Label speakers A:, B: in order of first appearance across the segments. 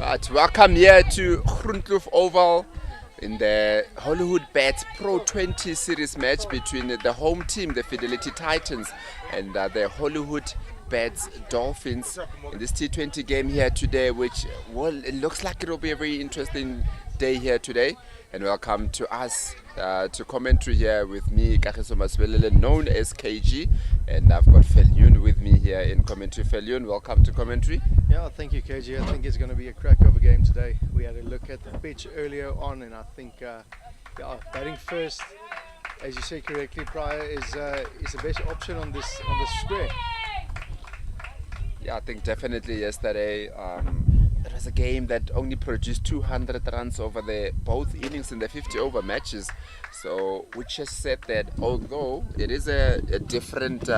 A: Right, welcome here to Groenkloof Oval in the Hollywoodbets Pro20 series match between the home team, the Fidelity Titans, and the Hollywoodbets Dolphins in this T20 game here today, which, well, it looks like it will be a very interesting day here today. And welcome to us to commentary here with me, Kagiso Maswelele, known as KG, and I've got Felyun with me here in commentary. Felyun, welcome to commentary.
B: Yeah, thank you, KG. I think it's going to be a crack of a game today. We had a look at the pitch earlier on, and I think batting first, as you said correctly, Pryor is the best option on this square.
A: Yeah, I think definitely yesterday it was a game that only produced 200 runs over both innings in the 50-over matches. So, which has said that although it is a different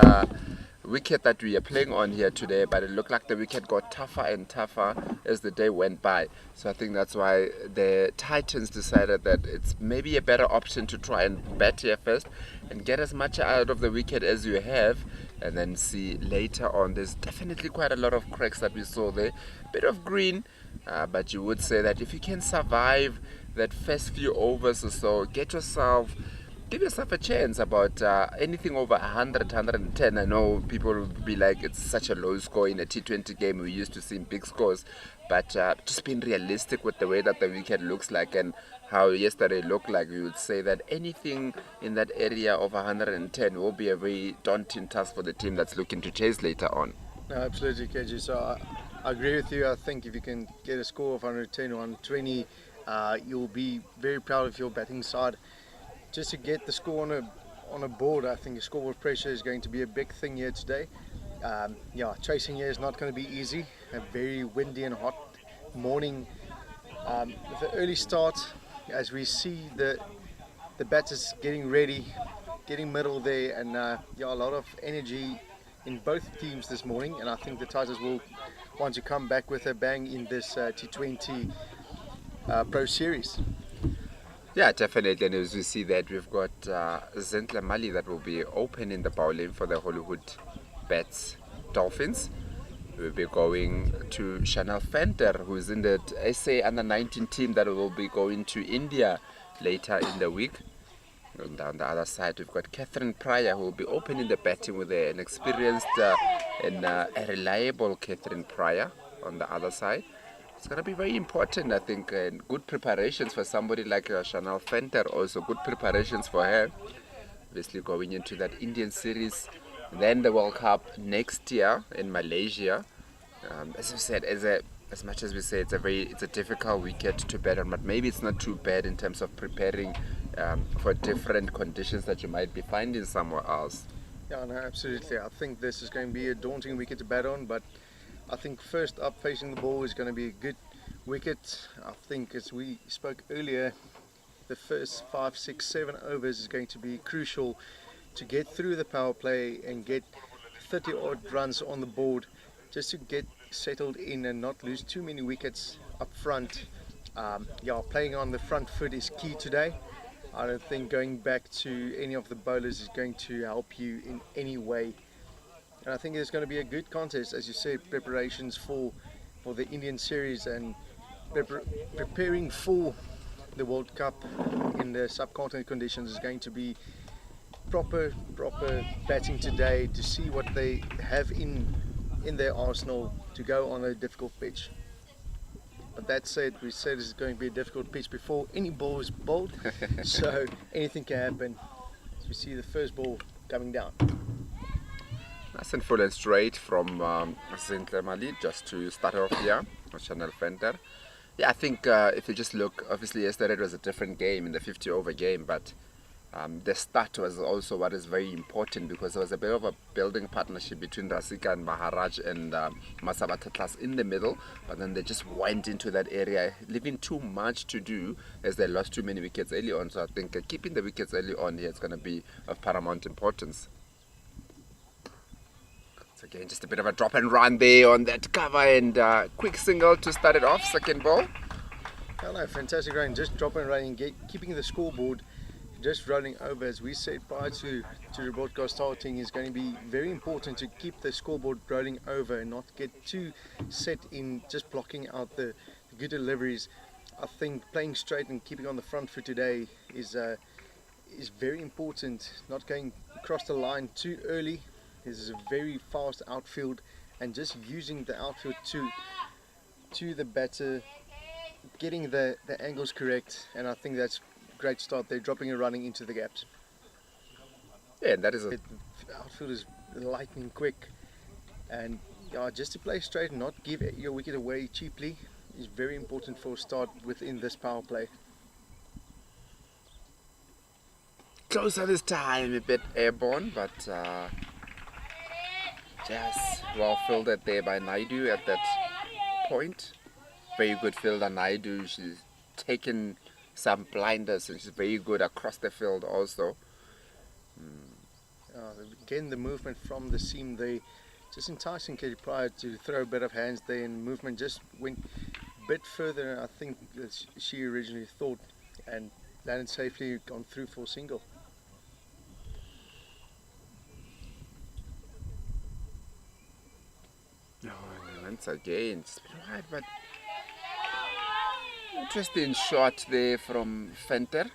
A: wicket that we are playing on here today, but it looked like the wicket got tougher and tougher as the day went by. So I think that's why the Titans decided that it's maybe a better option to try and bat here first and get as much out of the wicket as you have, and then see later on. There's definitely quite a lot of cracks that we saw there, bit of green, but you would say that if you can survive that first few overs or so, give yourself a chance about anything over 100, 110. I know people will be like, it's such a low score in a T20 game. We used to see big scores, but just being realistic with the way that the wicket looks like and how yesterday looked like, we would say that anything in that area of 110 will be a very daunting task for the team that's looking to chase later on.
B: No, absolutely, KG. So I agree with you. I think if you can get a score of 110 or 120, you'll be very proud of your batting side. Just to get the score on a board, I think the scoreboard pressure is going to be a big thing here today. Chasing here is not going to be easy. A very windy and hot morning. With the early start, as we see the batters getting ready, getting middle there, and a lot of energy in both teams this morning. And I think the Titans will want to come back with a bang in this T20 Pro Series.
A: Yeah, definitely. And as we see that, we've got Zentla Mali that will be opening the bowling for the Hollywoodbets Dolphins. We'll be going to Chanel Fenter, who's in the SA Under-19 team that will be going to India later in the week. And down the other side, we've got Catherine Pryor, who will be opening the batting with an experienced and a reliable Catherine Pryor on the other side. It's going to be very important, I think, and good preparations for somebody like Chanel Fenter, also good preparations for her. Obviously going into that Indian series, then the World Cup next year in Malaysia. As we said, as much as we say it's a difficult wicket to bat on, but maybe it's not too bad in terms of preparing for different conditions that you might be finding somewhere else.
B: Yeah, no, absolutely. I think this is going to be a daunting wicket to bat on, but I think first up facing the ball is going to be a good wicket. I think, as we spoke earlier, the first 5, 6, 7 overs is going to be crucial to get through the power play and get 30 odd runs on the board, just to get settled in and not lose too many wickets up front. Playing on the front foot is key today. I don't think going back to any of the bowlers is going to help you in any way. And I think it's going to be a good contest, as you said, preparations for the Indian series and preparing for the World Cup in the subcontinent conditions is going to be proper batting today to see what they have in their arsenal to go on a difficult pitch. But that said, we said it's going to be a difficult pitch before any ball is bowled, so anything can happen. As we see the first ball coming down.
A: Nice and full and straight from Zentla Mali, just to start off here with Chanel Fenter. Yeah, I think if you just look, obviously yesterday it was a different game in the 50-over game, but the start was also what is very important, because there was a bit of a building partnership between Rasika and Maharaj and Masabatatlas in the middle, but then they just went into that area, leaving too much to do as they lost too many wickets early on. So I think keeping the wickets early on here is going to be of paramount importance. So again, just a bit of a drop and run there on that cover, and quick single to start it off, second ball.
B: Hello, fantastic run, just dropping and running, keeping the scoreboard just rolling over. As we said prior to the broadcast starting, is going to be very important to keep the scoreboard rolling over and not get too set in just blocking out the good deliveries. I think playing straight and keeping on the front foot today is very important. Not going across the line too early. This is a very fast outfield, and just using the outfield to the batter, getting the angles correct, and I think that's a great start there, dropping and running into the gaps.
A: Yeah, that is
B: The outfield is lightning quick, and just to play straight and not give your wicket away cheaply is very important for a start within this power play.
A: closer this time, a bit airborne, but just well fielded there by Naidu at that point. Very good fielder Naidu. She's taken some blinders and she's very good across the field also.
B: Again, the movement from the seam there, just enticing Katie Pryor to throw a bit of hands there, and movement just went a bit further than I think that she originally thought, and landed safely, gone through for a single.
A: Once again, right, but interesting shot there from Venter.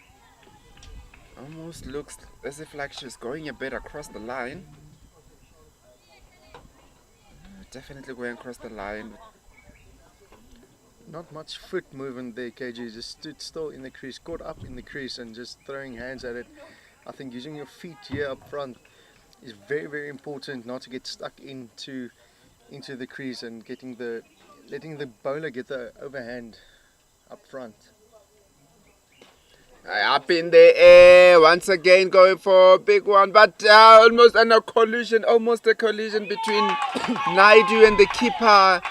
A: Almost looks as if like she's going a bit across the line. Definitely going across the line.
B: Not much foot movement there, KG. Just stood still in the crease, caught up in the crease, and just throwing hands at it. I think using your feet here up front is very, very important, not to get stuck into the crease and letting the bowler get the overhand up front.
A: Up in the air, once again going for a big one, but almost a collision between Naidu and the keeper.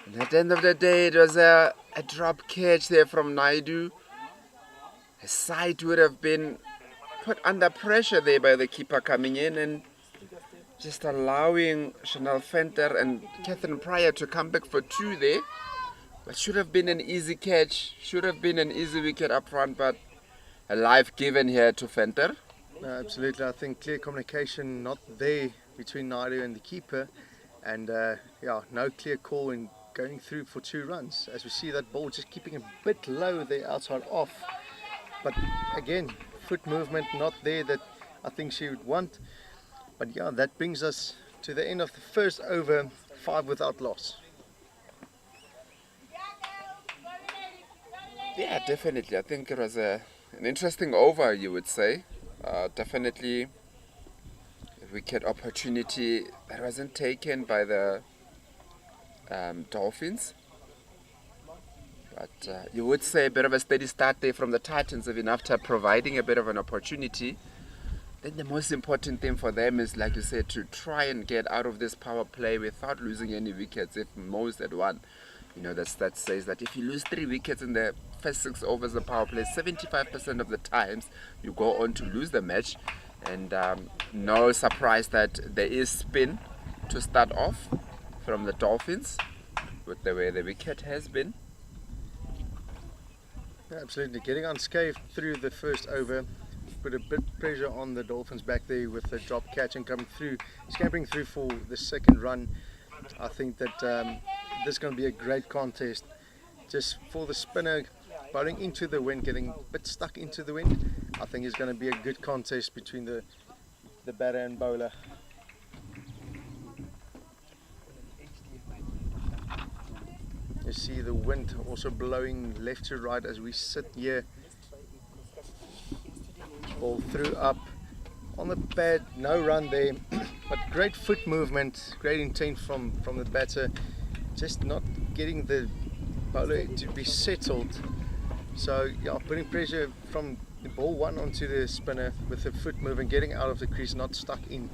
A: And at the end of the day, it was a drop catch there from Naidu. His side would have been put under pressure there by the keeper coming in and just allowing Chanel Venter and Catherine Pryor to come back for two there. But should have been an easy catch, should have been an easy wicket up front, but a life given here to Venter.
B: Absolutely, I think clear communication not there between Naidu and the keeper, and no clear call in going through for 2 runs. As we see that ball just keeping a bit low there outside off, but again, foot movement not there that I think she would want. But yeah, that brings us to the end of the first over, 5 without loss.
A: Yeah, definitely. I think it was an interesting over, you would say. Definitely a wicket opportunity that wasn't taken by the Dolphins. But you would say a bit of a steady start there from the Titans, even after providing a bit of an opportunity. Then the most important thing for them is, like you said, to try and get out of this power play without losing any wickets, if most at one. You know, that says that if you lose 3 wickets in the first 6 overs of the power play, 75% of the times you go on to lose the match. And no surprise that there is spin to start off from the Dolphins with the way the wicket has been.
B: Yeah, absolutely, getting unscathed through the first over. Put a bit pressure on the Dolphins back there with the drop catch and coming through, scampering through for the second run. I think that this is going to be a great contest. Just for the spinner, bowling into the wind, getting a bit stuck into the wind, I think it's going to be a good contest between the batter and bowler. You see the wind also blowing left to right as we sit here. Ball through up on the pad, no run there, but great foot movement, great intent from the batter, just not getting the bowler to be settled. So yeah, putting pressure from the ball 1 onto the spinner with the foot movement, getting out of the crease, not stuck in.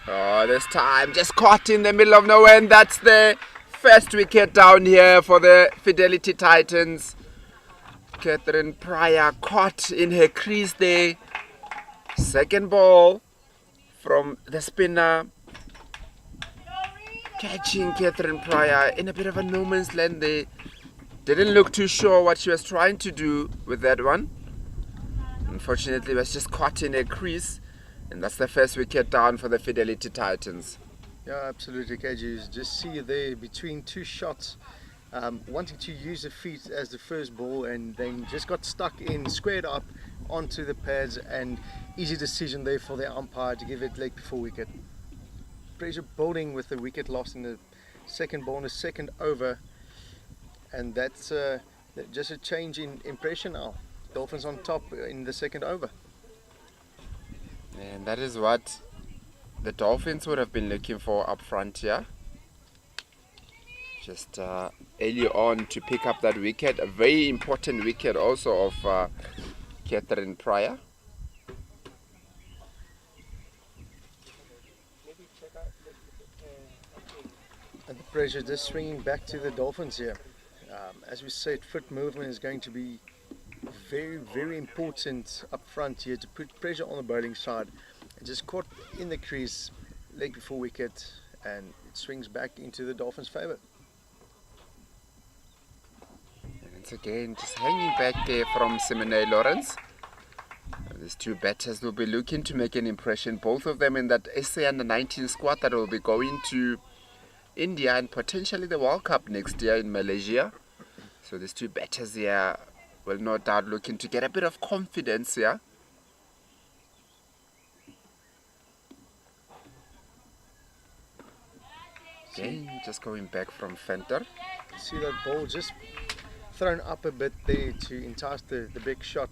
A: Oh, this time just caught in the middle of nowhere, and that's the first wicket down here for the Fidelity Titans. Catherine Pryor caught in her crease there. Second ball from the spinner. Catching Catherine Pryor in a bit of a no man's land there. Didn't look too sure what she was trying to do with that one. Unfortunately, it was just caught in her crease. And that's the first wicket down for the Fidelity Titans.
B: Yeah, absolutely, KG. Just see there between two shots, wanting to use the feet as the first ball, and then just got stuck in, squared up onto the pads, and easy decision there for the umpire to give it leg before wicket. Pressure building with the wicket lost in the second ball in the second over, and that's just a change in impression now. Dolphins on top in the second over.
A: And that is what the Dolphins would have been looking for up front here. Just early on to pick up that wicket. A very important wicket also of Catherine Pryor.
B: And the pressure just swinging back to the Dolphins here. As we said, foot movement is going to be very, very important up front here to put pressure on the bowling side. And just caught in the crease, leg before wicket, and it swings back into the Dolphins' favour.
A: And once again, just hanging back there from Simone Lawrence. These two batters will be looking to make an impression, both of them in that SA under 19 squad that will be going to India and potentially the World Cup next year in Malaysia. So these two batters here will no doubt looking to get a bit of confidence here. Again, just going back from Fenter.
B: See that ball just thrown up a bit there to entice the big shot.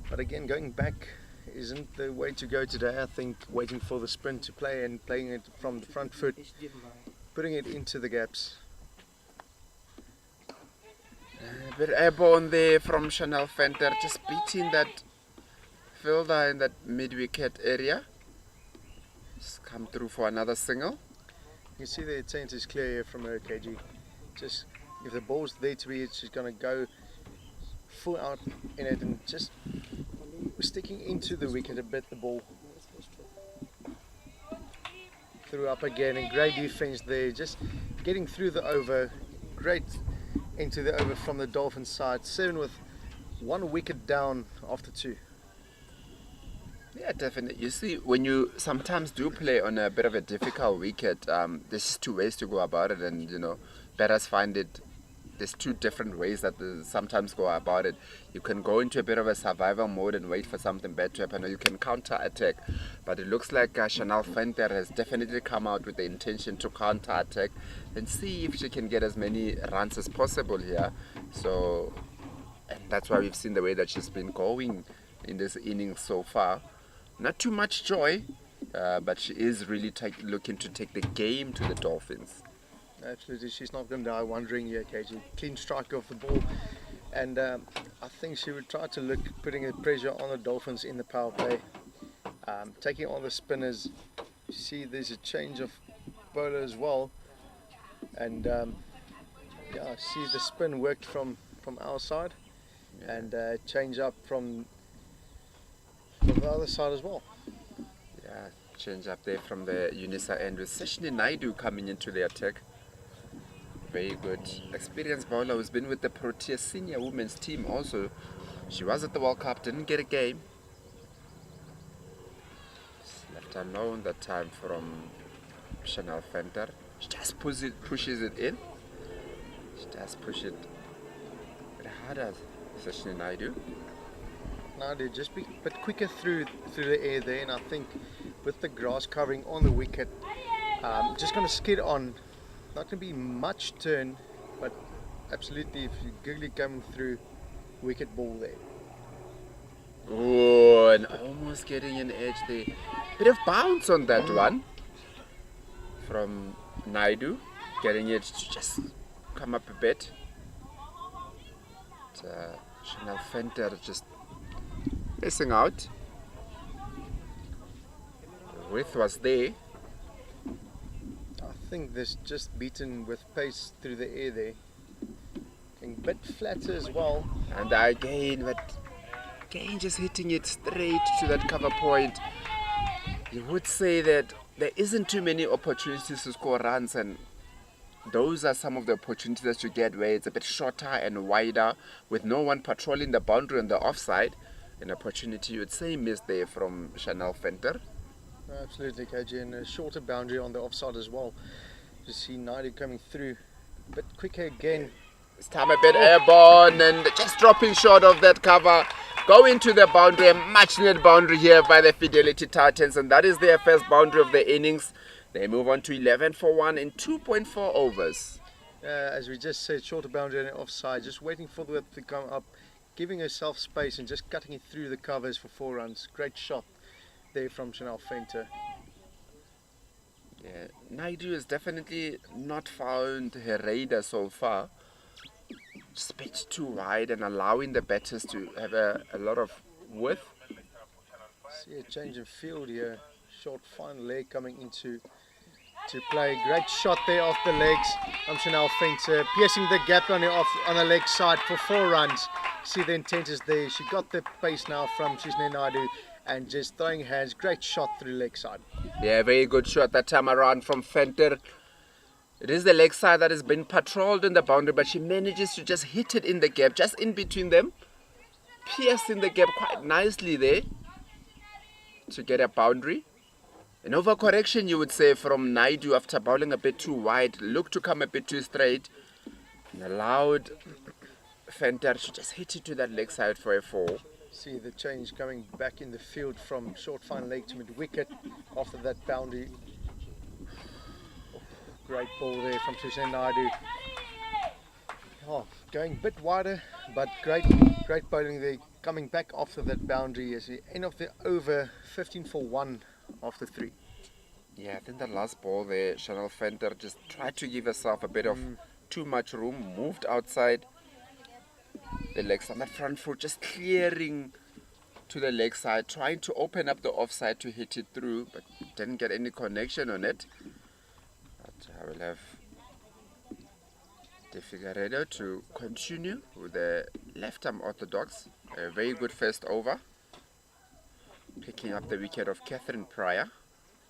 B: But again, going back isn't the way to go today. I think waiting for the spin to play and playing it from the front foot, putting it into the gaps.
A: A bit airborne there from Chanel Fenter, just beating that fielder in that mid-wicket area. Just come through for another single.
B: You see the intent is clear here from her, KG. Just if the ball's there to be, she's going to go full out in it and just sticking into the wicket a bit, the ball. Threw up again, and great defense there, just getting through the over. Great into the over from the Dolphins side. 7 with 1 wicket down after 2.
A: Yeah, definitely. You see, when you sometimes do play on a bit of a difficult wicket, there's just two ways to go about it, and you know, batters find it. There's two different ways that they sometimes go about it. You can go into a bit of a survival mode and wait for something bad to happen, or you can counter attack. But it looks like Chanel Fenter has definitely come out with the intention to counter attack and see if she can get as many runs as possible here. So, and that's why we've seen the way that she's been going in this innings so far. Not too much joy, but she is really looking to take the game to the Dolphins.
B: Absolutely, she's not going to die wondering here, KG. Clean strike off the ball, and I think she would try to look putting the pressure on the Dolphins in the power play, taking on the spinners. You see there's a change of bowler as well, and yeah, I see the spin worked from our side, and change up from the other side as well.
A: Yeah, change up there from the Unisa end with Seshni Naidu coming into the attack. Very good experienced bowler who's been with the Pretoria senior women's team also. She was at the World Cup, didn't get a game. Just left alone that time from Chanel Fenter. She just pushes it in. She just push it a bit harder, Seshni Naidu.
B: Naidu just be a bit quicker through the air there, and I think with the grass covering on the wicket, just going to skid on. Not going to be much turn, but absolutely if you googly come through, wicket ball there.
A: Oh, and almost getting an edge there. Bit of bounce on that one from Naidu, getting it to just come up a bit. But, Chanel Fenter just missing out. The width was there.
B: I think this just beaten with pace through the air there. A bit flatter as well.
A: And again just hitting it straight to that cover point. You would say that there isn't too many opportunities to score runs, and those are some of the opportunities that you get where it's a bit shorter and wider with no one patrolling the boundary on the offside. An opportunity you would say missed there from Chanel Fenter.
B: Absolutely, KG, and a shorter boundary on the offside as well. You see Naidu coming through a bit quicker again.
A: This time a bit airborne and just dropping short of that cover. Going to the boundary, a much needed boundary here by the Fidelity Titans, and that is their first boundary of the innings. They move on to 11 for 1 in 2.4 overs.
B: As we just said, shorter boundary and offside, just waiting for the whip to come up, giving herself space and just cutting it through the covers for 4 runs. Great shot there from Chanel Fenter.
A: Yeah, Naidu has definitely not found her radar so far. Just a bit too wide and allowing the batters to have a lot of width.
B: See a change in field here. Short fine leg coming into play. Great shot there off the legs. Chanel Fenter piercing the gap on the leg side for 4 runs. See the intent is there. She got the pace now from Shisne Naidu and just throwing hands. Great shot through leg side.
A: Yeah, very good shot that time around from Fenter. It is the leg side that has been patrolled in the boundary, but she manages to just hit it in the gap, just in between them. Piercing the gap quite nicely there to get a boundary. An overcorrection, you would say, from Naidu after bowling a bit too wide. Looked to come a bit too straight. And allowed Fenter to just hit it to that leg side for a 4.
B: See the change coming back in the field from short fine leg to mid wicket after that boundary. Great ball there from Shisne Naidu. Going a bit wider, but great bowling there. Coming back after that boundary is the end of the over, 15 for 1 after 3.
A: Yeah, I think the last ball there, Chanel Fenter just tried to give herself a bit of too much room, moved outside the leg side. That front foot just clearing to the leg side, trying to open up the offside to hit it through, but didn't get any connection on it. But I will have De Figueiredo to continue with the left-arm orthodox. A very good first over, picking up the wicket of Catherine Pryor.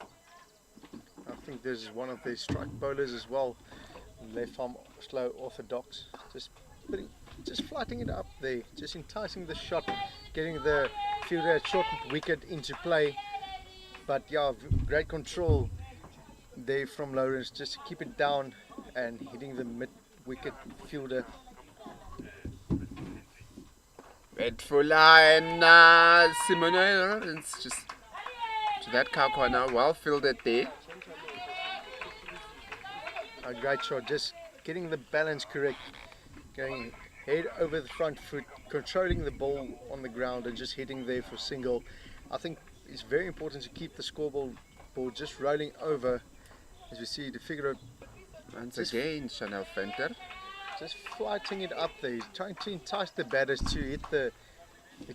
B: I think this is one of the strike bowlers as well. Left arm slow orthodox. Just flattening it up there, just enticing the shot, getting the fielder short wicket into play. But yeah, great control there from Lawrence, just to keep it down and hitting the mid wicket fielder.
A: Red Fuller and Simone, it's just to that cow corner, well fielded there.
B: A great shot, just getting the balance correct, going head over the front foot, controlling the ball on the ground and just hitting there for single. I think it's very important to keep the scoreboard just rolling over, as we see the figure of
A: once again Chanel Fenter
B: just flighting it up there, trying to entice the batters to hit the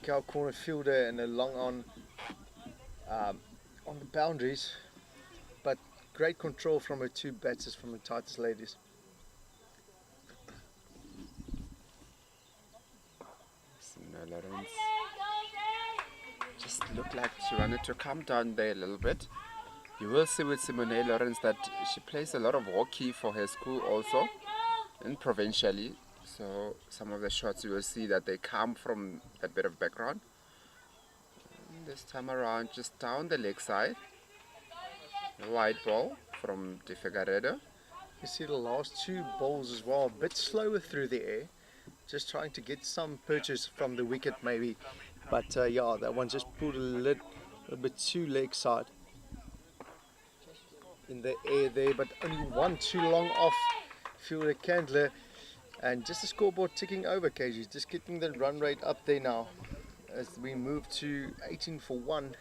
B: cow corner fielder and the long on the boundaries. But great control from her 2 batters from the Titus ladies.
A: Lawrence just looked like she wanted to come down there a little bit. You will see with Simone Lawrence that she plays a lot of hockey for her school also, and provincially. So some of the shots you will see that they come from that bit of background. And this time around, just down the leg side. A wide ball from De Figueiredo.
B: You see the last 2 balls as well, a bit slower through the air. Just trying to get some purchase from the wicket maybe. But yeah, that one just pulled a bit too leg side in the air there, but only 1 too long off fielder Candler. And just the scoreboard ticking over, KG. Just getting the run rate up there now as we move to 18 for 1.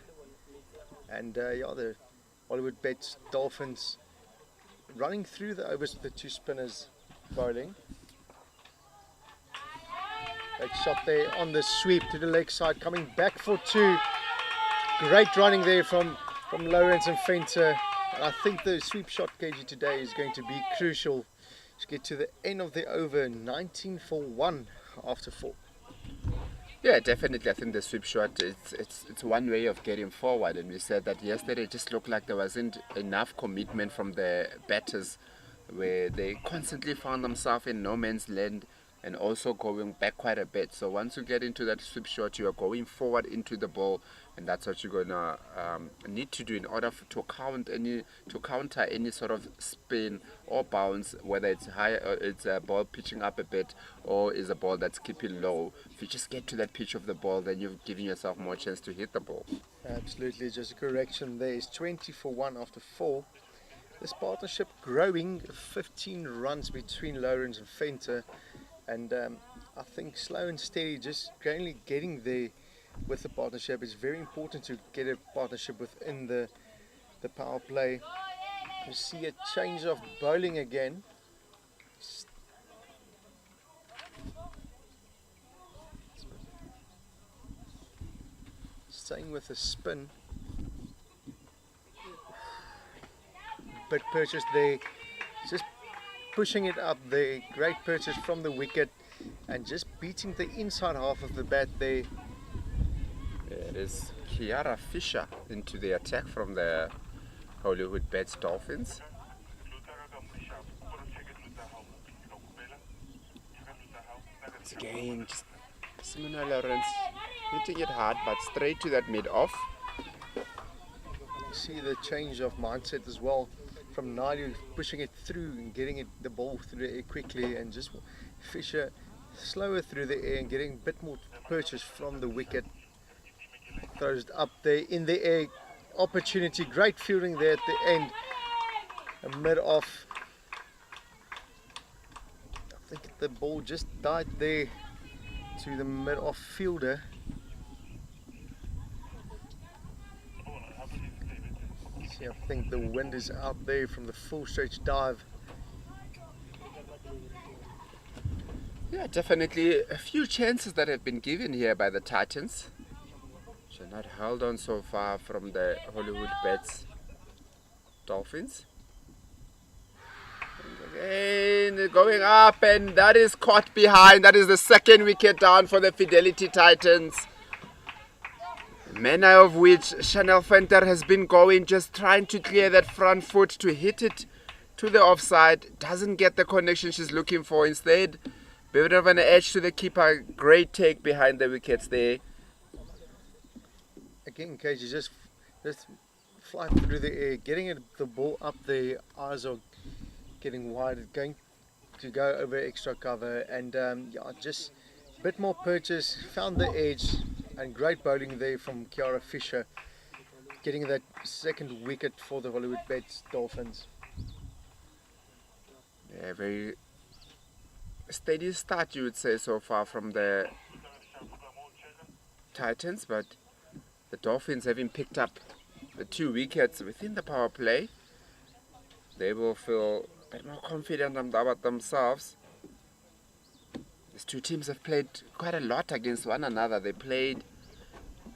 B: And yeah, the Hollywoodbets Dolphins running through the overs with the 2 spinners bowling. Great shot there on the sweep to the leg side, coming back for 2. Great running there from Lawrence and Fenter. And I think the sweep shot, KG, today is going to be crucial to get to the end of the over, 19 for 1 after 4.
A: Yeah, definitely. I think the sweep shot, it's one way of getting forward. And we said that yesterday it just looked like there wasn't enough commitment from the batters, where they constantly found themselves in no man's land, and also going back quite a bit. So once you get into that sweep shot, you are going forward into the ball, and that's what you're gonna need to do in order to counter any sort of spin or bounce, whether it's high or it's a ball pitching up a bit or is a ball that's keeping low. If you just get to that pitch of the ball, then you're giving yourself more chance to hit the ball.
B: Absolutely, just a correction there. It's 20 for 1 after 4. This partnership growing, 15 runs between Lawrence and Fenter, and I think slow and steady, just gradually getting there with the partnership. It's very important to get a partnership within the power play. You see a change of bowling again. Staying with the spin. Big purchase there, just pushing it up there. Great purchase from the wicket and just beating the inside half of the bat there.
A: It is Kiara Fisher into the attack from the Hollywoodbets Dolphins. It's again just Simona Lawrence hitting it hard but straight to that mid-off.
B: You see the change of mindset as well from Naidu pushing it through and getting the ball through the air quickly, and just Fisher slower through the air and getting a bit more purchase from the wicket. Throws it up there in the air, opportunity, great fielding there at the end, a mid-off. I think the ball just died there to the mid-off fielder. See, I think the wind is out there from the full stretch dive.
A: Yeah, definitely a few chances that have been given here by the Titans. Which are not held on so far from the Hollywoodbets Dolphins. And again, going up, and that is caught behind. That is the second wicket down for the Fidelity Titans. Manner of which Chanel Fenter has been going, just trying to clear that front foot to hit it to the offside. Doesn't get the connection she's looking for. Instead, bit of an edge to the keeper. Great take behind the wickets there.
B: Again, Cage is just fly through the air, getting the ball up there. Eyes are getting wide, going to go over extra cover, and yeah, just a bit more purchase. Found the edge, and great bowling there from Kiara Fisher, getting that second wicket for the Hollywoodbets Dolphins.
A: Yeah, very steady start, you would say, so far from the Titans, but the Dolphins, having picked up the 2 wickets within the power play, they will feel a bit more confident about themselves. These two teams have played quite a lot against one another. They played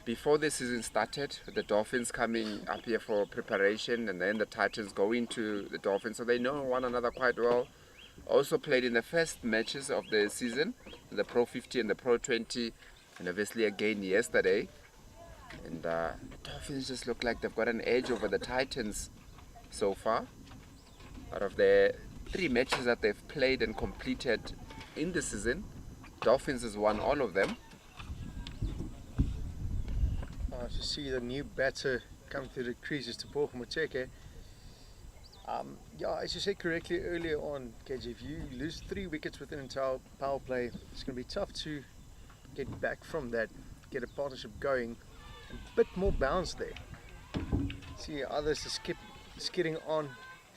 A: before the season started, with the Dolphins coming up here for preparation, and then the Titans going to the Dolphins, so they know one another quite well. Also played in the first matches of the season, the Pro20 and the Pro20, and obviously again yesterday. And the Dolphins just look like they've got an edge over the Titans so far. Out of the 3 matches that they've played and completed in the season, Dolphins has won all of them.
B: To see the new batter come through the creases to Paul Moteke. Yeah, as you said correctly earlier on, KJ, if you lose 3 wickets within an entire power play, it's going to be tough to get back from that, get a partnership going. A bit more bounce there. See others are skidding on.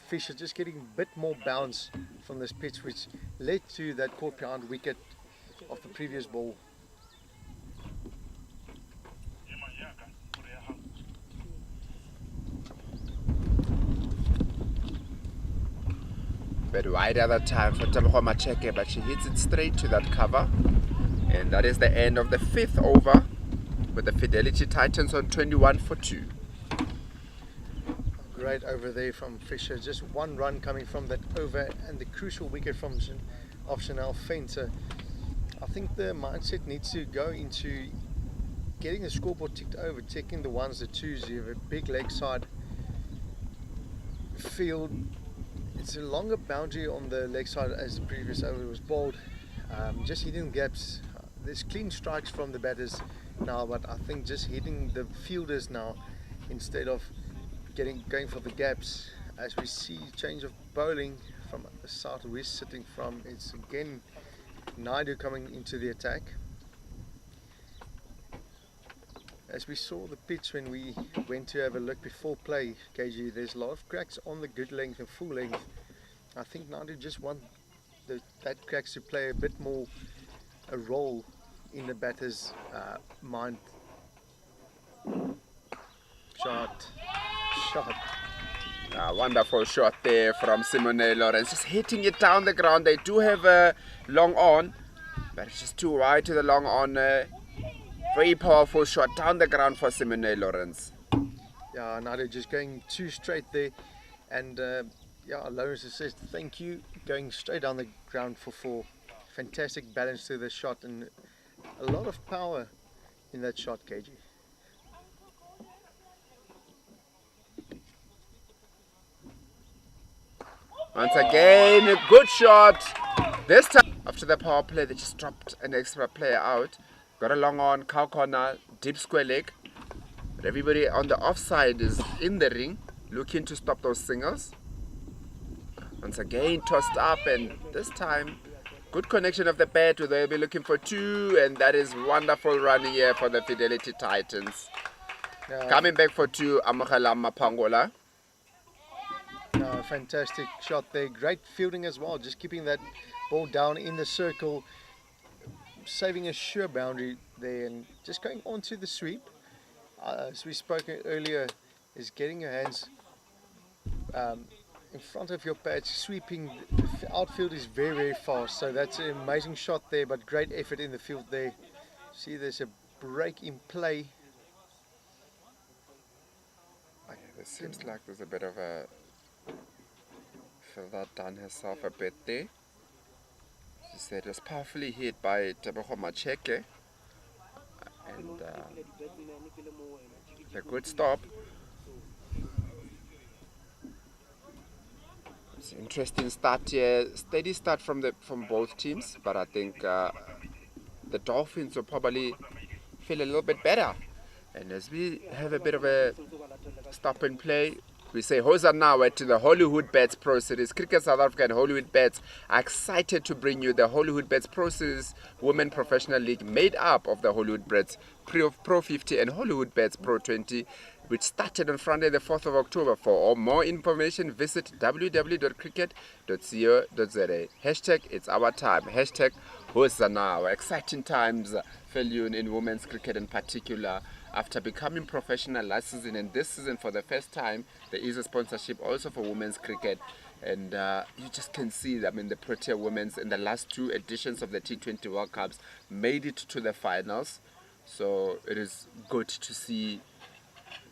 B: Fisher just getting a bit more bounce from this pitch, which led to that caught behind wicket of the previous ball.
A: Bit wide at that time for Tebogo Macheke, but she hits it straight to that cover. And that is the end of the 5th over, with the Fidelity Titans on 21 for 2.
B: Great over there from Fisher. Just 1 run coming from that over, and the crucial wicket from Chanel Fenter. I think the mindset needs to go into getting the scoreboard ticked over, taking the 1s, the 2s. You have a big leg side field. It's a longer boundary on the leg side as the previous over was bowled. Just hitting gaps. There's clean strikes from the batters now, but I think just hitting the fielders now instead of going for the gaps. As we see change of bowling from the southwest sitting from, it's again Naidu coming into the attack. As we saw the pitch when we went to have a look before play, KG, there's a lot of cracks on the good length and full length. I think Naidu just want that cracks to play a bit more a role in the batter's mind. Shot.
A: A wonderful shot there from Simone Lawrence, just hitting it down the ground. They do have a long on, but it's just too wide to the long on. Very powerful shot down the ground for Simone Lawrence.
B: Yeah, Naidu just going too straight there, and Lawrence says thank you, going straight down the ground for 4. Fantastic balance to the shot and a lot of power in that shot, KG.
A: Once again, a good shot. This time, after the power play, they just dropped an extra player out. Got a long on, cow corner, deep square leg. But everybody on the offside is in the ring, looking to stop those singles. Once again, tossed up, and this time, good connection of the bat. They'll be looking for 2, and that is wonderful running here for the Fidelity Titans. Coming back for 2, Amogela Mapangola.
B: Fantastic shot there. Great fielding as well. Just keeping that ball down in the circle, saving a sure boundary there, and just going onto the sweep. As we spoke earlier, is getting your hands in front of your patch, sweeping. The outfield is very, very fast. So that's an amazing shot there, but great effort in the field there. See, there's a break in play.
A: It seems like there's a bit of a that done herself a bit there. She said it was powerfully hit by Tebogo Macheke, and a good stop. It's an interesting start here, steady start from both teams, but I think the Dolphins will probably feel a little bit better. And as we have a bit of a stop and play, we say Hosanna to the Hollywoodbets Pro Series. Cricket South Africa and Hollywoodbets are excited to bring you the Hollywoodbets Pro Series Women Professional League, made up of the Hollywoodbets Pro20 and Hollywoodbets Pro20, which started on Friday the 4th of October. For more information, visit www.cricket.co.za. Hashtag it's our time. Hashtag Hosanna. Exciting times for you in women's cricket in particular. After becoming professional last season and this season for the first time, there is a sponsorship also for women's cricket. And you just can see, I mean, the Pretoria women's in the last 2 editions of the T20 World Cups made it to the finals. So it is good to see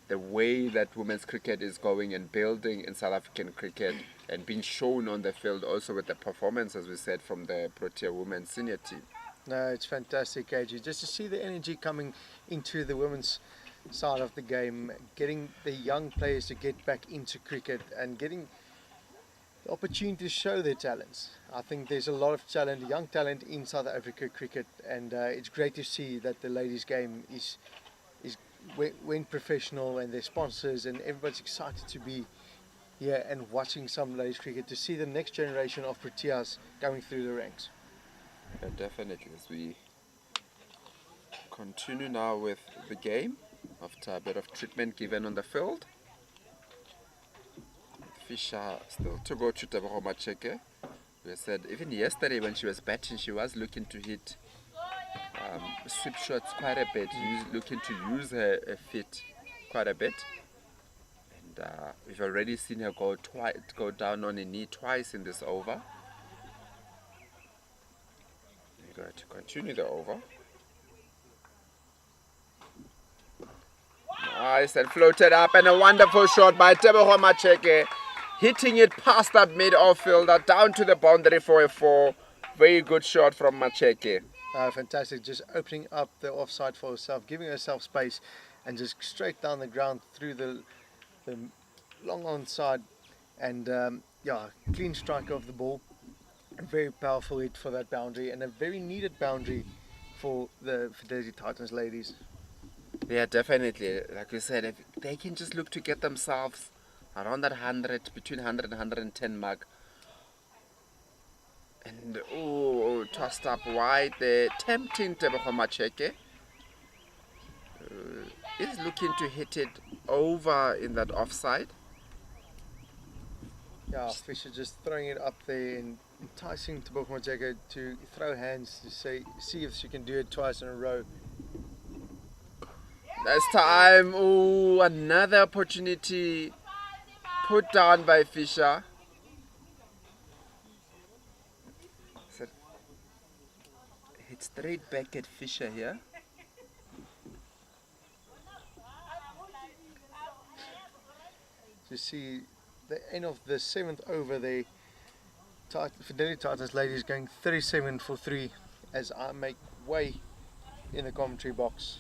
A: the way that women's cricket is going and building in South African cricket and being shown on the field also with the performance, as we said, from the Pretoria women's senior team.
B: No, it's fantastic, AJ. Just to see the energy coming into the women's side of the game, getting the young players to get back into cricket and getting the opportunity to show their talents. I think there's a lot of talent, young talent in South Africa cricket, and it's great to see that the ladies' game went professional, and their sponsors and everybody's excited to be here and watching some ladies' cricket, to see the next generation of Proteas going through the ranks.
A: Yeah, definitely. As we continue now with the game, after a bit of treatment given on the field. Fisher still to go to Tebogo Macheke. We said even yesterday when she was batting, she was looking to hit sweep shots quite a bit, looking to use her feet quite a bit. And we've already seen her go down on a knee twice in this over. We're going to continue the over. Nice, and floated up, and a wonderful shot by Tebogo Macheke, hitting it past that mid outfielder down to the boundary for a 4. Very good shot from Macheke.
B: Fantastic, just opening up the offside for herself, giving herself space, and just straight down the ground through the long onside, and clean strike of the ball. A very powerful hit for that boundary and a very needed boundary for the Fidelity Titans ladies.
A: Yeah, definitely. Like you said, if they can just look to get themselves around that 100, between 100 and 110 mark. And oh, tossed up wide there. Tempting Tebogo Macheke. Is looking to hit it over in that offside.
B: Yeah, Fisher just throwing it up there and enticing Tebogo Macheke to throw hands to see if she can do it twice in a row.
A: This time, oh, another opportunity put down by Fisher. So, hit straight back at Fisher here.
B: To see the end of the 7th over, the Fidelity Titans ladies going 37 for 3 as I make way in the commentary box.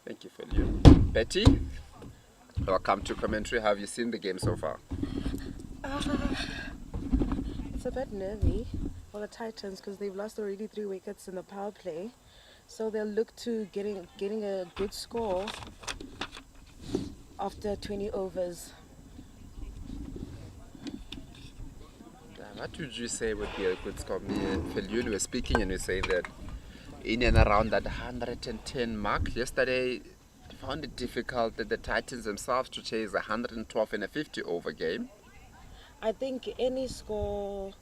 A: Thank you, Phil. Betty, welcome to commentary. How have you seen the game so far?
C: It's a bit nervy for the Titans because they've lost already 3 wickets in the power play. So they'll look to getting a good score after 20 overs.
A: What would you say would be a good score? Phil, you were speaking and you were saying that in and around that 110 mark. Yesterday, found it difficult that the Titans themselves to chase 112 in a 50 over game.
C: I think any score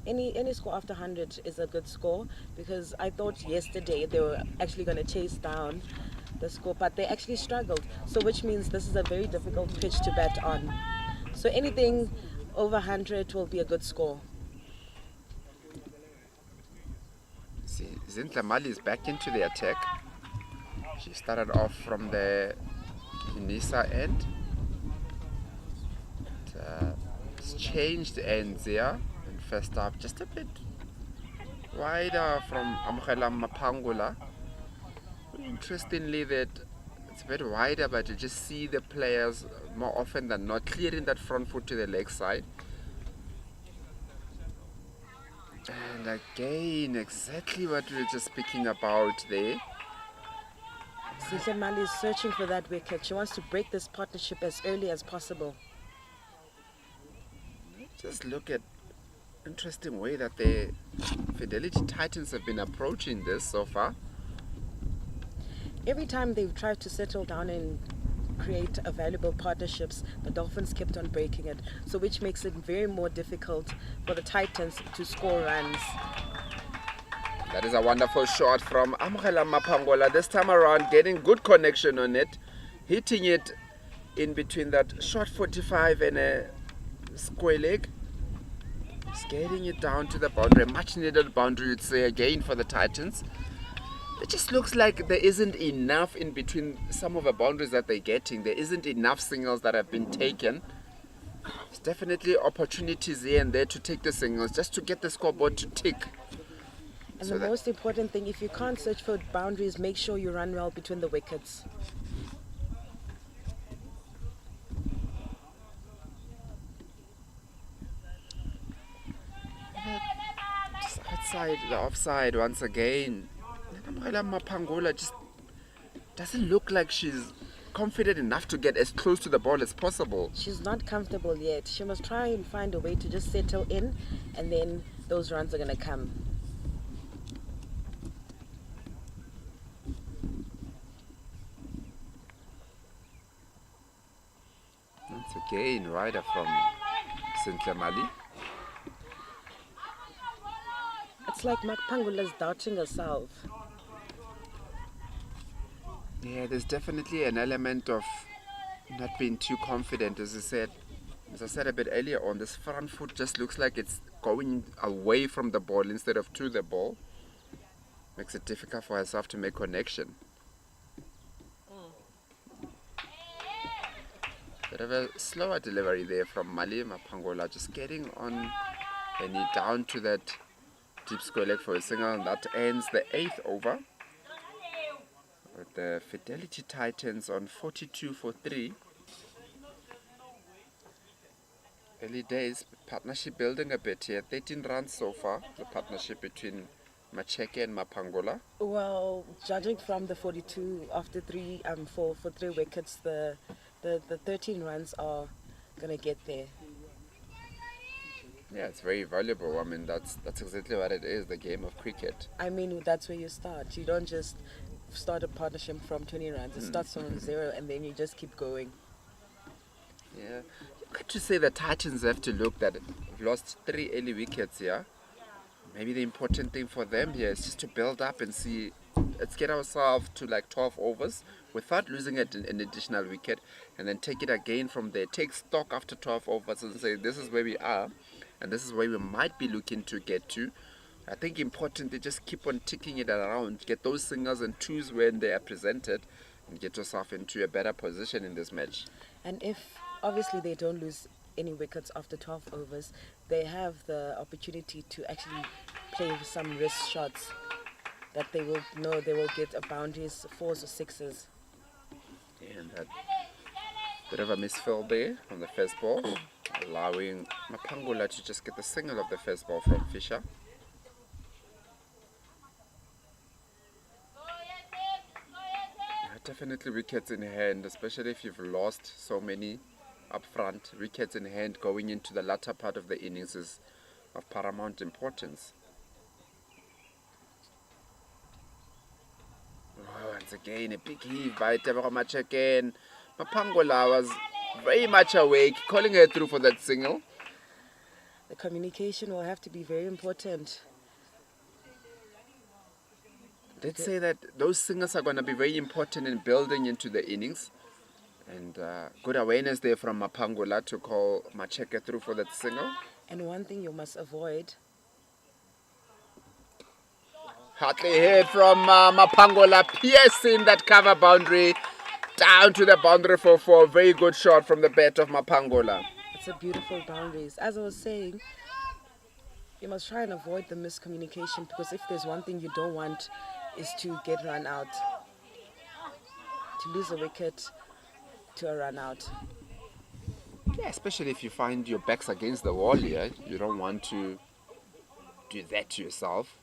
C: after 100 is a good score because I thought yesterday they were actually going to chase down the score, but they actually struggled. So which means this is a very difficult pitch to bat on. So anything over 100 will be a good score.
A: See, Zintle is back into the attack. She started off from the Inisa end. It's changed ends here. And first up, just a bit wider from Amkhela Mapangula. Interestingly, that it's a bit wider, but you just see the players more often than not clearing that front foot to the leg side. And again, exactly what we were just speaking about there.
C: Zinhle is searching for that wicket. She wants to break this partnership as early as possible.
A: Just look at interesting way that the Fidelity Titans have been approaching this so far.
C: Every time they've tried to settle down and create valuable partnerships, the Dolphins kept on breaking it. So which makes it very more difficult for the Titans to score runs.
A: That is a wonderful shot from Amkhela Mapangola. This time around, getting good connection on it. Hitting it in between that short 45 and a square leg. Just getting it down to the boundary. Much needed boundary, you'd say, again for the Titans. It just looks like there isn't enough in between some of the boundaries that they're getting. There isn't enough singles that have been taken. There's definitely opportunities here and there to take the singles, just to get the scoreboard to tick.
C: And the most important thing, if you can't search for boundaries, make sure you run well between the wickets.
A: Just outside the offside once again. Mapangula just doesn't look like she's confident enough to get as close to the ball as possible.
C: She's not comfortable yet. She must try and find a way to just settle in, and then those runs are going to come.
A: Once again, rider from Zinhle.
C: It's like Mapangula's doubting herself.
A: Yeah, there's definitely an element of not being too confident. As I said a bit earlier on, this front foot just looks like it's going away from the ball instead of to the ball. Makes it difficult for herself to make connection. Bit of a slower delivery there from Mali Mapangola, just getting on the knee down to that deep square leg for a single, and that ends the 8th over. With the Fidelity Titans on 42 for 3. Early days, partnership building a bit here. 13 runs so far, the partnership between Macheke and Mapangola.
C: Well, judging from the 42 after three, for 3 wickets, the 13 runs are gonna get there.
A: Yeah, it's very valuable. I mean, that's exactly what it is, the game of cricket.
C: I mean, that's where you start. You don't just start a partnership from 20 runs. It starts from zero, and then you just keep going.
A: Yeah. You got to say the Titans have to look that we've lost 3 early wickets here. Maybe the important thing for them here is just to build up and see, let's get ourselves to like 12 overs without losing an additional wicket, and then take it again from there. Take stock after 12 overs and say, this is where we are, and this is where we might be looking to get to. I think important to just keep on ticking it around, get those singles and twos when they are presented, and get yourself into a better position in this match.
C: And if obviously they don't lose any wickets after 12 overs, they have the opportunity to actually play with some risk shots that they will know they will get a boundaries, 4s or 6s.
A: And that bit of a misfill there on the first ball, allowing Mapangola to just get the single of the first ball from Fisher. Yeah, definitely wickets in hand, especially if you've lost so many up front. Wickets in hand going into the latter part of the innings is of paramount importance. Once again, a big heave by Tebogo Macheke. Mapangola was very much awake, calling her through for that single.
C: The communication will have to be very important.
A: Let's say that those singles are going to be very important in building into the innings. And good awareness there from Mapangola to call Macheke through for that single.
C: And one thing you must avoid.
A: Hardly hit from Mapangola, piercing that cover boundary down to the boundary for 4. Very good shot from the bat of Mapangola.
C: It's a beautiful boundaries. As I was saying, you must try and avoid the miscommunication, because if there's one thing you don't want is to get run out, to lose a wicket to a run out.
A: Yeah, especially if you find your back's against the wall here. You don't want to do that to yourself.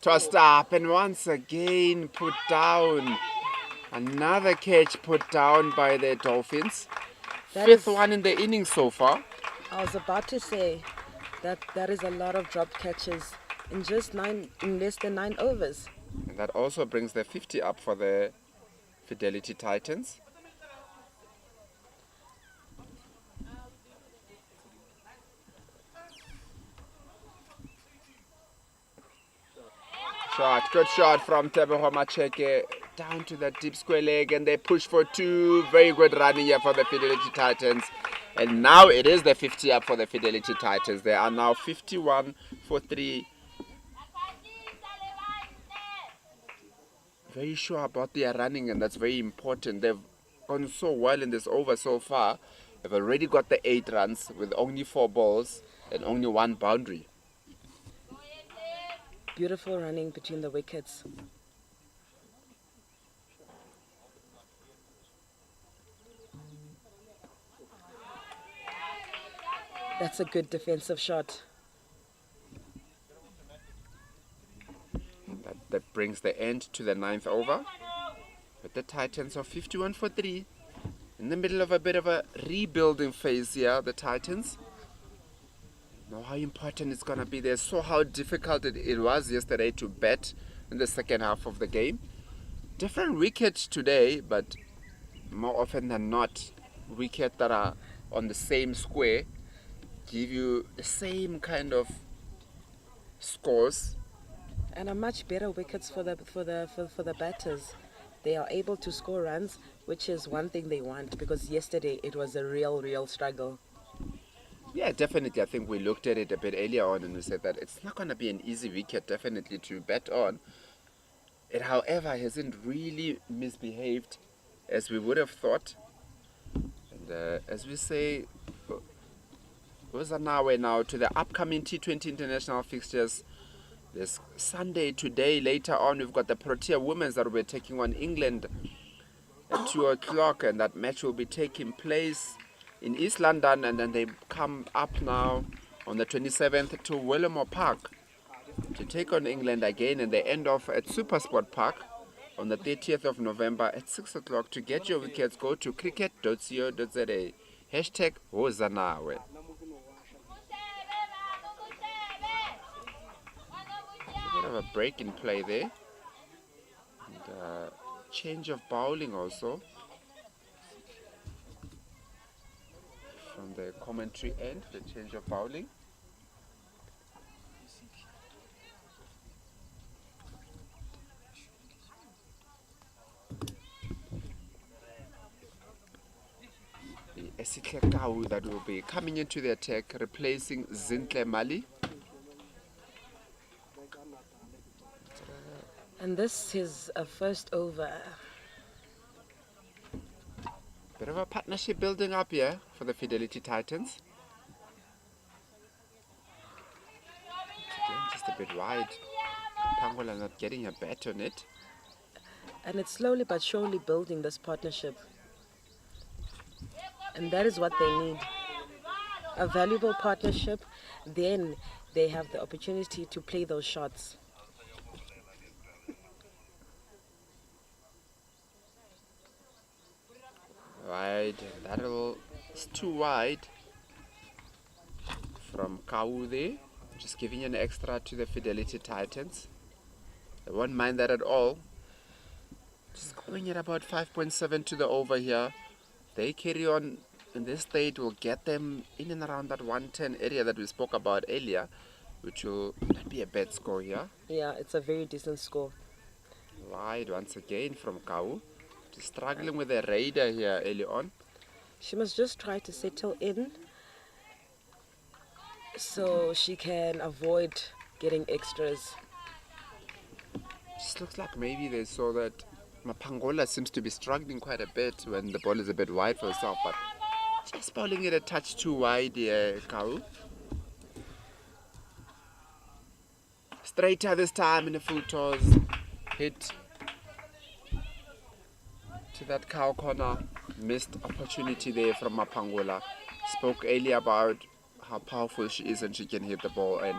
A: Tossed up and once again put down. Another catch put down by the Dolphins. Fifth one in the innings so far.
C: I was about to say that is a lot of drop catches in less than 9 overs.
A: And that also brings the 50 up for the Fidelity Titans. Good shot from Tebogo Macheke down to that deep square leg, and they push for 2. Very good running here for the Fidelity Titans. And now it is the 50 up for the Fidelity Titans. They are now 51 for 3. Very sure about their running, and that's very important. They've gone so well in this over so far. They've already got the 8 runs with only 4 balls and only 1 boundary.
C: Beautiful running between the wickets. That's a good defensive shot.
A: That brings the end to the 9th over. But the Titans are 51 for 3. In the middle of a bit of a rebuilding phase here, the Titans. Know how important it's going to be. They saw how difficult it was yesterday to bat in the second half of the game. Different wickets today, but more often than not, wickets that are on the same square give you the same kind of scores.
C: And are much better wickets for the batters. They are able to score runs, which is one thing they want, because yesterday it was a real struggle.
A: Yeah, definitely. I think we looked at it a bit earlier on and we said that it's not going to be an easy wicket, definitely, to bat on. It, however, hasn't really misbehaved as we would have thought. And as we say, those are now to the upcoming T20 international fixtures. This Sunday, today, later on, we've got the Pretoria women's that will be taking on England at 2 o'clock, and that match will be taking place in East London, and then they come up now on the 27th to Wilmore Park to take on England again, and they end off at Supersport Park on the 30th of November at 6 o'clock. To get your wickets, go to cricket.co.za, hashtag Hozanawe. A bit of a break in play there, and change of bowling also from the commentary end, the change of bowling. The Esihle Kau that will be coming into the attack, replacing Zintle Mali.
C: And this is a first over.
A: Bit of a partnership building up here for the Fidelity Titans. Again, just a bit wide. Pangola not getting a bat on it.
C: And it's slowly but surely building this partnership. And that is what they need. A valuable partnership, then they have the opportunity to play those shots.
A: Wide, and it's too wide from Kau there. Just giving an extra to the Fidelity Titans. They won't mind that at all. Just going at about 5.7 to the over here. They carry on in this state, will get them in and around that 110 area that we spoke about earlier, which will not be a bad score here.
C: Yeah, it's a very decent score.
A: Wide once again from Kau. Just struggling with a raider here early on.
C: She must just try to settle in so she can avoid getting extras.
A: Just looks like maybe they saw that Mapangola seems to be struggling quite a bit when the ball is a bit wide for herself, but just bowling it a touch too wide here, Kau. Straighter this time in the full toss. Hit to that Kau corner. Missed opportunity there from Mapangola. Spoke earlier about how powerful she is and she can hit the ball, and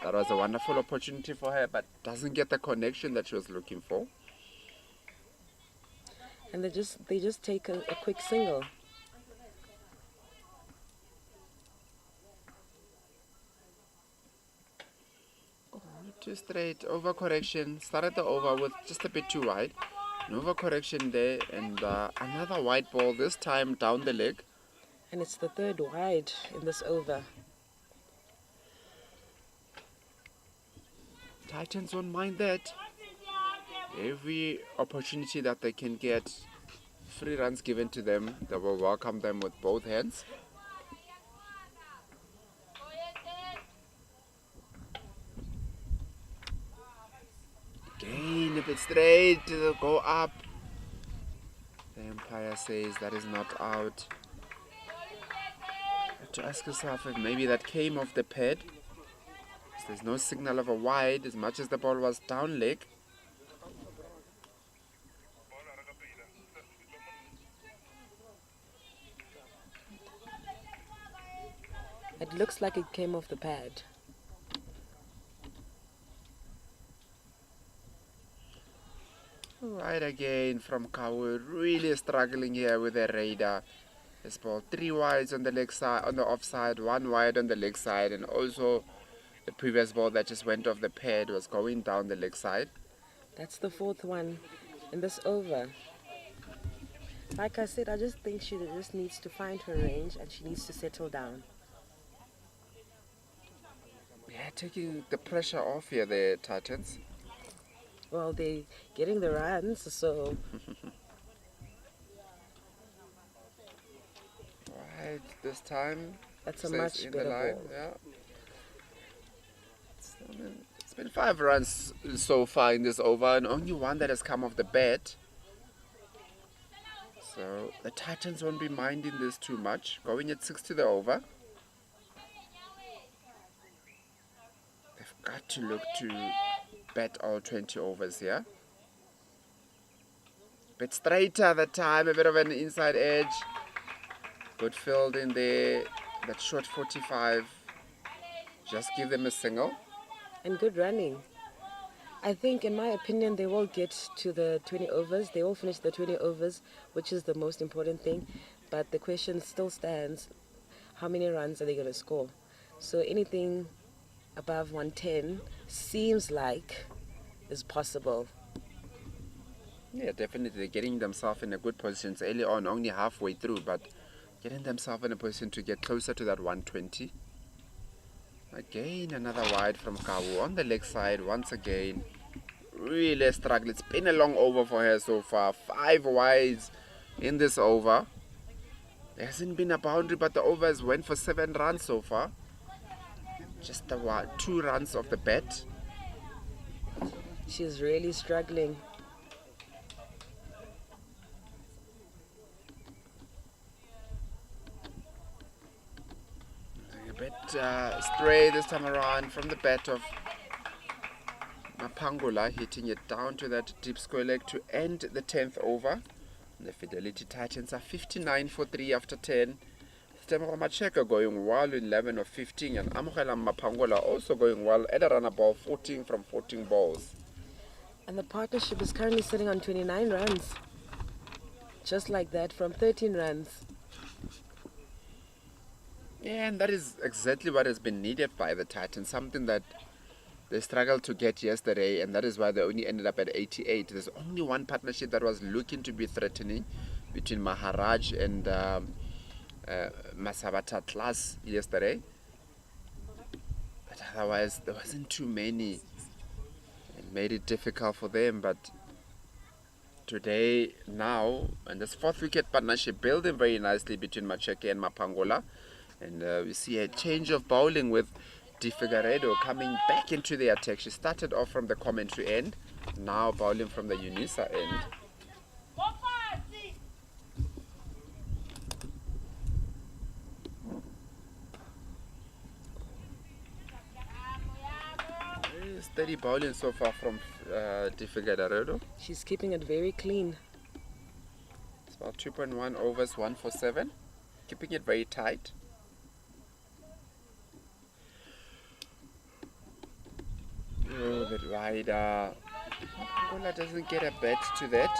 A: that was a wonderful opportunity for her, but doesn't get the connection that she was looking for.
C: And they just take a quick single.
A: Too straight, overcorrection. Started the over with just a bit too wide. An overcorrection there, and another wide ball, this time down the leg.
C: And it's the third wide in this over.
A: Titans won't mind that. Every opportunity that they can get, free runs given to them, they will welcome them with both hands. Again, a bit straight, go up. The umpire says that is not out. You have to ask yourself if maybe that came off the pad. There's no signal of a wide as much as the ball was down leg.
C: It looks like it came off the pad.
A: Right again from Kau, really struggling here with the radar. This ball 3 wides on the leg side, on the offside, 1 wide on the leg side, and also the previous ball that just went off the pad was going down the leg side.
C: That's the fourth one in this over. Like I said, I just think she just needs to find her range and she needs to settle down.
A: Yeah, taking the pressure off here, the Titans.
C: Well, they're getting the runs, so...
A: Right, this time.
C: That's a
A: Stays
C: much
A: in
C: better
A: the line.
C: ball.
A: Yeah. It's been 5 runs so far in this over, and only 1 that has come off the bat. So the Titans won't be minding this too much. Going at 6 to the over. They've got to look to bat all 20 overs here. Bit straighter that time, a bit of an inside edge. Good field in there. That short 45. Just give them a single.
C: And good running. I think, in my opinion, they will get to the 20 overs. They will finish the 20 overs, which is the most important thing. But the question still stands, how many runs are they going to score? So anything above 110 seems like is possible.
A: Yeah, definitely getting themselves in a good position early on, only halfway through, but getting themselves in a position to get closer to that 120. Again, another wide from Kawu on the leg side once again. Really struggled. It's been a long over for her so far. 5 wides in this over. There hasn't been a boundary, but the overs went for 7 runs so far. Just the 2 runs of the bet.
C: She's really struggling.
A: A bit stray this time around from the bat of Mapangula, hitting it down to that deep square leg to end the 10th over. The Fidelity Titans are 59 for 3 after 10. Stemora Macheka going well, 11 of 15, and Amogela Mapangula also going well at a run above 14 from 14 balls.
C: And the partnership is currently sitting on 29 runs. Just like that, from 13 runs.
A: Yeah, and that is exactly what has been needed by the Titans, something that they struggled to get yesterday, and that is why they only ended up at 88. There's only one partnership that was looking to be threatening between Maharaj and Masabata Class yesterday. But otherwise, there wasn't too many. It made it difficult for them, but today, now, and this 4th wicket partnership building very nicely between Macheke and Mapangola. And we see a change of bowling with Di Figueiredo coming back into the attack. She started off from the commentary end, now bowling from the Unisa end. Steady bowling so far from Di Figueiredo.
C: She's keeping it very clean.
A: It's about 2.1 overs, 1 for 7. Keeping it very tight. Oh, a bit wider. Angola doesn't get a bet to that.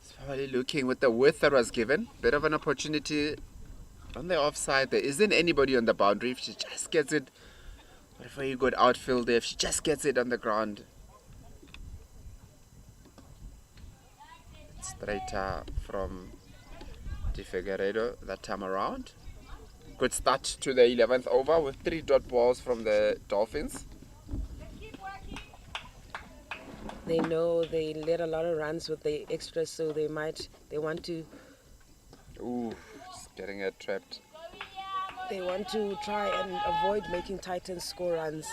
A: It's probably looking with the width that was given. Bit of an opportunity on the offside. There isn't anybody on the boundary. If she just gets it, what a very good outfield there. If she just gets it on the ground. Straighter from Di Figueiredo that time around. Good start to the 11th over with 3 dot balls from the Dolphins.
C: They know they let a lot of runs with the extras, so they want to.
A: Ooh, just getting it trapped.
C: They want to try and avoid making Titans score runs.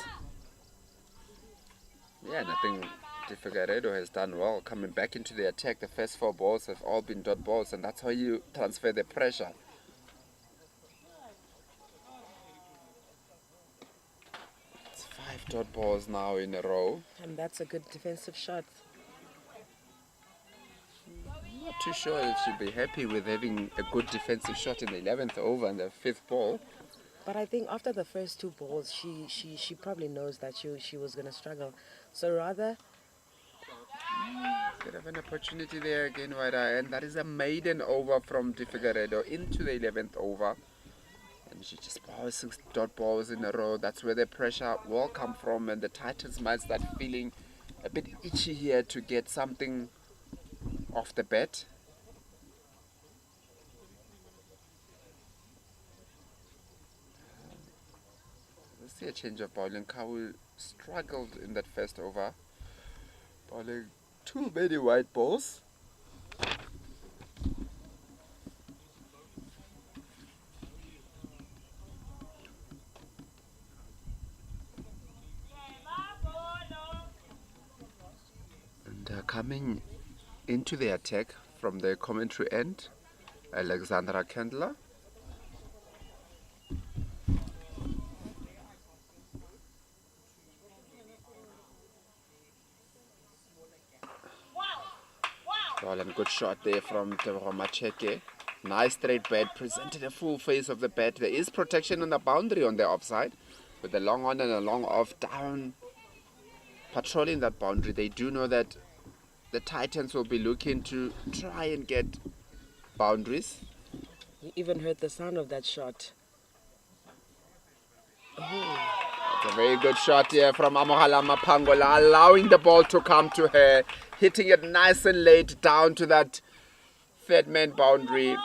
A: Yeah, and I think Di Figueiredo has done well coming back into the attack. The first 4 balls have all been dot balls, and that's how you transfer the pressure. It's 5 dot balls now in a row.
C: And that's a good defensive shot.
A: Not too sure if she'd be happy with having a good defensive shot in the 11th over and the 5th ball.
C: But I think after the first 2 balls, she probably knows that she was going to struggle. So rather...
A: Bit of an opportunity there again, Waira, and that is a maiden over from Di Figueiredo into the 11th over. And she just bowls 6 dot balls in a row. That's where the pressure will come from, and the Titans might start feeling a bit itchy here to get something off the bat. Let's see a change of bowling. Kawu struggled in that first over, bowling too many white balls. And coming into the attack from the commentary end, Alexandra Kendler. Well, and good shot there from Tebogo Macheke. Nice straight bat, presented a full face of the bat. There is protection on the boundary on the offside, with a long on and a long off down, patrolling that boundary. They do know that the Titans will be looking to try and get boundaries.
C: You even heard the sound of that shot.
A: It's a very good shot here from Amohalama Pangola, allowing the ball to come to her, hitting it nice and late down to that third man boundary.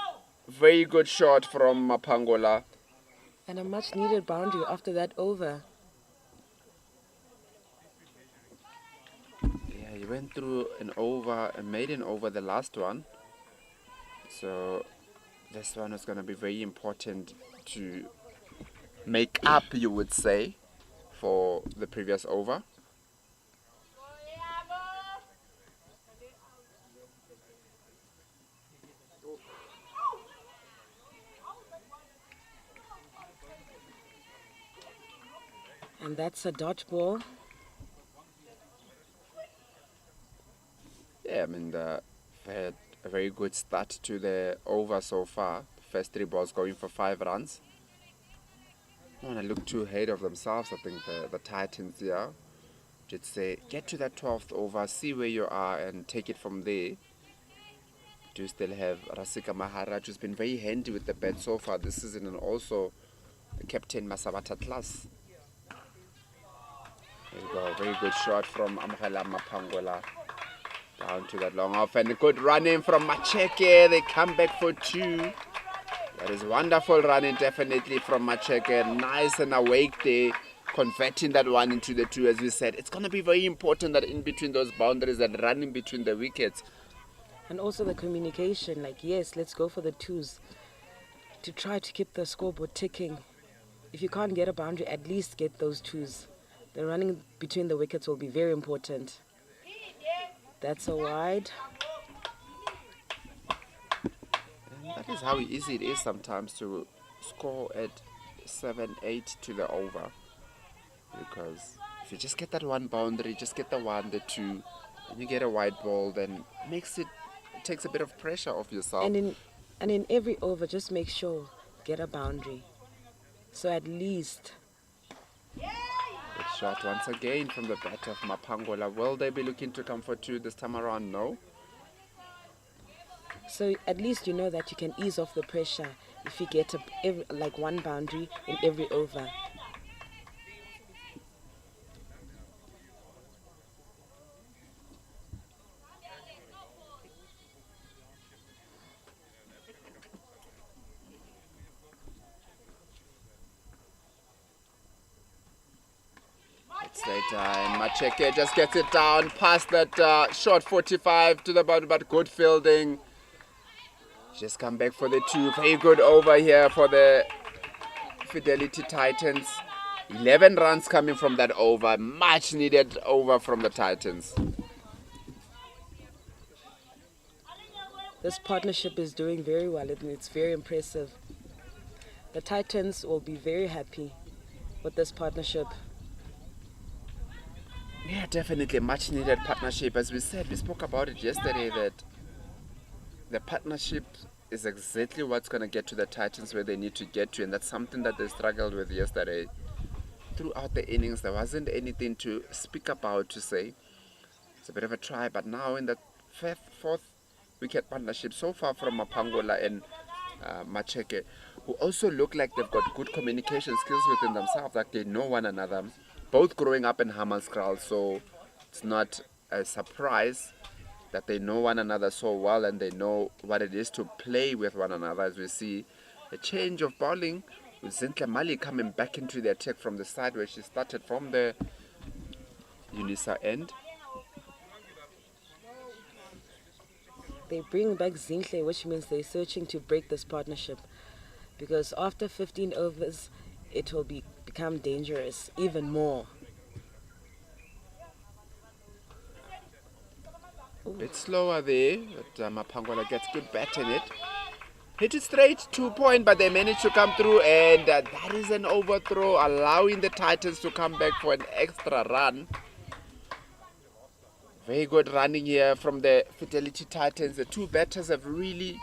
A: Very good shot from Mapangola.
C: And a much needed boundary after that over.
A: Yeah, he went through an over, a maiden over the last one. So this one is going to be very important to make up, you would say, for the previous over.
C: And that's a dodgeball.
A: Yeah, I mean, they had a very good start to the over so far. The first 3 balls going for 5 runs. Don't want to look too ahead of themselves. I think the Titans here should say, get to that 12th over, see where you are, and take it from there. Do still have Rasika Maharaj, who's been very handy with the bat so far this season, and also the captain Masabata class. There you go, very good shot from Amhela Mapangola. Down to that long off, and a good running from Macheke. They come back for 2. That is wonderful running, definitely, from Macheke. Nice and awake there, converting that one into the 2, as we said. It's going to be very important that in between those boundaries and running between the wickets.
C: And also the communication, like, yes, let's go for the 2s to try to keep the scoreboard ticking. If you can't get a boundary, at least get those 2s. The running between the wickets will be very important. That's a wide.
A: And that is how easy it is sometimes to score at 7-8 to the over. Because if you just get that one boundary, just get the 1, the 2, and you get a wide ball, then it takes a bit of pressure off yourself.
C: And in every over, just make sure get a boundary. So at least.
A: Good shot once again from the bat of Mapangola. Will they be looking to come for 2 this time around? No.
C: So at least you know that you can ease off the pressure if you get like 1 boundary in every over.
A: Later, and Macheke just gets it down past that short 45 to the bottom, but good fielding. Just come back for the 2. Very good over here for the Fidelity Titans. 11 runs coming from that over. Much needed over from the Titans.
C: This partnership is doing very well and it's very impressive. The Titans will be very happy with this partnership.
A: Yeah, definitely much needed partnership. As we said, we spoke about it yesterday, that the partnership is exactly what's going to get to the Titans where they need to get to, and that's something that they struggled with yesterday. Throughout the innings, there wasn't anything to speak about, to say. It's a bit of a try, but now in the 4th wicket partnership so far from Mapangola and Macheke, who also look like they've got good communication skills within themselves, like they know one another. Both growing up in Hammanskraal, so it's not a surprise that they know one another so well and they know what it is to play with one another. As we see a change of bowling with Zintle Mali coming back into the attack from the side where she started from the Unisa end.
C: They bring back Zintle, which means they're searching to break this partnership. Because after 15 overs, it will become dangerous even more.
A: A bit slower there, but Mapangola gets good bat in it. Hit it straight, 2 point, but they managed to come through, and that is an overthrow, allowing the Titans to come back for an extra run. Very good running here from the Fidelity Titans. The two batters have really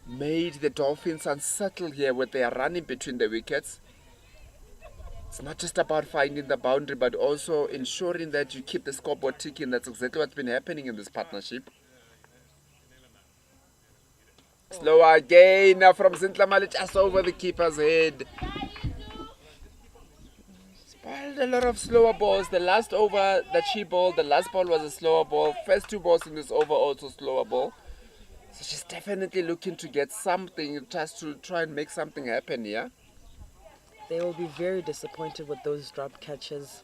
A: made the Dolphins unsettled here with their running between the wickets. It's not just about finding the boundary, but also ensuring that you keep the scoreboard ticking. That's exactly what's been happening in this partnership. Slower again from Zintlamali, just over the keeper's head. Spoiled a lot of slower balls. The last over that she bowled, the last ball was a slower ball. First two balls in this over also slower ball. So she's definitely looking to get something, just to try and make something happen here.
C: They will be very disappointed with those drop catches.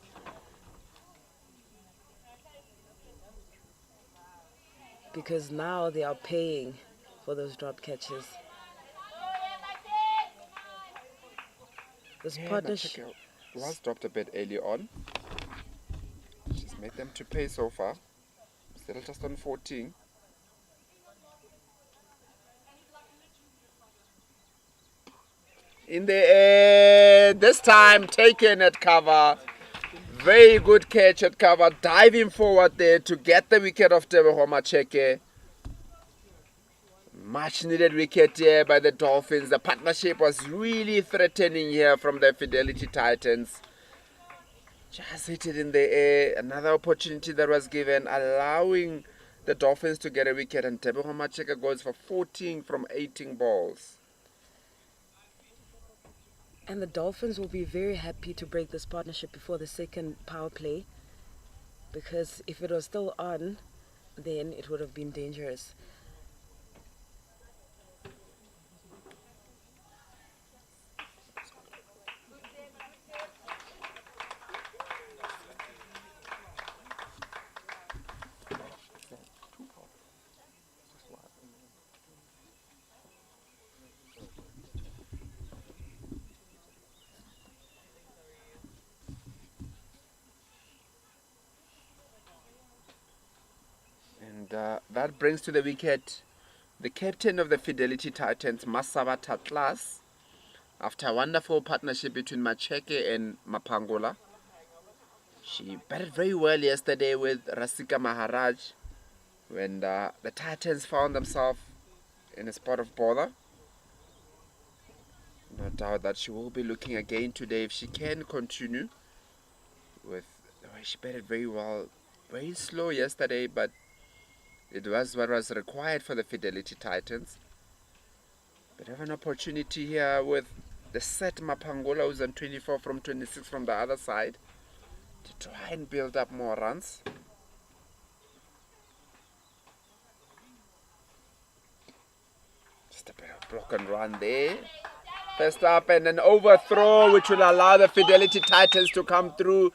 C: Because now they are paying for those drop catches. This partnership
A: was dropped a bit early on. She's made them to pay so far. Still just on 14. In the air, this time taken at cover. Very good catch at cover, diving forward there to get the wicket of Teboho Macheke. Much needed wicket here by the Dolphins. The partnership was really threatening here from the Fidelity Titans. Just hit it in the air. Another opportunity that was given, allowing the Dolphins to get a wicket, and Teboho Macheke goes for 14 from 18 balls.
C: And the Dolphins will be very happy to break this partnership before the second power play, because if it was still on, then it would have been dangerous.
A: That brings to the wicket the captain of the Fidelity Titans, Masaba Tatlas, after a wonderful partnership between Macheke and Mapangola. She batted very well yesterday with Rasika Maharaj when the Titans found themselves in a spot of bother. No doubt that she will be looking again today if she can continue with the way she batted very well. Very slow yesterday, but it was what was required for the Fidelity Titans. But have an opportunity here with the set Mapangola, who's on 24 from 26 from the other side, to try and build up more runs. Just a bit of block and run there. First up and an overthrow which will allow the Fidelity Titans to come through.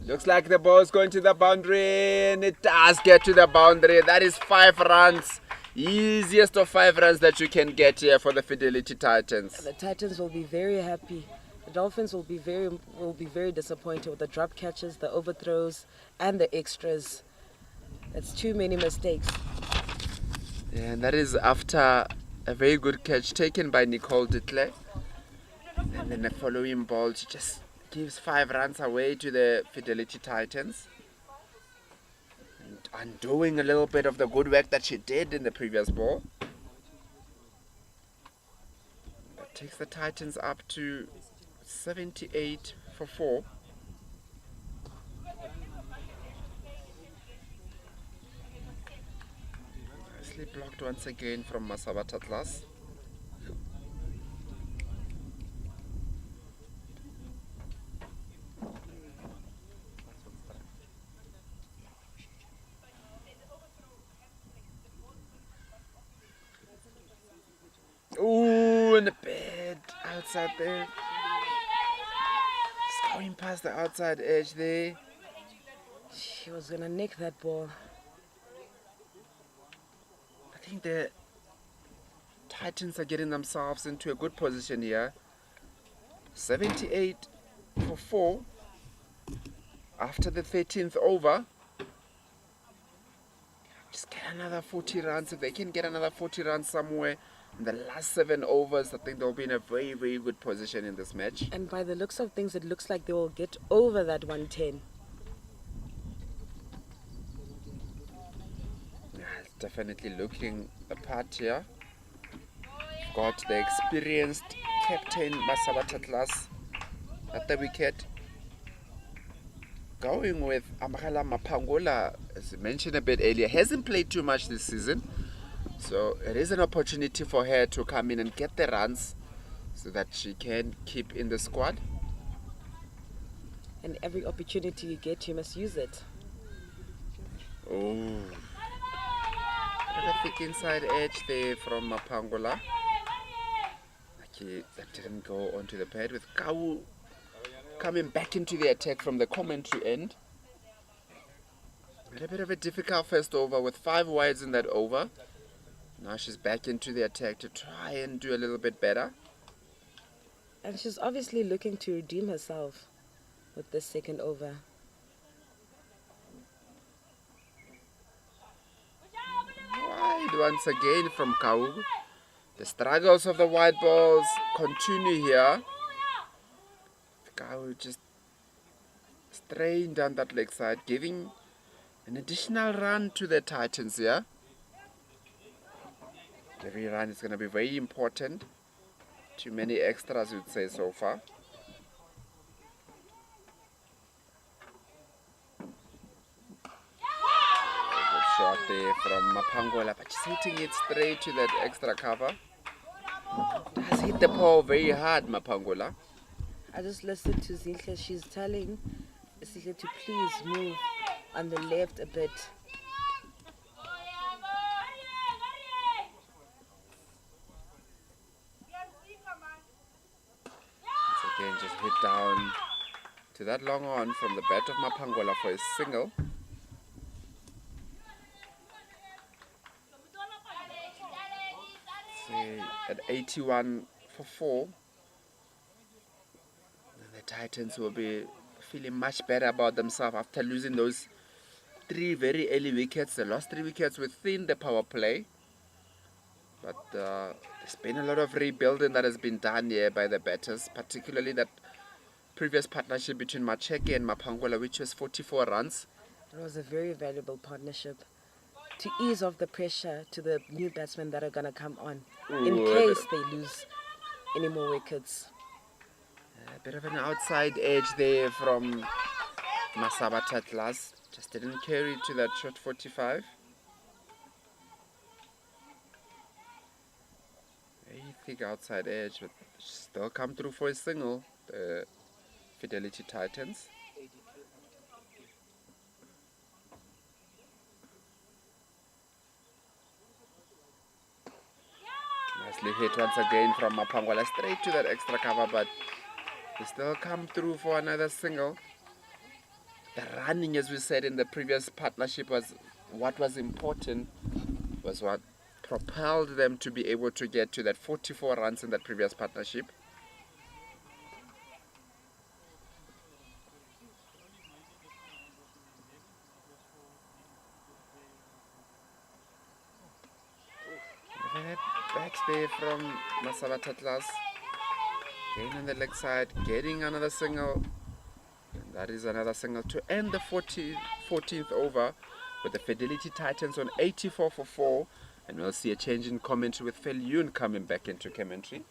A: Looks like the ball is going to the boundary, and it does get to the boundary. That is 5 runs. Easiest of 5 runs that you can get here for the Fidelity Titans.
C: The Titans will be very happy. The Dolphins will be very disappointed with the drop catches, the overthrows, and the extras. That's too many mistakes.
A: Yeah, and that is after a very good catch taken by Nicole Ditley. And then the following ball, she just gives 5 runs away to the Fidelity Titans, and undoing a little bit of the good work that she did in the previous ball. That takes the Titans up to 78 for 4. Nicely blocked once again from Masaba Tatlas. Ooh, in the bed outside there. Just going past the outside edge there.
C: She was gonna nick that ball.
A: I think the Titans are getting themselves into a good position here. 78 for 4 after the 13th over. Just get another 40 runs. If they can get another 40 runs somewhere in the last 7 overs, I think they'll be in a very, very good position in this match.
C: And by the looks of things, it looks like they will get over that 110.
A: definitely looking the part here. Got the experienced captain Masabata Class at the wicket. Going with Amagala Mapangula, as I mentioned a bit earlier, hasn't played too much this season. So it is an opportunity for her to come in and get the runs so that she can keep in the squad.
C: And every opportunity you get, you must use it.
A: Oh, a thick inside edge there from Mapangula. Okay, that didn't go onto the pad with Kau coming back into the attack from the commentary end. Had a bit of a difficult first over with 5 wides in that over. Now she's back into the attack to try and do a little bit better.
C: And she's obviously looking to redeem herself with this second over.
A: Wide once again from Kau. The struggles of the wide balls continue here. Kau just straying down that leg side, giving an additional run to the Titans here. Every run is going to be very important. Too many extras, you'd say, so far. Good shot there from Mapangula, but she's hitting it straight to that extra cover. Does hit the ball very hard, Mapangula.
C: I just listened to Zinhle. She's telling Zinhle to please move on the left a bit.
A: Once again, just hit down to that long on from the bat of Mapangula for a single. Say at 81 for 4. And the Titans will be feeling much better about themselves after losing those 3 very early wickets. They lost 3 wickets within the power play. But there's been a lot of rebuilding that has been done here by the batters, particularly that previous partnership between Macheke and Mapangula, which was 44 runs.
C: It was a very valuable partnership to ease off the pressure to the new batsmen that are going to come on in case they lose any more wickets.
A: A bit of an outside edge there from Masabata Atlas. Just didn't carry to that short 45. Very thick outside edge, but still come through for a single. The Fidelity Titans. Nicely hit once again from Mapangwala, straight to that extra cover, but they still come through for another single. The running, as we said in the previous partnership, was what was important, was what propelled them to be able to get to that 44 runs in that previous partnership. Back there from Masabata Atlas. Again on the leg side, getting another single. And that is another single to end the 14th over with the Fidelity Titans on 84 for 4. And we'll see a change in commentary with Fel Yoon coming back into commentary.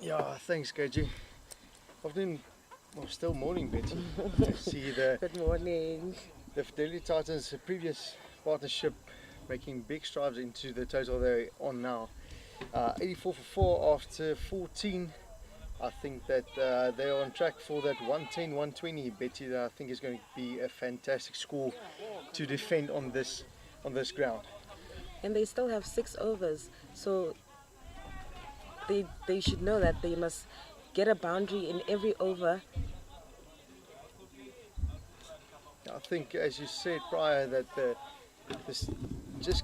B: Yeah, thanks, KG. Afternoon, well, still morning, Betty. See
C: Good morning.
B: the Fidelity Titans, the previous partnership, making big strides into the total they're on now. 84 for 4 after 14. I think that they're on track for that 110, 120, Betty. That I think is going to be a fantastic score to defend on this ground.
C: And they still have 6 overs, so they should know that they must get a boundary in every over.
B: I think, as you said prior, that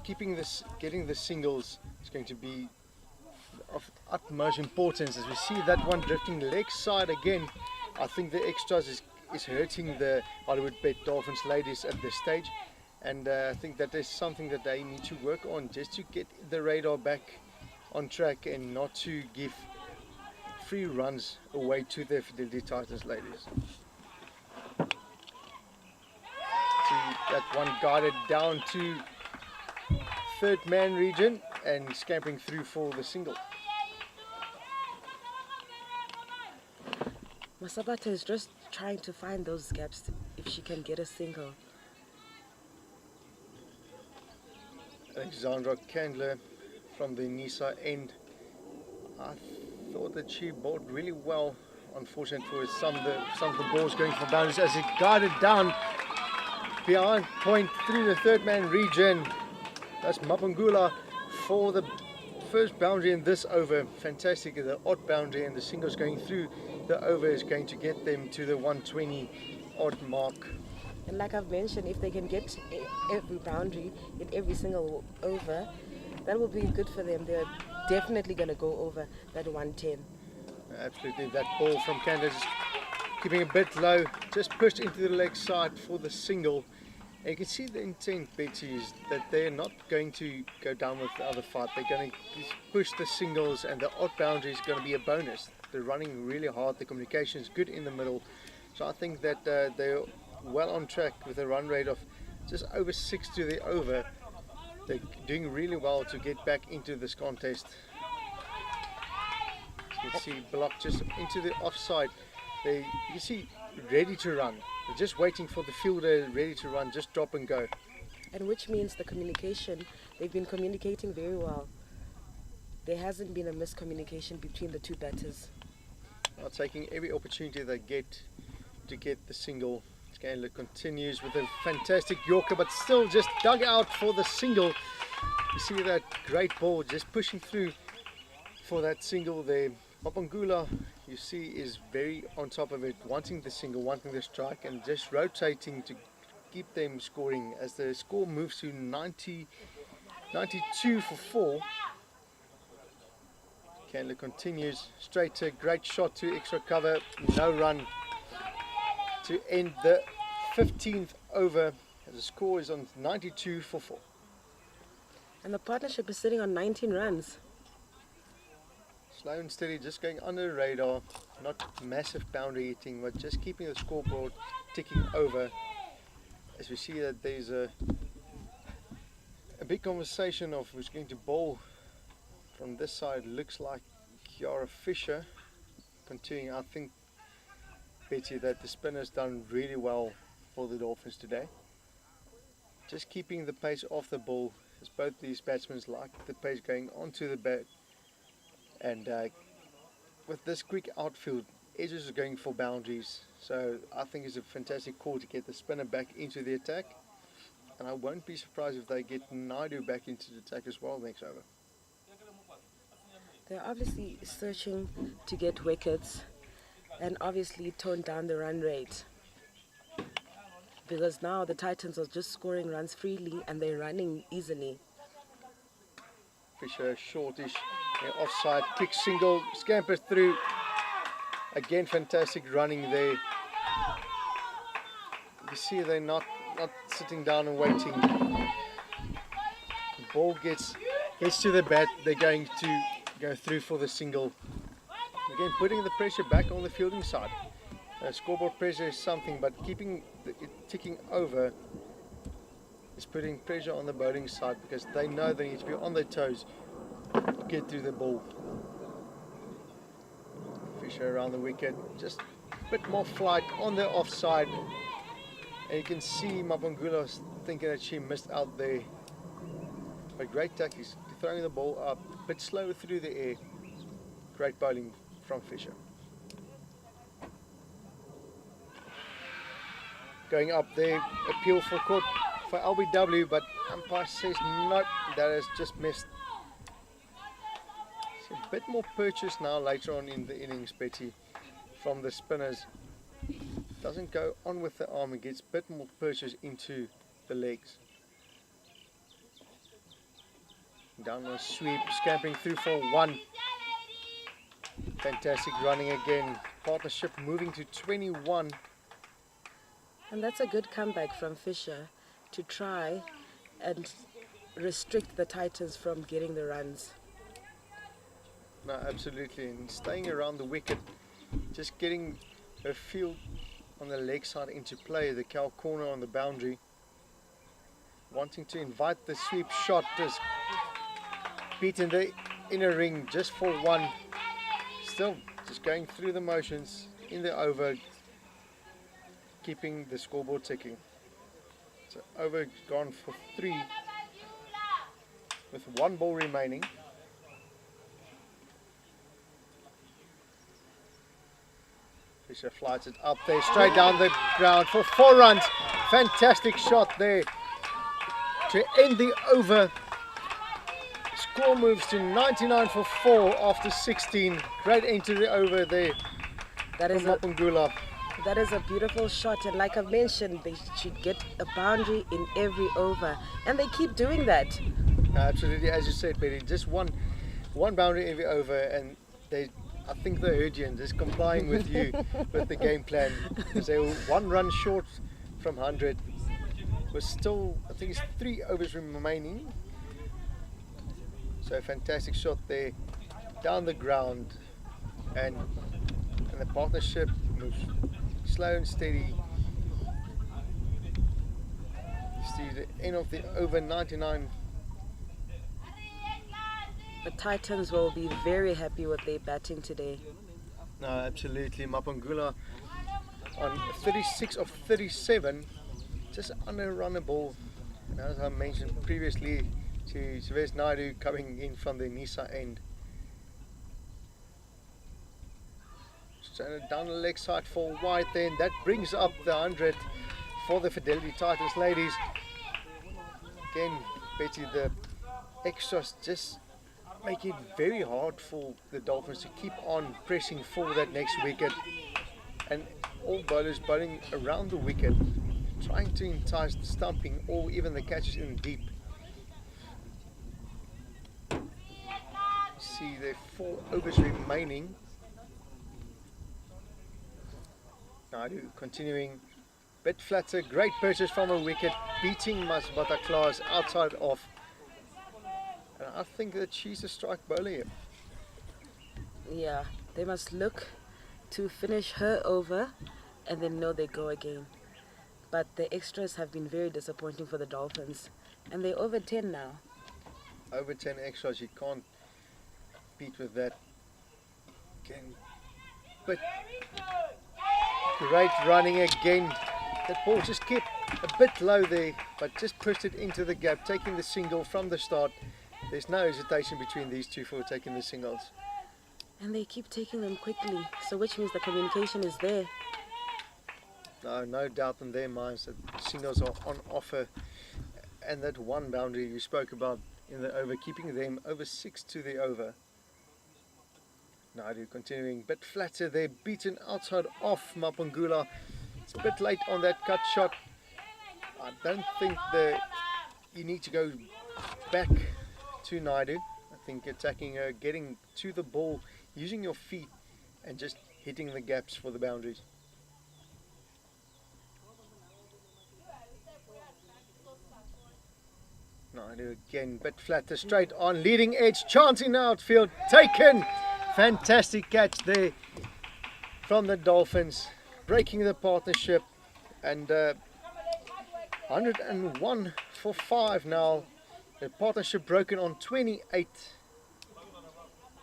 B: getting the singles is going to be of utmost importance. As we see that one drifting leg side again, I think the extras is hurting the Hollywoodbets Dolphins ladies at this stage, and I think that is something that they need to work on, just to get the radar back on track and not to give 3 runs away to the Fidelity Titans ladies. See that one guided down to third man region and scampering through for the single.
C: Masabata is just trying to find those gaps if she can get a single.
B: Alexandra Candler from the Nisa end. I thought that she bowled really well. Unfortunate for some of the balls going for boundaries as it guided down behind point through the third man region. That's Mapungula for the first boundary in this over. Fantastic, the odd boundary and the singles going through the over is going to get them to the 120 odd mark.
C: And like I've mentioned, if they can get every boundary in every single over, that will be good for them. They're definitely going to go over that 110.
B: Absolutely, that ball from Candace keeping a bit low, just pushed into the leg side for the single. And you can see the intent, Betty, is that they're not going to go down with the other fight. They're going to push the singles, and the odd boundary is going to be a bonus. They're running really hard. The communication is good in the middle. So I think that they're well on track with a run rate of just over 6 to the over. They're doing really well to get back into this contest. You can see blocked just into the offside. You can see ready to run. They're just waiting for the fielder ready to run, just drop and go.
C: And which means the communication, they've been communicating very well. There hasn't been a miscommunication between the two batters.
B: Now taking every opportunity they get to get the single. Scanlon continues with a fantastic Yorker, but still just dug out for the single. You see that great ball just pushing through for that single there. Mapungula, you see, is very on top of it, wanting the single, wanting the strike, and just rotating to keep them scoring as the score moves to 92 for 4. Candler continues straight to a great shot to extra cover, no run to end the 15th over. The score is on 92 for 4.
C: And the partnership is sitting on 19 runs.
B: Slow and steady, just going under the radar, not massive boundary hitting, but just keeping the scoreboard ticking over. As we see that there's a big conversation of who's going to bowl from this side. Looks like Kiara Fisher continuing. I think, Betty, that the spinner's done really well for the Dolphins today. Just keeping the pace off the ball, as both these batsmen like the pace going onto the bat. And with this quick outfield, edges are going for boundaries. So I think it's a fantastic call to get the spinner back into the attack. And I won't be surprised if they get Naidu back into the attack as well next over.
C: They're obviously searching to get wickets and obviously tone down the run rate. Because now the Titans are just scoring runs freely and they're running easily.
B: Fisher shortish, offside, kick single, scampers through. Again, fantastic running there. You see they're not sitting down and waiting. The ball gets to the bat, they're going to go through for the single. Again, putting the pressure back on the fielding side. Scoreboard pressure is something, but keeping it ticking over is putting pressure on the bowling side because they know they need to be on their toes to get through the ball. Fisher around the wicket, just a bit more flight on the offside. And you can see Mapungula thinking that she missed out there. But great tactics, throwing the ball up, a bit slower through the air. Great bowling from Fisher. Going up there, appeal for court for LBW, but umpire says no, that has just missed. So a bit more purchase now later on in the innings, Betty, from the spinners. Doesn't go on with the arm, and gets a bit more purchase into the legs. Down on a sweep, scampering through for 1. Fantastic running again. Partnership moving to 21.
C: And that's a good comeback from Fisher to try and restrict the Titans from getting the runs.
B: No, absolutely. And staying around the wicket, just getting her field on the leg side into play, the cow corner on the boundary. Wanting to invite the sweep shot, just beaten the inner ring just for one. Still just going through the motions in the over, keeping the scoreboard ticking. So over gone for 3 with 1 ball remaining. Fisher flies it up there, straight down the ground for 4 runs. Fantastic shot there to end the over. Score moves to 99 for 4 after 16. Great end to the over there
C: That
B: from
C: is a
B: Mapungula.
C: that is a beautiful shot, and like I've mentioned, they should get a boundary in every over, and they keep doing that.
B: Absolutely, as you said, Betty, just one boundary every over, and I think they heard you and just complying with you with the game plan. Because they were 1 run short from 100. Was still, I think it's 3 overs remaining. So a fantastic shot there, down the ground, and the partnership moves slow and steady. See the end of the over 99.
C: The Titans will be very happy with their batting today.
B: No, absolutely. Mapungula on 36 of 37, just unrunnable. And as I mentioned previously, to Suresh Naidu coming in from the Nisa end. So down the leg side for wide then. That brings up the 100 for the Fidelity Titans ladies. Again, Betty, the extras just make it very hard for the Dolphins to keep on pressing for that next wicket. And all bowlers bowling around the wicket, trying to entice the stumping or even the catches in deep. See there 4 overs remaining. Naidu continuing, bit flatter, great purchase from a wicket, beating Masbata Klaas outside off. And I think that she's a strike bowler here.
C: Yeah, they must look to finish her over and then know they go again. But the extras have been very disappointing for the Dolphins, and they're over 10 now.
B: Over 10 extras, you can't beat with that. Again, but great running again. That ball just kept a bit low there, but just pushed it into the gap, taking the single from the start. There's no hesitation between these two for taking the singles.
C: And they keep taking them quickly, so which means the communication is there.
B: No doubt in their minds that singles are on offer. And that 1 boundary you spoke about in the over, keeping them over 6 to the over. Naidu continuing, bit flatter there, beaten outside off Mapungula. It's a bit late on that cut shot. I don't think you need to go back to Naidu. I think attacking her, getting to the ball, using your feet and just hitting the gaps for the boundaries. Naidu again, bit flatter, straight on, leading edge, chance in outfield, taken. Fantastic catch there from the Dolphins, breaking the partnership, and 101 for 5 now. The partnership broken on 28.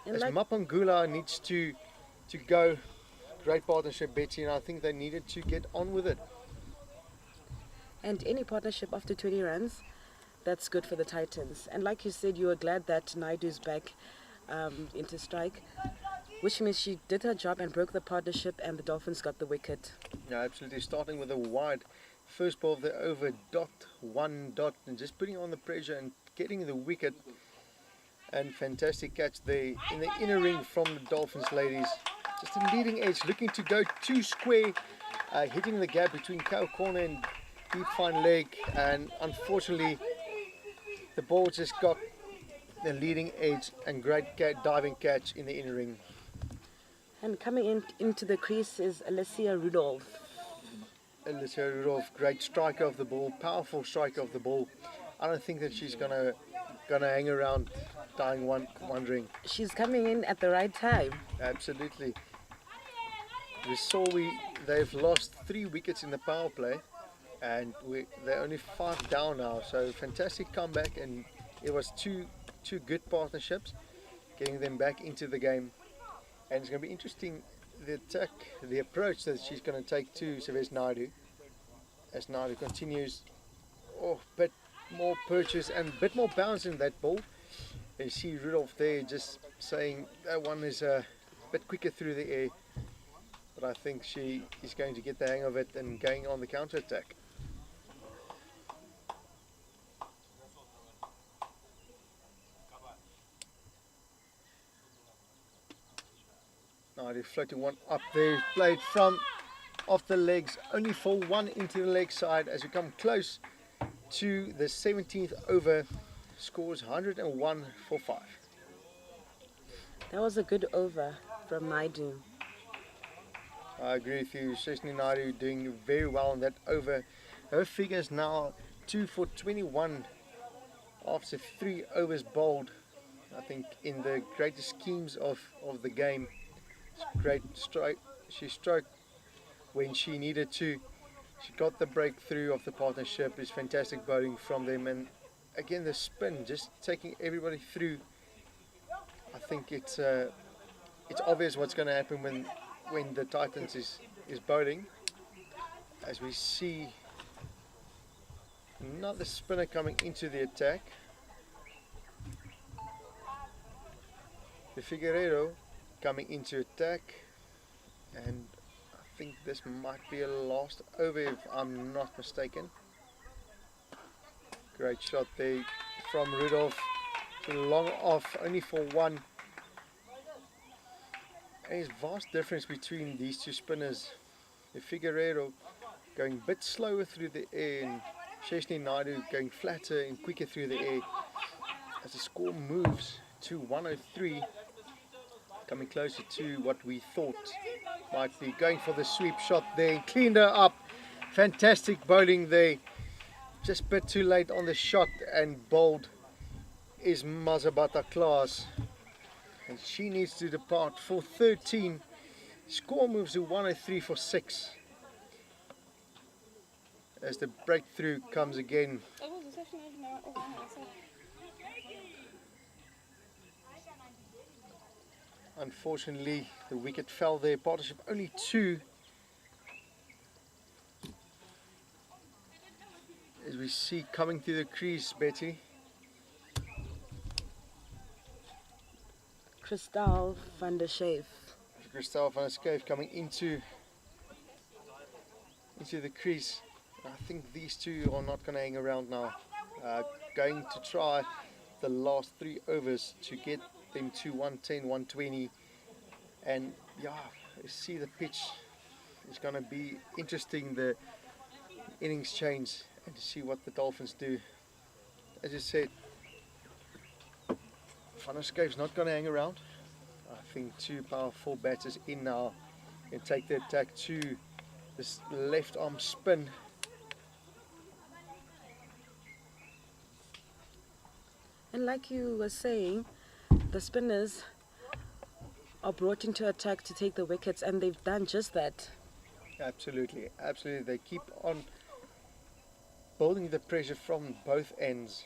C: And
B: As
C: like,
B: Mapungula needs to go. Great partnership, Betty, and I think they needed to get on with it.
C: and any partnership after 20 runs, that's good for the Titans. And like you said, you were glad that Naidu's back into strike, which means she did her job and broke the partnership, and the Dolphins got the wicket.
B: Yeah, absolutely. Starting with a wide first ball of the over, .1 and just putting on the pressure and getting the wicket. And fantastic catch there in the inner ring from the Dolphins ladies. Just a leading edge, looking to go 2 square, hitting the gap between cow corner and deep fine leg, and unfortunately the ball just got the leading edge and great diving catch in the inner ring.
C: And coming into the crease is Alicia Rudolph.
B: Alicia Rudolph, great striker of the ball, powerful striker of the ball. I don't think that she's gonna hang around dying wondering.
C: She's coming in at the right time.
B: Absolutely. We saw they've lost 3 wickets in the power play, and they're only 5 down now. So fantastic comeback, and it was two good partnerships, getting them back into the game. And it's going to be interesting, the approach that she's going to take to Savesh Naidu, as Naidu continues, bit more purchase and a bit more bounce in that ball. And you see Rudolph there just saying that one is a bit quicker through the air, but I think she is going to get the hang of it and going on the counter attack. Naidu floating one up there, played from off the legs, only for one into the leg side as we come close to the 17th over. Scores 101 for 5.
C: That was a good over from Naidu.
B: I agree with you. Sheshni Naidu doing very well on that over. Her figures now 2 for 21 after 3 overs bowled. I think in the greatest schemes of the game. Great strike. She struck when she needed to. She got the breakthrough of the partnership. It's fantastic bowling from them, and again the spin just taking everybody through. I think it's obvious what's going to happen when the Titans is bowling, as we see another spinner coming into the attack. The Figueiredo coming into attack, and I think this might be a last over if I'm not mistaken. Great shot there from Rudolph, to long off only for 1. And there's vast difference between these two spinners. The Figueiredo going a bit slower through the air, and Sheshni Naidu going flatter and quicker through the air. As the score moves to 103, coming closer to what we thought might be going for the sweep shot there, cleaned her up. Fantastic bowling there, just a bit too late on the shot, and bowled is Mazabata class, and she needs to depart for 13. Score moves to 103 for 6 as the breakthrough comes again. Unfortunately, the wicket fell there. Partnership only 2. As we see coming through the crease, Betty.
C: Christel van der Scheef.
B: Christel van der Scheef coming into the crease. I think these two are not going to hang around now. Going to try the last 3 overs to get them to 110, 120, and yeah, you see the pitch. It's going to be interesting, the innings change, and to see what the Dolphins do. As I said, Van der Scheef's not going to hang around. I think 2 powerful batters in now and take the attack to this left arm spin.
C: And like you were saying, the spinners are brought into attack to take the wickets, and they've done just that.
B: Absolutely, absolutely. They keep on building the pressure from both ends.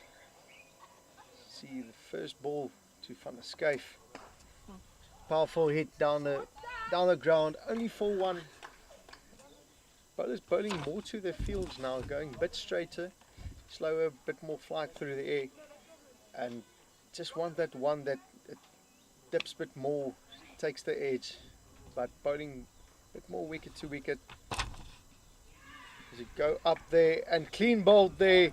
B: See the first ball to Van der Scheef. Powerful hit down the ground, only for 1. Bowlers bowling more to their fields now, going a bit straighter, slower, a bit more flight through the air, and just want that one that dips a bit more, takes the edge, but bowling a bit more wicket to wicket. As you go up there and clean bowled there,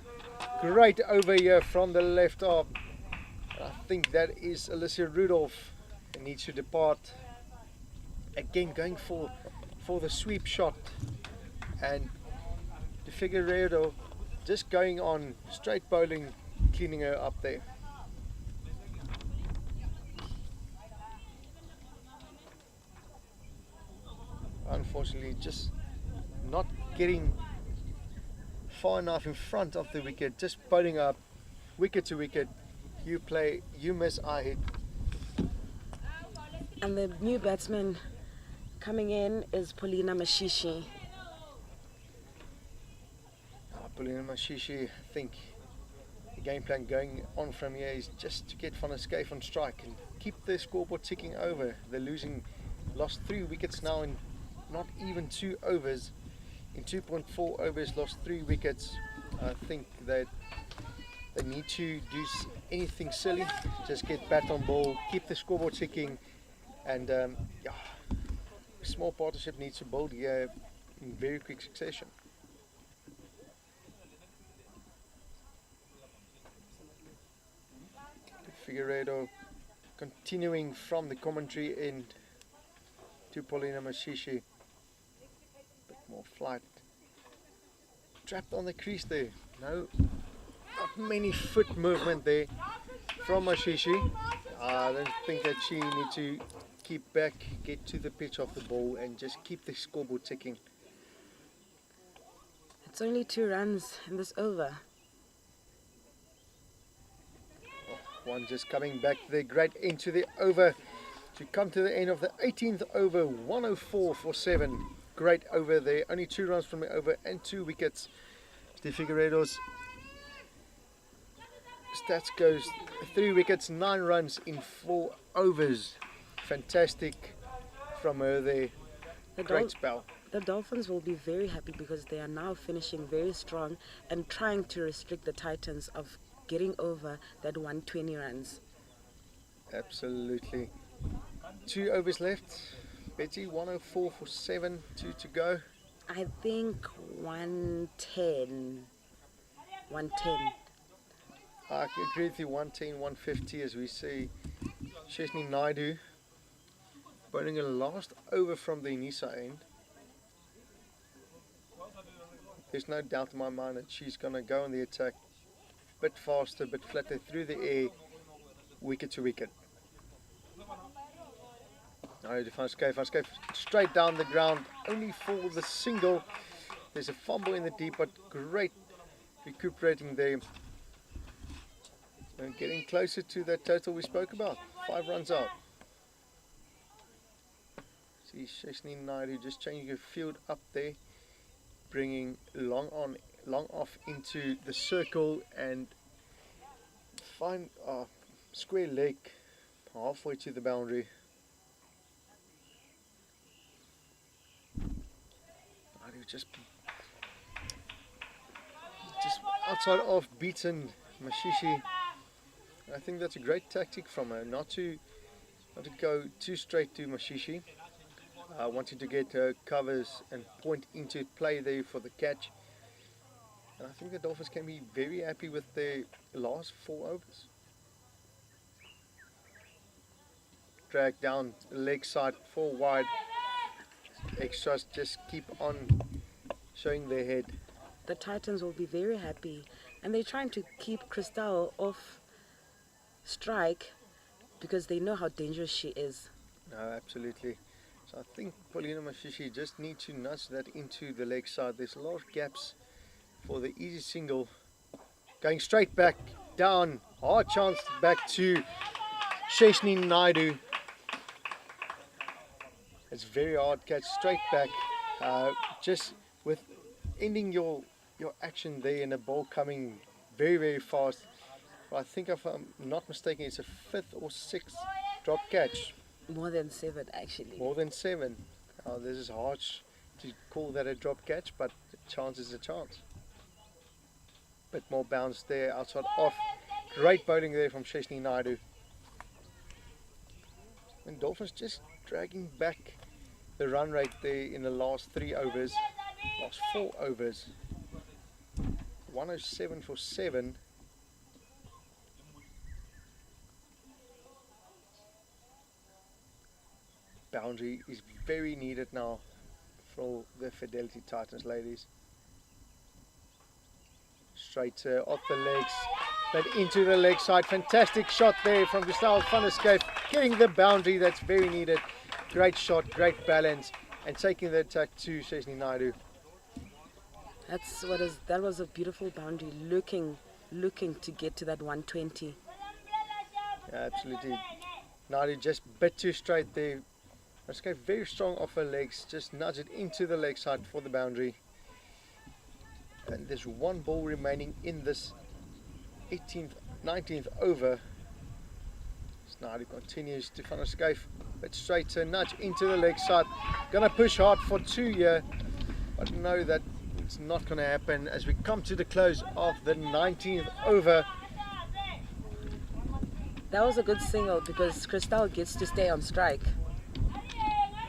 B: great over here from the left arm. I think that is Alicia Rudolph, and needs to depart. Again going for the sweep shot, and the Figueiredo just going on straight bowling, cleaning her up there. Unfortunately, just not getting far enough in front of the wicket, just bowling up wicket to wicket. You play, you miss, I hit.
C: And the new batsman coming in is Paulina Mashishi.
B: Paulina Mashishi, I think the game plan going on from here is just to get Van der Schuyf on strike and keep the scoreboard ticking over. They're lost 3 wickets now in not even 2 overs. In 2.4 overs, lost 3 wickets. I think that they need to do anything silly, just get bat on ball, keep the scoreboard ticking, and small partnership needs to build here in very quick succession. Figueiredo continuing from the commentary in to Paulina Mashishi. Bit more flight. Trapped on the crease there. No, not many foot movement there from Mashishi. I don't think that she needs to keep back, get to the pitch of the ball and just keep the scoreboard ticking.
C: It's only 2 runs in this over.
B: One just coming back there, great into the over to come to the end of the 18th over, 104 for 7. Great over there, only 2 runs from the over and 2 wickets. Steve Figueiredo's stats goes 3 wickets, 9 runs in 4 overs. Fantastic from her there. Great spell.
C: The Dolphins will be very happy because they are now finishing very strong and trying to restrict the Titans of getting over that 120 runs.
B: Absolutely. 2 overs left. Betty, 104 for 7, 2 to go.
C: I think 110. 110.
B: I agree with you, 110, 150 as we see Sheshni Naidu bowling a last over from the Nisa end. There's no doubt in my mind that she's going to go on the attack a bit faster, a bit flatter through the air, wicket to wicket. Now Van Schuyf straight down the ground, only for the single. There's a fumble in the deep, but great recuperating there. And getting closer to that total we spoke about, 5 runs out. See Sheshni Naidu just changing her field up there, bringing long off into the circle and find a square leg halfway to the boundary. Naidu just outside off, beaten Mashishi. I think that's a great tactic from her, not to go too straight to Mashishi. Wanting to get her covers and point into play there for the catch. And I think the Dolphins can be very happy with their last 4 overs. Drag down leg side, 4 wide. Extras just keep on showing their head.
C: The Titans will be very happy, and they're trying to keep Crystal off strike because they know how dangerous she is.
B: No, absolutely. So I think Paulina Mashishi just needs to nudge that into the leg side. There's a lot of gaps for the easy single. Going straight back, down, hard chance back to Sheshni Naidu. It's very hard catch, straight back. Just with ending your action there and the ball coming very, very fast. But I think if I'm not mistaken, it's a 5th or 6th drop catch.
C: More than 7 actually.
B: More than 7. This is hard to call that a drop catch, but a chance is a chance. Bit more bounce there, outside off. Great bowling there from Sheshni Naidu. And Dolphins just dragging back the run rate there in the last 3 overs. Last 4 overs. 107 for 7. Boundary is very needed now for the Fidelity Titans, ladies. Straight off the legs, but into the leg side. Fantastic shot there from Gustavo Van der Schuyf, getting the boundary that's very needed. Great shot, great balance, and taking the attack to Sheshni Naidu.
C: That was a beautiful boundary, looking to get to that 120.
B: Absolutely. Nadi just a bit too straight there. Let's go very strong off her legs. Just nudge it into the leg side for the boundary. And there's one ball remaining in this 18th, 19th over. Snardy continues to van der Schuyf, but straight nudge into the leg side. Gonna push hard for 2 here, but know that it's not gonna happen as we come to the close of the 19th over.
C: That was a good single because Crystal gets to stay on strike.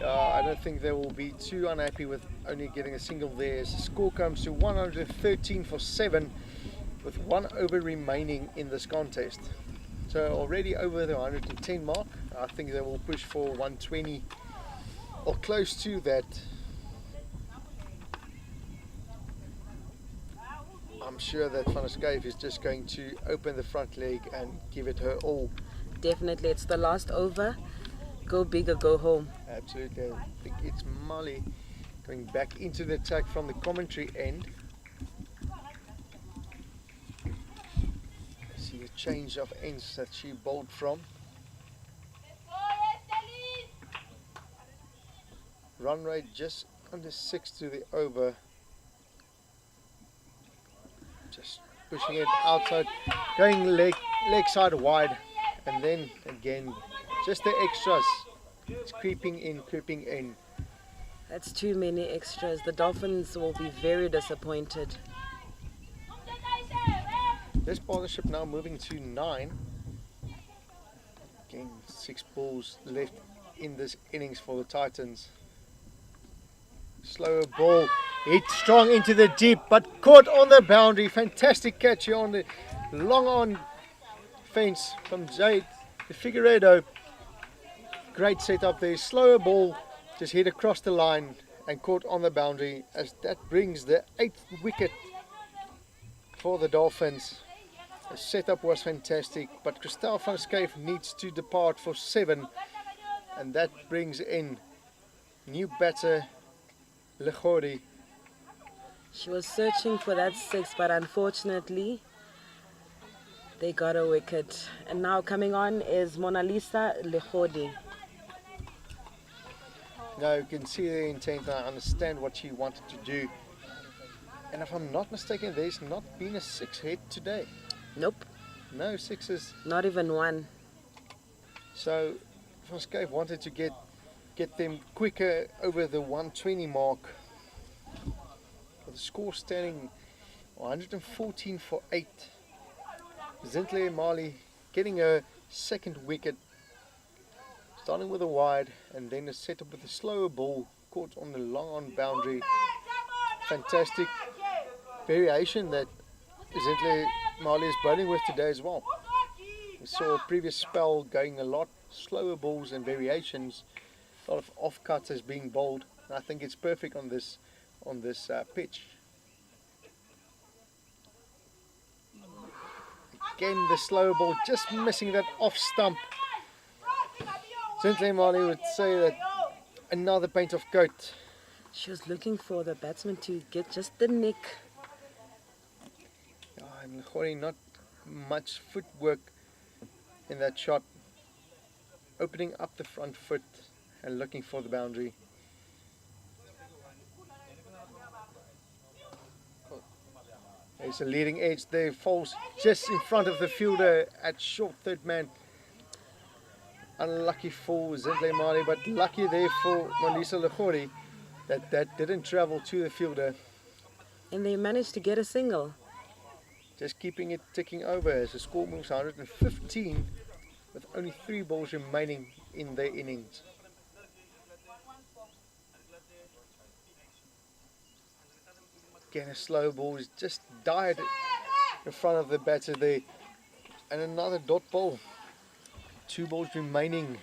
B: I don't think they will be too unhappy with only getting a single there, as the score comes to 113 for 7 with 1 over remaining in this contest. So already over the 110 mark. I think they will push for 120 or close to that. I'm sure that Van der Schuyf is just going to open the front leg and give it her all.
C: Definitely, it's the last over. Go big or go home.
B: Absolutely. I think it's Molly going back into the attack from the commentary end. See a change of ends that she bowled from. Run rate just under 6 to the over. Just pushing it outside, going leg side wide, and then again just the extras. It's creeping in.
C: That's too many extras. The Dolphins will be very disappointed.
B: This partnership now moving to 9. Again, 6 balls left in this innings for the Titans. Slower ball, hit strong into the deep, but caught on the boundary. Fantastic catch here on the long on fence from Jade the Figueiredo. Great setup there. Slower ball, just hit across the line and caught on the boundary, as that brings the 8th wicket for the Dolphins. The setup was fantastic, but Christel van Schuyf needs to depart for 7, and that brings in new batter Legori.
C: She was searching for that 6, but unfortunately they got a wicket. And now coming on is Mona Lisa Legori.
B: Now you can see the intent. I understand what she wanted to do. And if I'm not mistaken, there's not been a 6 hit today.
C: Nope.
B: No 6s.
C: Not even one.
B: So Van Schuyf wanted to get them quicker over the 120 mark. The score standing 114 for 8. Zintle Mali getting a 2nd wicket, starting with a wide and then a setup with a slower ball caught on the long on boundary. Fantastic variation that Zintle Mali is bowling with today as well. We saw a previous spell going a lot slower balls and variations, a lot of off cuts as being bowled. And I think it's perfect on this pitch. Again, the slower ball just missing that off stump. Zintle Mali would say that another paint of coat.
C: She was looking for the batsman to get just the nick.
B: And Legori, not much footwork in that shot. Opening up the front foot and looking for the boundary. There's a leading edge there, falls just in front of the fielder at short third man. Unlucky for Zintle Mali, but lucky there for Molisa Legori that didn't travel to the fielder.
C: And they managed to get a single.
B: Just keeping it ticking over as the score moves 115 with only 3 balls remaining in their innings. Again, a slow ball is just died in front of the batter there. And another dot ball. 2 balls remaining.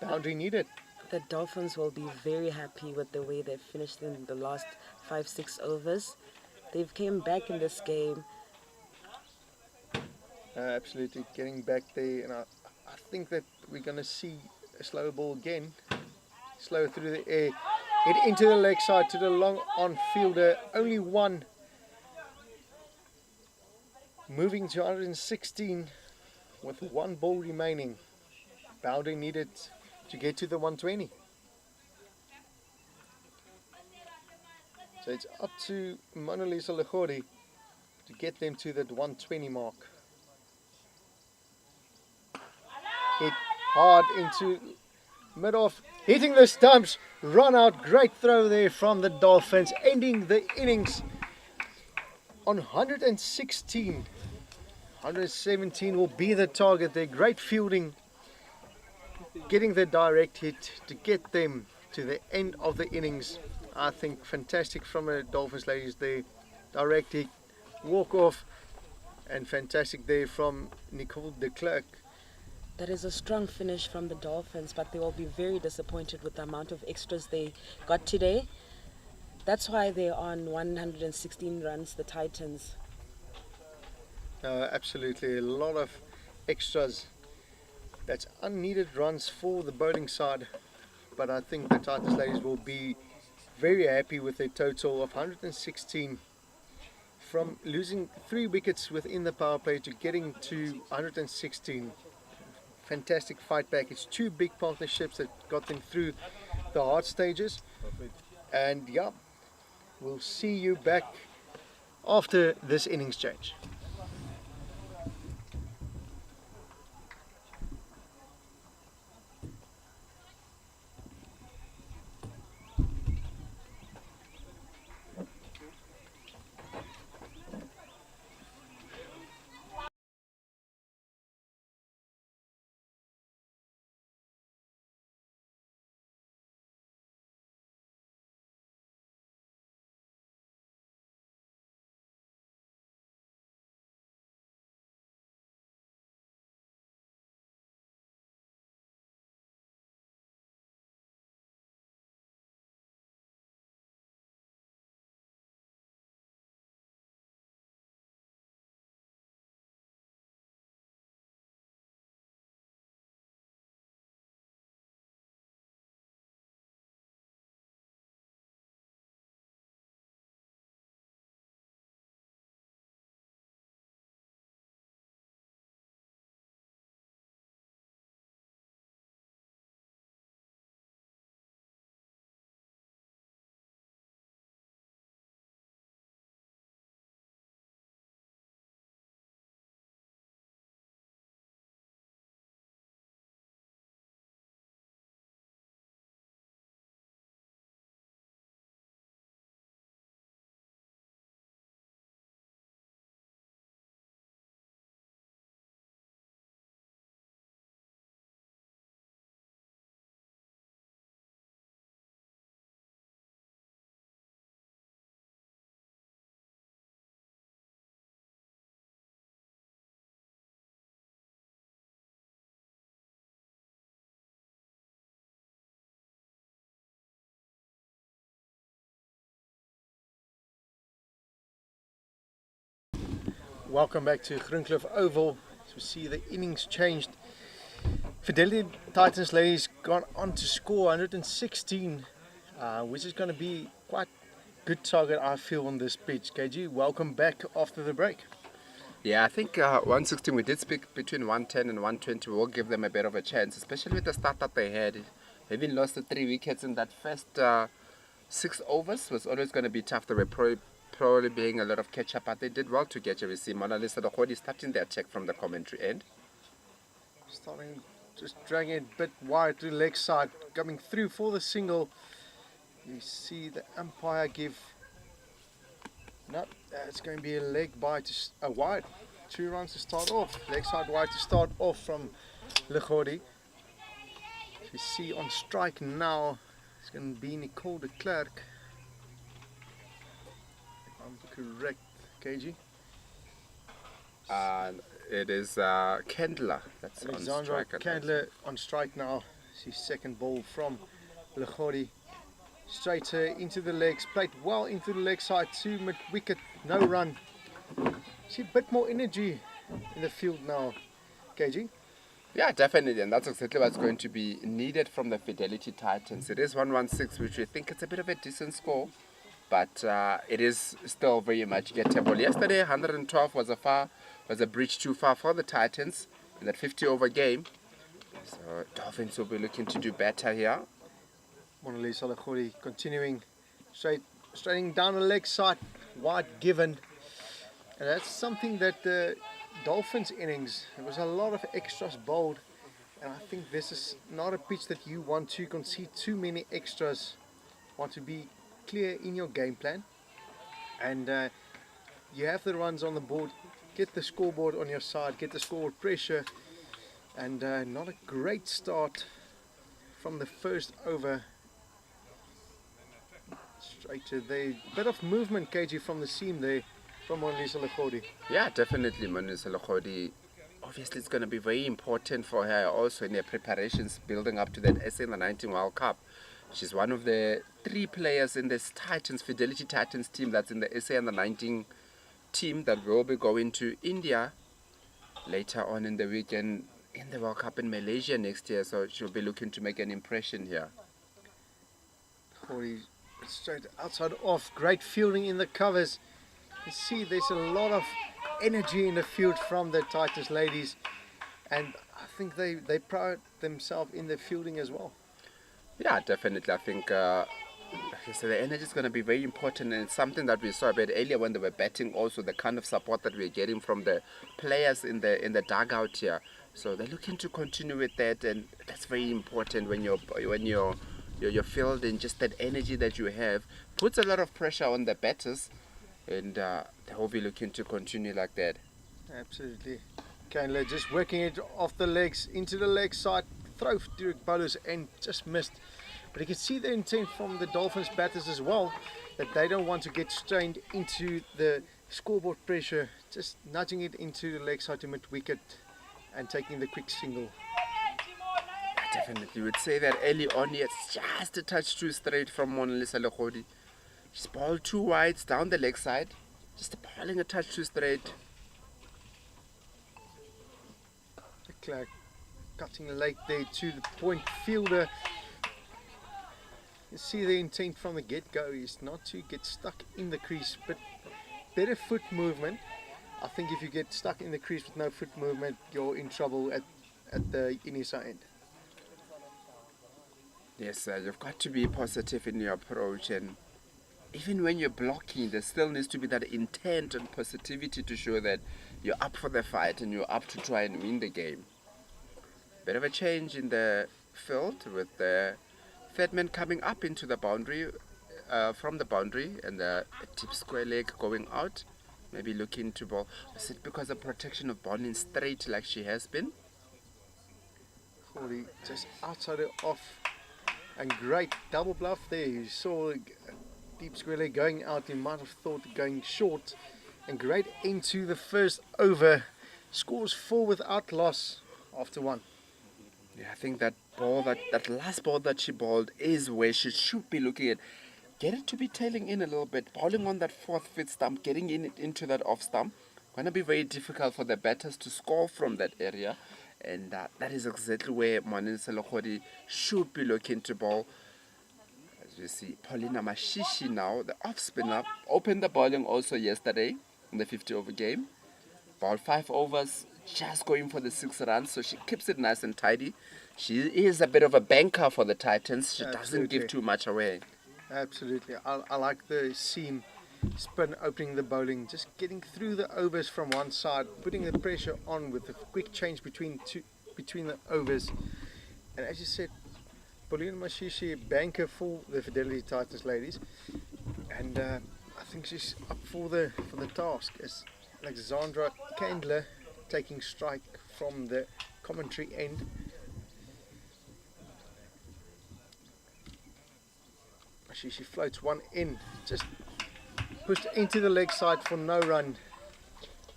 B: Boundary needed.
C: The Dolphins will be very happy with the way they finished in the last 5-6 overs. They've came back in this game.
B: Absolutely getting back there, and I think that we're going to see a slow ball again. Slow through the air. Hit into the leg side to the long on fielder. Only 1. Moving to 116 with one ball remaining. Boundary needed to get to the 120. So it's up to Monalisa Lechori to get them to that 120 mark. Hit hard into mid-off, hitting the stumps, run out, great throw there from the Dolphins, ending the innings on 116. 117 will be the target there. Great fielding, getting the direct hit to get them to the end of the innings. I think fantastic from the Dolphins ladies there. Direct hit, walk off, and fantastic there from Nicole de Klerk.
C: That is a strong finish from the Dolphins, but they will be very disappointed with the amount of extras they got today. That's why they're on 116 runs, the Titans.
B: Absolutely, a lot of extras. That's unneeded runs for the bowling side, but I think the Titans ladies will be very happy with their total of 116, from losing 3 wickets within the power play to getting to 116. Fantastic fight back. It's 2 big partnerships that got them through the hard stages. And yeah, we'll see you back after this innings change. Welcome back to Groenkloof Oval. As we see the innings changed. Fidelity Titans ladies got on to score 116, which is going to be quite good target I feel on this pitch. KG, welcome back after the break.
A: Yeah, I think 116, we did speak between 110 and 120 will give them a bit of a chance, especially with the start that they had. Having lost the 3 wickets in that first 6 overs was always going to be tough. They were probably being a lot of catch-up, but they did well to get you. We see Mona Lisa Lechori starting their check from the commentary end.
B: Starting, just dragging it a bit wide to the leg side, coming through for the single. You see the umpire give, no, it's going to be a leg by to a wide. 2 runs to start off, leg side wide to start off from Lechori. You see on strike now, it's going to be Nicole de Klerk. I'm correct, KG.
A: It is Kendler that's on
B: Alexandra
A: strike.
B: Kendler on strike now. See second ball from Lechori. Straight into the legs, played well into the leg side, 2 mid wicket, no run. See a bit more energy in the field now, KG.
A: Yeah, definitely, and that's exactly what's going to be needed from the Fidelity Titans. It is 116, which we think it's a bit of a decent score, but it is still very much gettable. Yesterday, 112 was a bridge too far for the Titans. in that 50 over game. So Dolphins will be looking to do better here.
B: Monalisa Lechori continuing straighting down the leg side, wide given. And that's something that the Dolphins innings, there was a lot of extras bowled. And I think this is not a pitch that you want to concede too many extras. Want to be clear in your game plan. And you have the runs on the board, get the scoreboard on your side, get the scoreboard pressure. And not a great start from the first over. Straight to the bit of movement, KG, from the seam there from Monalisa Lechori.
A: Yeah, definitely Monalisa Lechori. Obviously, it's going to be very important for her also in her preparations building up to that SA in the 19 World Cup. She's one of the 3 players in this Fidelity Titans team that's in the SA and the 19 team that will be going to India later on in the weekend in the World Cup in Malaysia next year. So she'll be looking to make an impression here.
B: Lechori straight outside off, great fielding in the covers. You see there's a lot of energy in the field from the Titans ladies, and I think they pride themselves in their fielding as well.
A: Yeah, definitely. I think so the energy is going to be very important, and it's something that we saw a bit earlier when they were batting. Also, the kind of support that we're getting from the players in the dugout here. So they're looking to continue with that, and that's very important when you're fielding. Just that energy that you have puts a lot of pressure on the batters, and they will be looking to continue like that.
B: Absolutely. Kainle just working it off the legs into the leg side, throw to bowlers and just missed. But you can see the intent from the Dolphins batters as well, that they don't want to get strained into the scoreboard pressure, just nudging it into the leg side to mid-wicket and taking the quick single.
A: I definitely would say that early on, it's just a touch too straight from Monalisa Lechori. She's bowled 2 wides down the leg side, just bowling a touch too straight.
B: Clark cutting late there to the point fielder. You see the intent from the get-go is not to get stuck in the crease, but better foot movement. I think if you get stuck in the crease with no foot movement, you're in trouble at the Innings end.
A: Yes, you've got to be positive in your approach, and even when you're blocking, there still needs to be that intent and positivity to show that you're up for the fight and you're up to try and win the game. Bit of a change in the field with the third man coming up into the boundary, from the boundary, and the deep square leg going out. Maybe looking to bowl. Is it because of protection of bowling straight like she has been?
B: 40 just outside it off, and great double bluff there. You saw deep square leg going out. You might have thought going short, and great into the first over. Scores 4 without loss after 1.
A: Yeah, I think that last ball that she bowled is where she should be looking at. Get it to be tailing in a little bit, bowling on that 4th, 5th stump, getting into that off stump. Going to be very difficult for the batters to score from that area, and that is exactly where Monalisa Lechori should be looking to bowl. As you see, Paulina Mashishi now, the off spinner, opened the bowling also yesterday in the 50 over game. Bowled 5 overs, just going for the 6 runs, so she keeps it nice and tidy. She is a bit of a banker for the Titans. She doesn't give too much away.
B: Absolutely. I like the seam spin, opening the bowling, just getting through the overs from one side, putting the pressure on with a quick change between the overs. And as you said, Paulina Mashishi, banker for the Fidelity Titans ladies, and I think she's up for the task. As Alexandra Kendler taking strike from the commentary end. She floats one in, just pushed into the leg side for no run.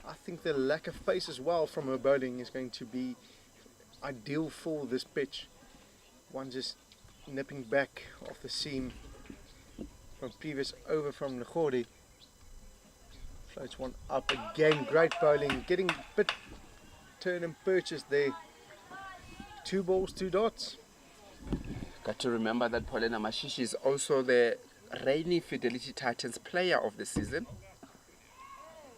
B: I think the lack of pace as well from her bowling is going to be ideal for this pitch. One just nipping back off the seam from previous over from Lechori. Floats one up again, great bowling, getting a bit turn and purchase there. 2 balls, 2 dots.
A: Got to remember that Paulina Mashishi is also the reigning Fidelity Titans player of the season.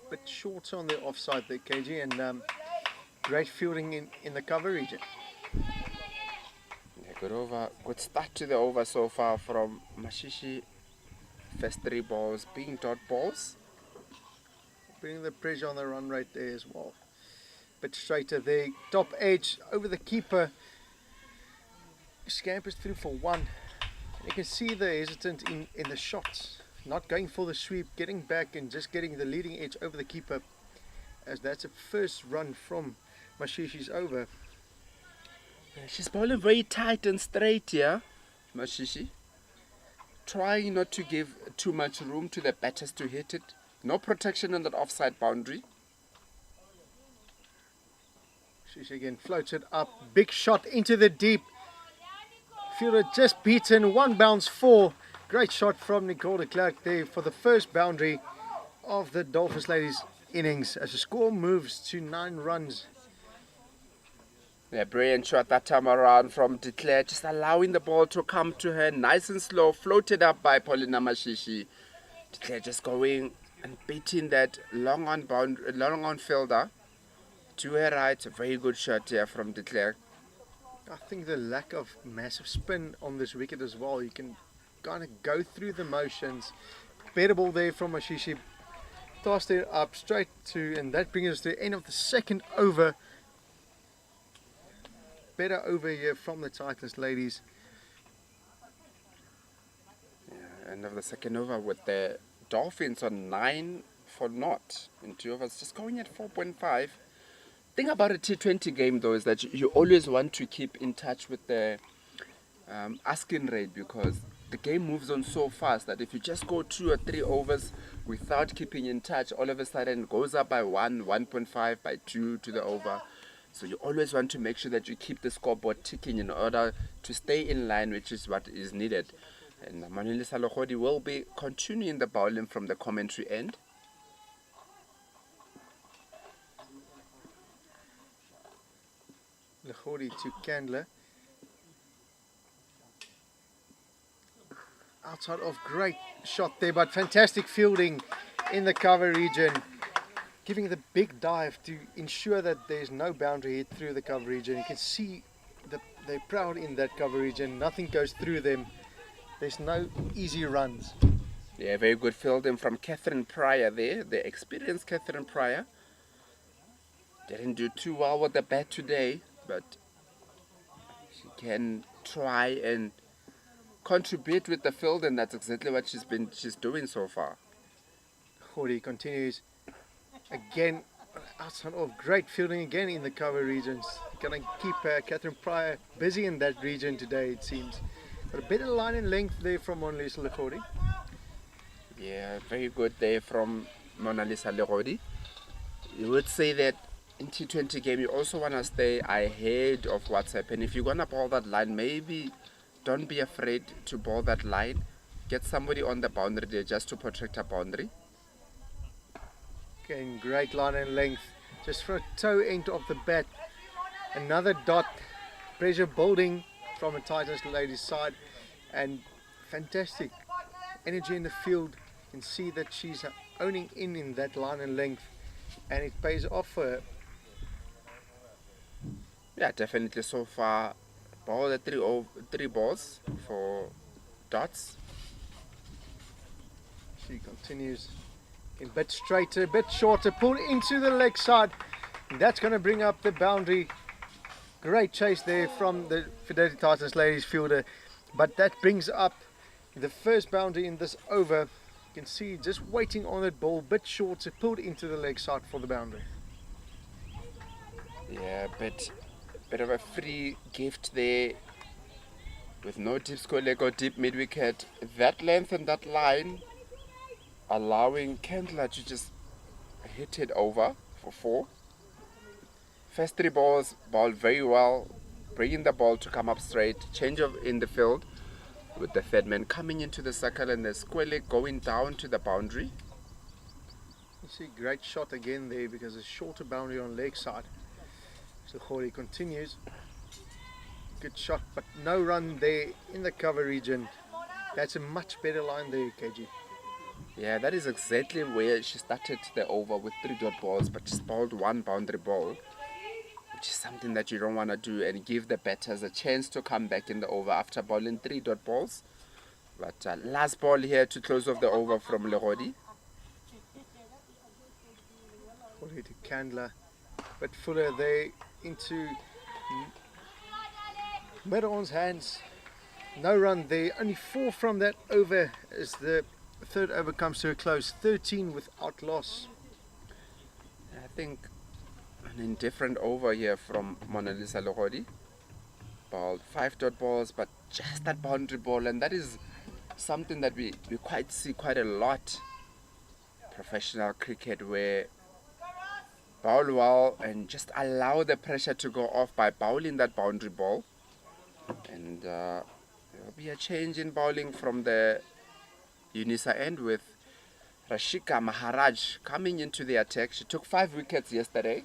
B: Bit short on the offside there, KG, and Great fielding in the cover region.
A: Yeah, good over. Good start to the over so far from Mashishi. First 3 balls being dot balls.
B: Putting the pressure on the run rate there as well. Bit straighter there. Top edge over the keeper. Scampers through for 1. You can see the hesitant in the shots. Not going for the sweep, getting back and just getting the leading edge over the keeper. As that's a first run from Mashishi's over.
A: Yeah, she's bowling very tight and straight here, Mashishi. Trying not to give too much room to the batters to hit it. No protection on that offside boundary.
B: Mashishi again floats it up. Big shot into the deep. Fielder just beaten. 1 bounce 4. Great shot from Nicole de Klerk there for the first boundary of the Dolphins ladies innings as the score moves to 9 runs.
A: Yeah, brilliant shot that time around from de Klerk, just allowing the ball to come to her nice and slow, floated up by Paulina Mashishi. De Klerk just going and beating that long on fielder to her right. A very good shot here from de Klerk.
B: I think the lack of massive spin on this wicket as well. You can kind of go through the motions. Better ball there from Mashishi. Tossed it up straight to, and that brings us to the end of the second over. Better over here from the Titans ladies.
A: Yeah, end of the second over with the Dolphins on 9 for naught in 2 overs, just going at 4.5. Thing about a T20 game though is that you always want to keep in touch with the asking rate, because the game moves on so fast that if you just go 2 or 3 overs without keeping in touch, all of a sudden it goes up by 1, 1.5, by 2 to the over. So you always want to make sure that you keep the scoreboard ticking in order to stay in line, which is what is needed. And Manolisa Lokhodi will be continuing the bowling from the commentary end.
B: Lahori to Candler. Outside of, great shot there, but fantastic fielding in the cover region. Giving the big dive to ensure that there's no boundary hit through the cover region. You can see that they're proud in that cover region. Nothing goes through them. There's no easy runs.
A: Yeah, very good fielding from Catherine Pryor there, the experienced Catherine Pryor. Didn't do too well with the bat today, but she can try and contribute with the field, and that's exactly what she's doing so far.
B: Hori continues again outside of, great fielding again in the cover regions. Gonna keep Catherine Pryor busy in that region today, it seems. But a better line and length there from Mona Lisa Lekhodi.
A: Yeah, very good there from Mona Lisa Lekhodi. You would say that in T20 game you also want to stay ahead of what's happening. If you're gonna ball that line, maybe don't be afraid to ball that line. Get somebody on the boundary there just to protect a boundary.
B: Again, great line and length. Just for a toe end of the bat. Another dot. Pressure building from a Titans ladies side. And fantastic energy in the field. You can see that she's owning in that line and length. And it pays off for her.
A: Yeah, definitely so far. Ball the 3 balls for dots.
B: She continues a bit straighter, a bit shorter, pulled into the leg side. And that's going to bring up the boundary. Great chase there from the Fidelity Titans ladies fielder. But that brings up the first boundary in this over. You can see just waiting on that ball, a bit shorter, pulled into the leg side for the boundary.
A: Yeah, bit of a free gift there with no deep score leg or deep mid wicket. That length and that line allowing Kendler to just hit it over for 4. First 3 balls bowled very well, bringing the ball to come up straight. Change of in the field with the third man coming into the circle and the square leg going down to the boundary.
B: You see, great shot again there because it's shorter boundary on leg side. So Khori continues. Good shot, but no run there in the cover region. That's a much better line there, KG.
A: Yeah, that is exactly where she started the over with 3 dot balls, but she bowled 1 boundary ball. which is something that you don't want to do, and give the batters a chance to come back in the over after bowling 3 dot balls. But last ball here to close off the over from Legodi.
B: Fully to Candler, but Fuller there into Meadow's hands. No run there, only 4 from that over as the third over comes to a close. 13 without loss.
A: I think an indifferent over here from Mona Lisa Legodi. Ball 5 dot balls, but just that boundary ball, and that is something that we see quite a lot. Professional cricket, where bowl well and just allow the pressure to go off by bowling that boundary ball. And there will be a change in bowling from the Unisa end with Rashika Maharaj coming into the attack. She took 5 wickets yesterday,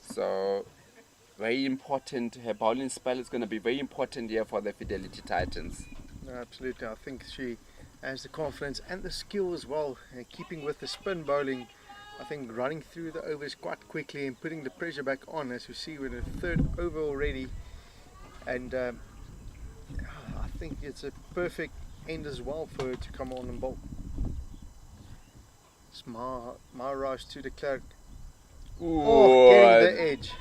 A: so very important. Her bowling spell is going to be very important here for the Fidelity Titans.
B: No, absolutely. I think she has the confidence and the skill as well. And keeping with the spin bowling, I think running through the overs quite quickly and putting the pressure back on, as we see with the third over already. And I think it's a perfect end as well for her to come on and bowl. It's Maharaj to the Clark. Oh, getting the edge.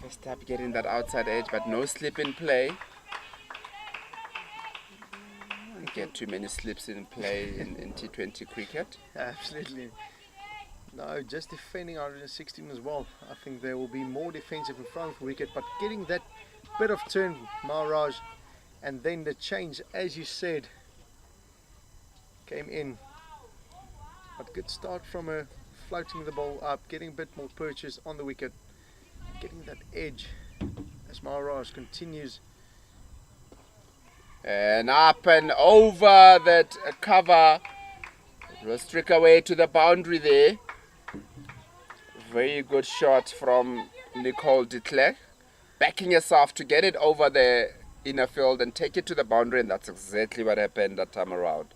A: First up getting that outside edge, but no slip in play. Don't get too many slips in play in T20 cricket.
B: Absolutely. No, just defending 116 as well. I think there will be more defensive in front of the wicket, but getting that bit of turn, Maharaj, and then the change, as you said, came in. But good start from her, floating the ball up, getting a bit more purchase on the wicket, getting that edge as Maharaj continues.
A: And up and over that cover. It was struck away to the boundary there. Very good shot from Nicole de Klerk, backing herself to get it over the inner field and take it to the boundary, and that's exactly what happened that time around.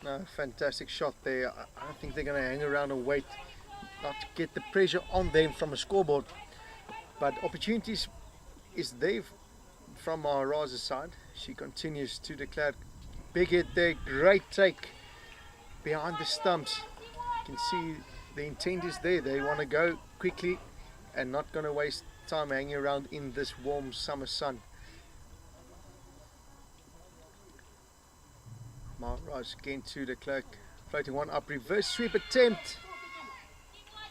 B: No, fantastic shot there. I don't think they're going to hang around and wait, not to get the pressure on them from a scoreboard. But opportunities is there from Maharaj's side. She continues to declare big hit there, great take behind the stumps. You can see the intent is there. They want to go quickly and not going to waste time hanging around in this warm summer sun. Maharaj again to the Clerk, floating one up, reverse sweep attempt.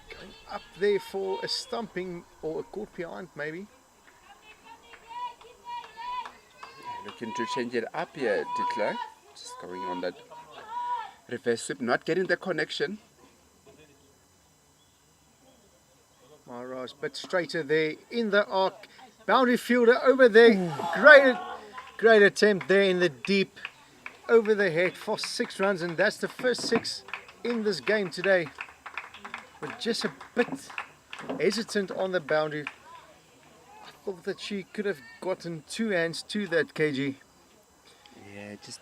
B: Going up there for a stumping or a caught behind maybe.
A: Looking to change it up here, de Klerk. Just going on that reverse sweep, not getting the connection.
B: Maharaj, but straighter there in the arc. Boundary fielder over there. Great attempt there in the deep. Over the head for 6 runs, and that's the first 6 in this game today. But just a bit hesitant on the boundary. I thought that she could have gotten 2 hands to that, KG.
A: Yeah, just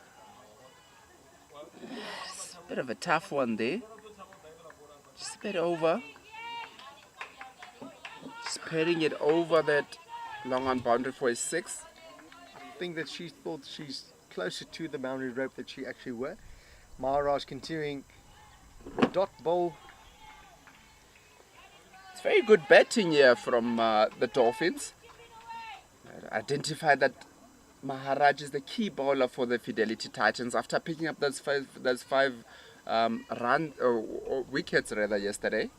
A: a bit of a tough one there. Just a bit over. Just pairing it over that long on boundary for a 6.
B: I think that she thought she's closer to the boundary rope that she actually were. Maharaj continuing dot bowl.
A: It's very good batting here from the Dolphins. Identify that Maharaj is the key bowler for the Fidelity Titans after picking up those five wickets rather yesterday.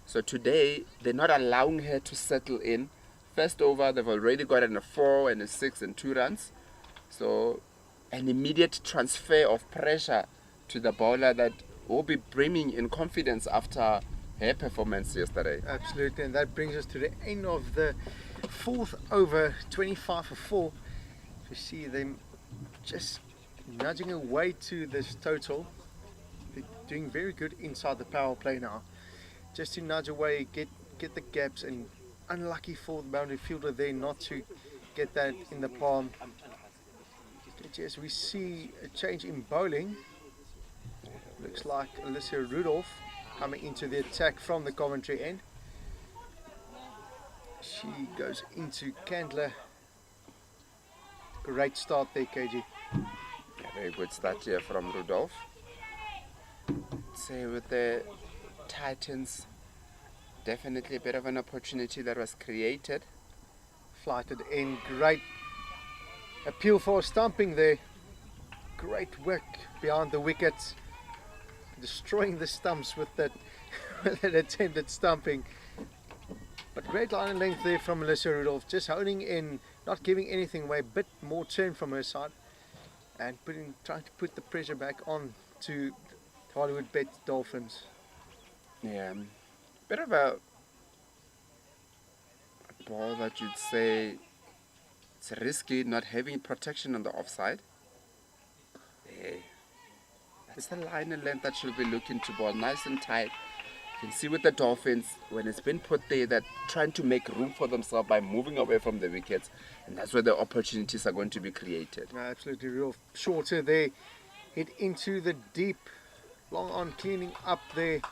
A: So today they're not allowing her to settle in. First over they've already gotten a 4 and a 6 and 2 runs. So an immediate transfer of pressure to the bowler that will be brimming in confidence after her performance yesterday.
B: Absolutely, and that brings us to the end of the 4th over, 25 for 4. You see them just nudging away to this total. They're doing very good inside the power play now. Just to nudge away, get the gaps, and unlucky for the boundary fielder there not to get that in the palm. As we see a change in bowling, looks like Alicia Rudolph coming into the attack from the Coventry end. She goes into Candler. Great start there, KG.
A: Yeah, very good start here from Rudolph. Say with the Titans, definitely a bit of an opportunity that was created.
B: Flighted in, great appeal for stumping there. Great work behind the wickets, destroying the stumps with that, with that attempt at stumping. But great line and length there from Melissa Rudolph, just honing in, not giving anything away, a bit more turn from her side, and trying to put the pressure back on to Hollywoodbets Dolphins.
A: Yeah, bit of a ball that you'd say it's risky, not having protection on the offside. Yeah. That's the line and length that she'll be looking to ball, nice and tight. You can see with the Dolphins, when it's been put there, that trying to make room for themselves by moving away from the wickets, and that's where the opportunities are going to be created.
B: Absolutely, real shorter there, hit into the deep, long on cleaning up there.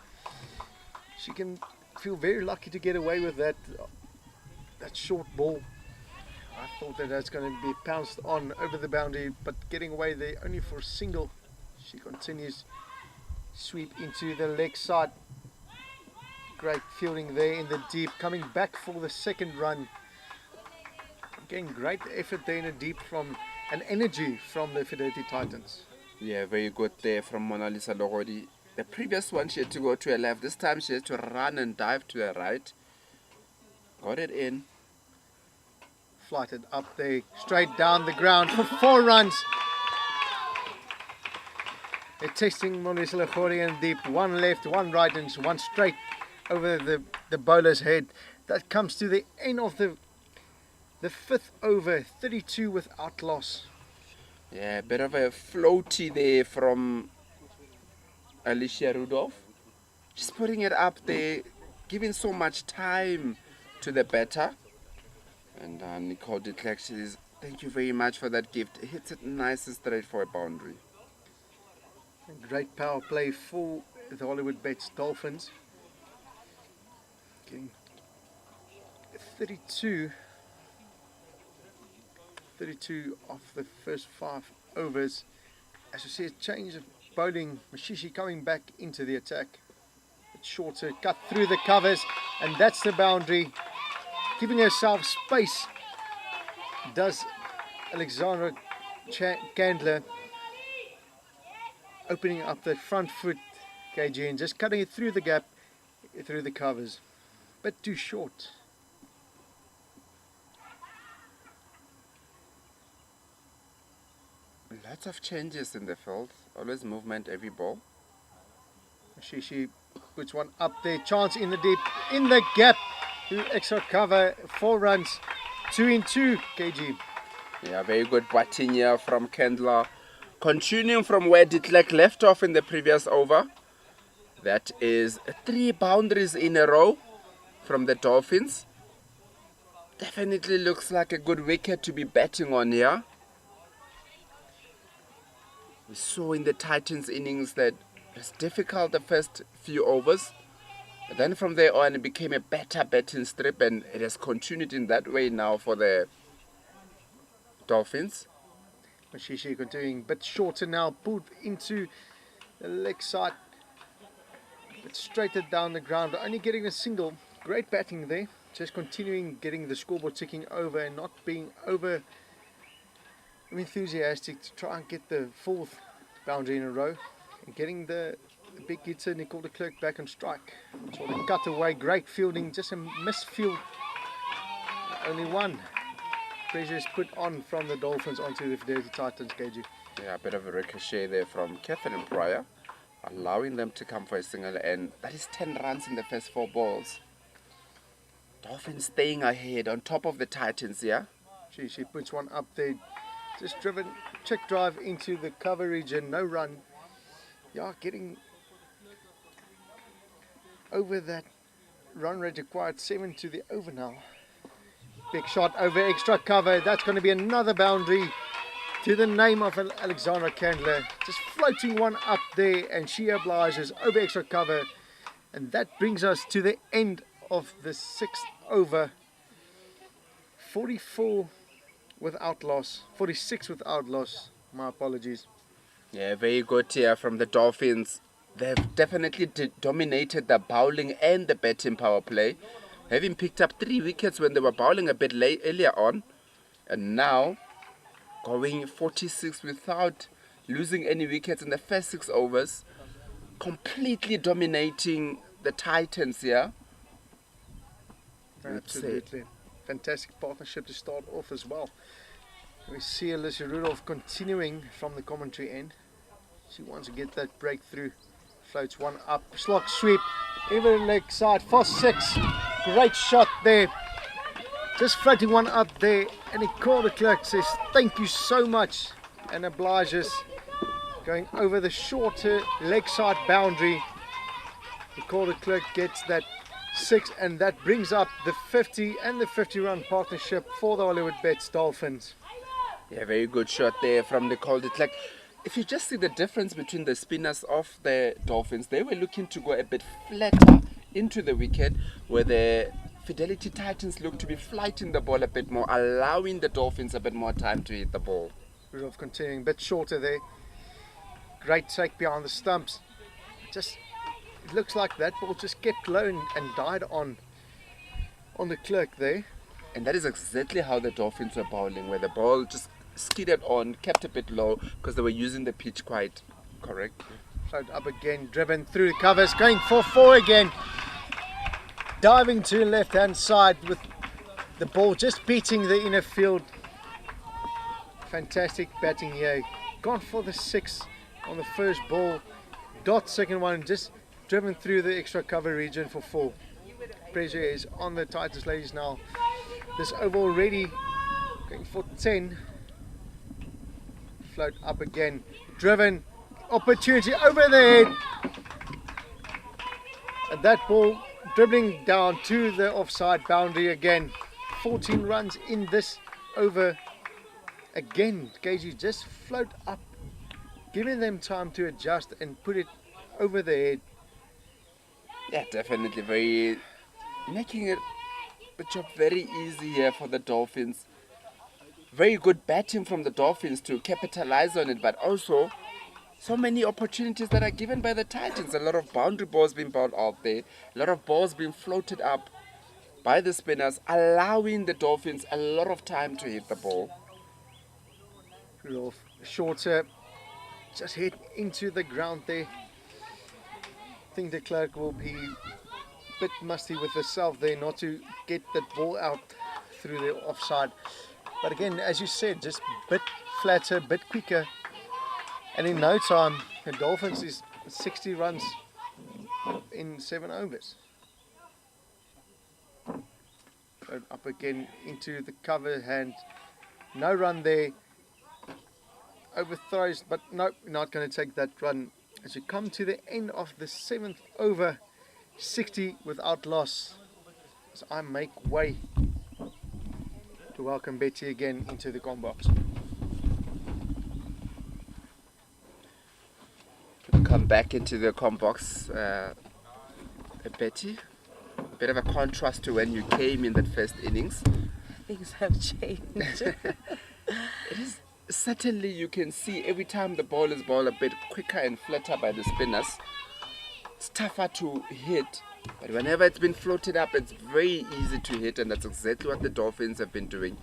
B: She can feel very lucky to get away with that short ball. I thought that that's going to be pounced on over the boundary, but getting away there only for a single. She continues sweep into the leg side. Great fielding there in the deep, coming back for the second run. Again, great effort there in the deep from an energy from the Fidelity Titans.
A: Yeah, very good there from Mona Lisa Logodi. The previous one she had to go to her left. This time she had to run and dive to her right. Got it in.
B: Flighted up there, straight down the ground for 4 runs. They're testing Mona Lisa Logodi in deep. One left, one right, and one straight over the bowler's head. That comes to the end of the 5th over, 32 without loss.
A: Yeah, a bit of a floaty there from Alicia Rudolph. Just putting it up there, giving so much time to the batter. And Nicole de Klerk says, thank you very much for that gift. It hits it nice and straight for a boundary.
B: A great power play for the Hollywoodbets Dolphins. Getting 32 of the first 5 overs. As you see, a change of bowling. Mashishi coming back into the attack. It's shorter, cut through the covers, and that's the boundary. Giving herself space does Alexandra Candler, opening up the front foot, KG, and just cutting it through the gap, through the covers. Bit too short.
A: Lots of changes in the field. Always movement every ball.
B: She puts one up there. Chance in the deep, in the gap. Extra cover, 4 runs, 2 in 2, KG.
A: Yeah, very good batting here from Kendler. Continuing from where de Klerk left off in the previous over. That is 3 boundaries in a row from the Dolphins. Definitely looks like a good wicket to be batting on here. We saw in the Titans innings that it was difficult the first few overs. But then from there on it became a better batting strip, and it has continued in that way now for the Dolphins.
B: Mashishi continuing a bit shorter now, pulled into the leg side, but straightened down the ground, only getting a single. Great batting there, just continuing getting the scoreboard ticking over and not being over enthusiastic to try and get the 4th boundary in a row, and getting the big hitter Nicole de Klerk back on strike. Sort of cut away, great fielding, just a misfield. Only one. Pressure is put on from the Dolphins onto the Fidelity Titans, KG.
A: Yeah, a bit of a ricochet there from Catherine Pryor, allowing them to come for a single, and that is 10 runs in the first 4 balls. Dolphins staying ahead on top of the Titans here.
B: She puts one up there, just driven, check drive into the cover region, no run. Yeah, getting over that run rate required, 7 to the over now. Big shot over extra cover, that's going to be another boundary to the name of Alexandra Candler. Just floating one up there, and she obliges over extra cover, and that brings us to the end of the 6th over. 44 without loss, 46 without loss. My apologies.
A: Yeah, very good here from the Dolphins. They've definitely dominated the bowling and the batting power play, having picked up 3 wickets when they were bowling a bit late earlier on, and now going 46 without losing any wickets in the first 6 overs, completely dominating the Titans here.
B: Absolutely. Fantastic partnership to start off as well. We see Alicia Rudolph continuing from the commentary end. She wants to get that breakthrough. Floats one up, slog sweep, even leg side for 6. Great shot there. Just floating one up there, and the corner clerk says thank you so much and obliges, going over the shorter leg side boundary. The corner clerk gets that 6, and that brings up the 50 and the 50-run partnership for the Hollywoodbets Dolphins.
A: Yeah, very good shot there from the Calder clerk. If you just see the difference between the spinners of the Dolphins, they were looking to go a bit flatter into the wicket, where the Fidelity Titans look to be flighting the ball a bit more, allowing the Dolphins a bit more time to hit the ball.
B: Rudolph continuing a bit shorter there. Great take behind the stumps. It looks like that ball just kept low and died on the clerk there.
A: And that is exactly how the Dolphins were bowling, where the ball just skidded on, kept a bit low, because they were using the pitch quite correctly.
B: Float up again, driven through the covers, going for 4 again. Diving to the left-hand side with the ball just beating the inner field. Fantastic batting here. Gone for the 6 on the first ball. Dot second one, just driven through the extra cover region for 4. Pressure is on the Titans ladies now. This over already going for 10. Float up again, driven, opportunity over the head. And that ball dribbling down to the offside boundary again. 14 runs in this over. Again, KG just float up, giving them time to adjust and put it over the head.
A: Yeah, definitely making it the job very easy here for the Dolphins. Very good batting from the Dolphins to capitalize on it, but also so many opportunities that are given by the Titans. A lot of boundary balls being bowled out there, a lot of balls being floated up by the spinners, allowing the Dolphins a lot of time to hit the ball.
B: Rudolph shorter, just hit into the ground there. I think the clerk will be a bit musty with herself there not to get that ball out through the offside. But again, as you said, just a bit flatter, a bit quicker. And in no time, the Dolphins is 60 runs in 7 overs. So up again into the cover hand. No run there. Overthrows, but nope, not going to take that run. As we come to the end of the 7th over, 60 without loss. As I make way to welcome Betty again into the com box.
A: Come back into the com box, Betty. A bit of a contrast to when you came in that first innings.
C: Things have changed.
A: It is certainly, you can see every time the ball is bowled a bit quicker and flatter by the spinners, it's tougher to hit. But whenever it's been floated up, it's very easy to hit, and that's exactly what the Dolphins have been doing,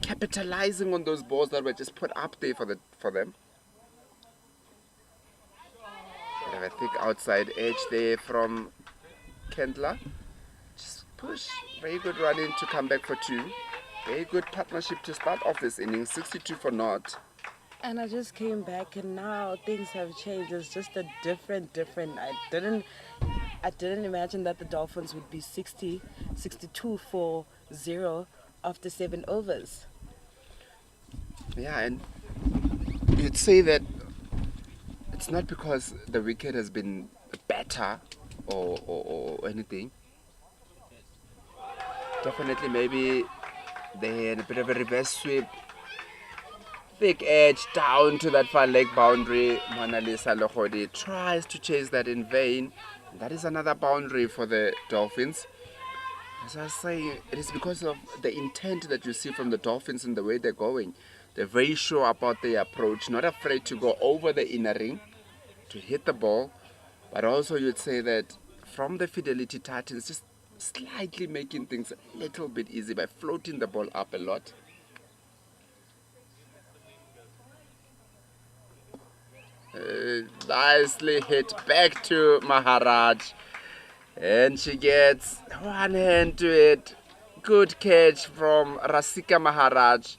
A: capitalizing on those balls that were just put up there for them. They have a thick outside edge there from Kendler. Just push. Very good run in to come back for 2. Very good partnership to start off this inning. 62 for naught.
C: And I just came back, and now things have changed. It's just a different. I didn't imagine that the Dolphins would be 62 for 0 after 7 overs.
A: Yeah, and you'd say that it's not because the wicket has been better or anything. Definitely, maybe they had a bit of a reverse sweep. Thick edge down to that far leg boundary. Mona Lisa Lohodi tries to chase that in vain. That is another boundary for the Dolphins. As I was saying, it is because of the intent that you see from the Dolphins and the way they're going. They're very sure about their approach, not afraid to go over the inner ring to hit the ball, but also you'd say that from the Fidelity Titans, just slightly making things a little bit easy by floating the ball up a lot. Nicely hit back to Maharaj. And she gets one hand to it. Good catch from Rasika Maharaj.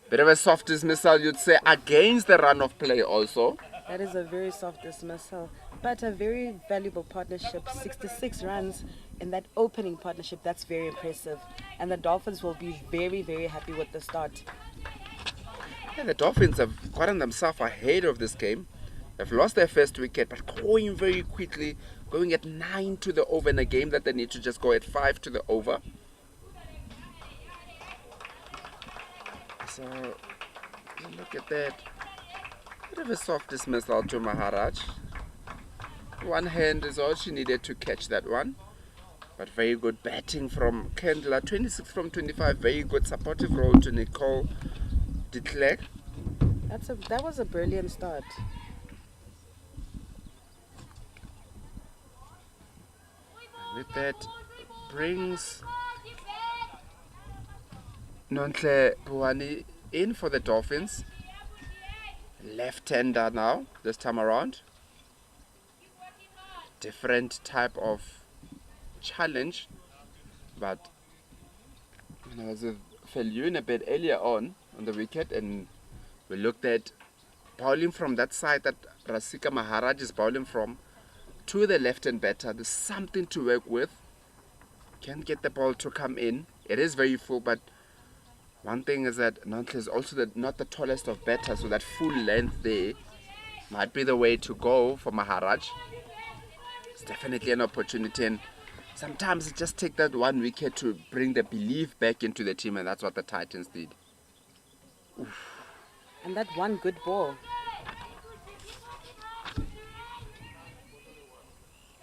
A: Bit of a soft dismissal, you'd say, against the run of play also.
C: That is a very soft dismissal, but a very valuable partnership. 66 runs in that opening partnership, that's very impressive. And the Dolphins will be very, very happy with the start.
A: Yeah, the Dolphins have gotten themselves ahead of this game. They've lost their first wicket, but going very quickly, going at 9 to the over in a game that they need to just go at 5 to the over. So, look at that. Bit of a soft dismissal to Maharaj. One hand is all she needed to catch that one. But very good batting from Kendler. 26 from 25. Very good supportive role to Nicole de Klerk.
C: That was a brilliant start.
A: With that brings Nontle Puani in for the Dolphins. Left-hander now, this time around. Different type of challenge, but I was with Feljun a bit earlier on the wicket, and we looked at bowling from that side that Rasika Maharaj is bowling from to the left-hand batter. There's something to work with. Can't get the ball to come in. It is very full, but one thing is that Nantle is also not the tallest of batters, so that full length there might be the way to go for Maharaj. It's definitely an opportunity, and sometimes it just takes that one wicket to bring the belief back into the team, and that's what the Titans did. Oof.
C: And that one good ball.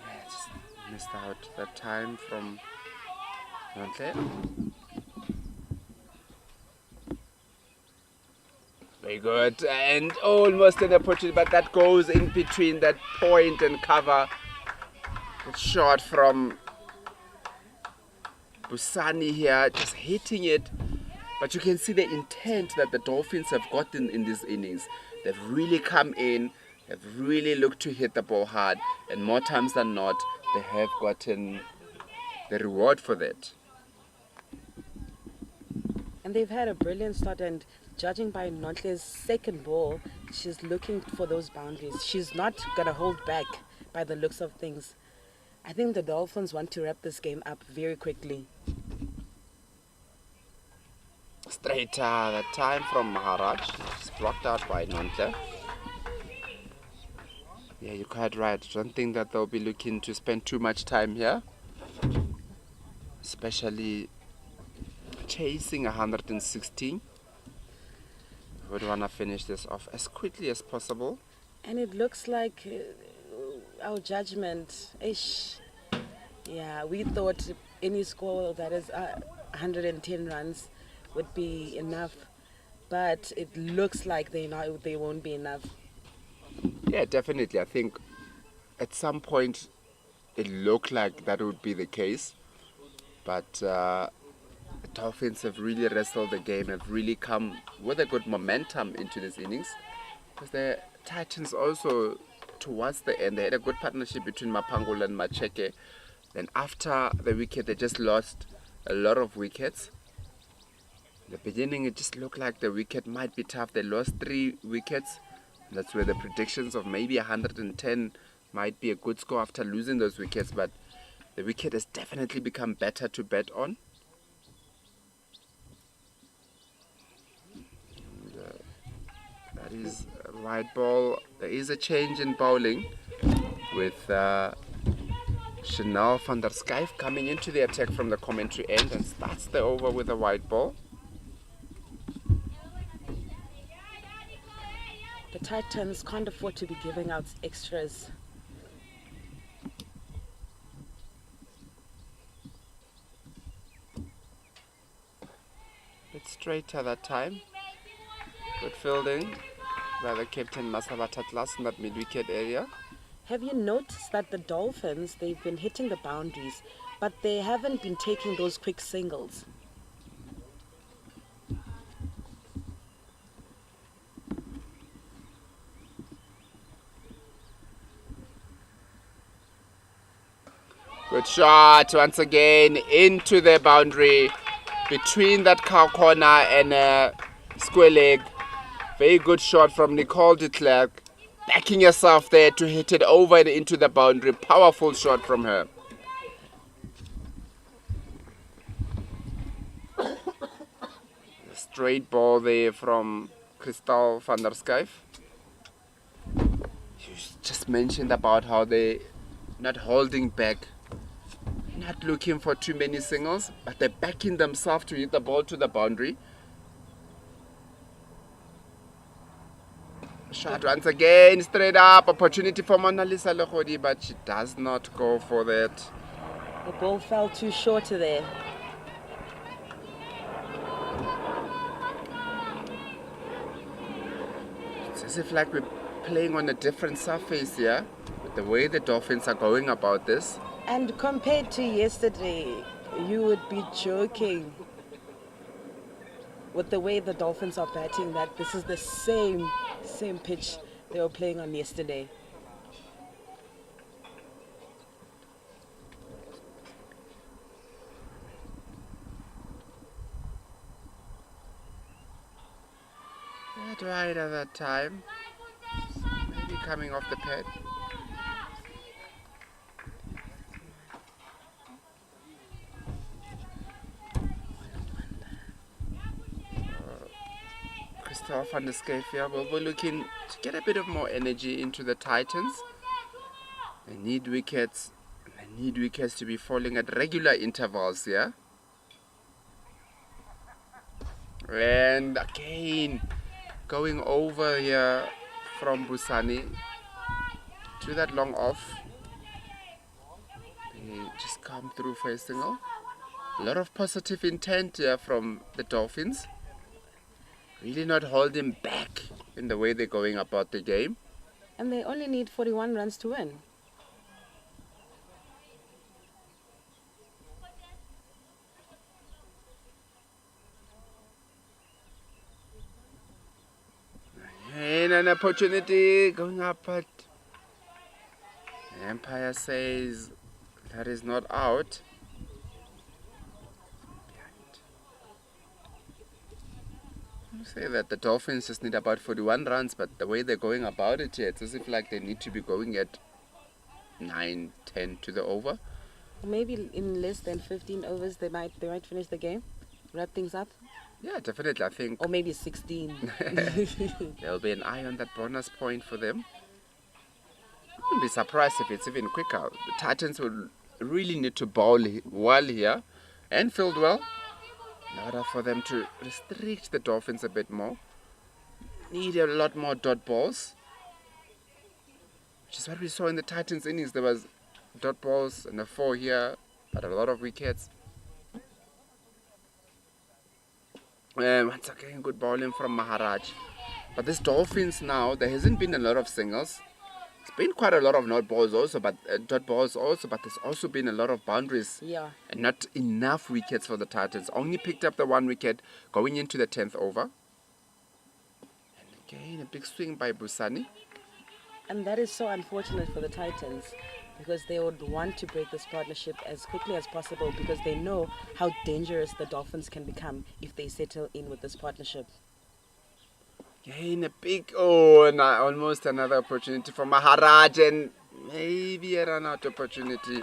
A: Yeah, just missed out that time from Nantle. Very good, and almost an opportunity, but that goes in between that point and cover. Good shot from Busani here, just hitting it. But you can see the intent that the Dolphins have gotten in these innings. They've really come in, they've really looked to hit the ball hard, and more times than not, they have gotten the reward for that.
C: And they've had a brilliant start, and judging by Nontle's second ball, she's looking for those boundaries. She's not going to hold back by the looks of things. I think the Dolphins want to wrap this game up very quickly.
A: Straighter that time from Maharaj. It's blocked out by Nontle. Yeah, you're quite right. I don't think that they'll be looking to spend too much time here. Especially chasing 116. Would want to finish this off as quickly as possible.
C: And it looks like our judgment, yeah, we thought any score that is 110 runs would be enough, but it looks like they won't be enough.
A: Yeah, definitely. I think at some point it looked like that would be the case, but the Dolphins have really wrestled the game, have really come with a good momentum into this innings. Because the Titans also, towards the end, they had a good partnership between Mapangula and Macheke. Then after the wicket, they just lost a lot of wickets. In the beginning, it just looked like the wicket might be tough. They lost 3 wickets. That's where the predictions of maybe 110 might be a good score after losing those wickets. But the wicket has definitely become better to bet on. That is a wide ball. There is a change in bowling with Chanel van der Schijf coming into the attack from the commentary end and starts the over with a wide ball.
C: The Titans can't afford to be giving out extras.
A: straighter that time. Good fielding by the captain Masavatatlas in that mid-wicket area.
C: Have you noticed that the Dolphins, they've been hitting the boundaries, but they haven't been taking those quick singles?
A: Good shot once again into the boundary between that cow corner and square leg. Very good shot from Nicole de Klerk, backing herself there to hit it over and into the boundary. Powerful shot from her. Straight ball there from Kristal van der Skyf. You just mentioned about how they not holding back, not looking for too many singles, but they're backing themselves to hit the ball to the boundary. Shot once again, straight up, opportunity for Mona Lisa Lehodi, but she does not go for that.
C: The ball fell too short there.
A: It's as if like we're playing on a different surface here, with the way the Dolphins are going about this.
C: And compared to yesterday, you would be joking with the way the Dolphins are batting that this is the same pitch they were playing on yesterday.
A: That right at that time. Maybe coming off the pad. Christoph van der Skyf here. We're looking to get a bit of more energy into the Titans. They need wickets. They need wickets to be falling at regular intervals here. And again, going over here from Busani to that long off. They just come through for a single. A lot of positive intent here from the Dolphins. Really not holding back in the way they're going about the game.
C: And they only need 41 runs to win.
A: And an opportunity going up, but the umpire says that is not out. I say that the Dolphins just need about 41 runs, but the way they're going about it here, it's as if like they need to be going at 9, 10 to the over.
C: Or maybe in less than 15 overs they might finish the game, wrap things up.
A: Yeah, definitely. I think
C: Or maybe 16.
A: there'll be an eye on that bonus point for them. I wouldn't be surprised if it's even quicker. The Titans will really need to bowl well here and field well in order for them to restrict the Dolphins a bit more. Need a lot more dot balls, which is what we saw in the Titans innings. There was dot balls and a 4 here, but a lot of wickets. Once again, good bowling from Maharaj. But this Dolphins now, there hasn't been a lot of singles. It's been quite a lot of not balls also, but dot balls also, but there's also been a lot of boundaries.
C: Yeah.
A: And not enough wickets for the Titans. Only picked up the 1 wicket going into the 10th over. And again, a big swing by Busani.
C: And that is so unfortunate for the Titans, because they would want to break this partnership as quickly as possible, because they know how dangerous the Dolphins can become if they settle in with this partnership.
A: Again, a big, almost another opportunity for Maharaj, and maybe a run-out opportunity.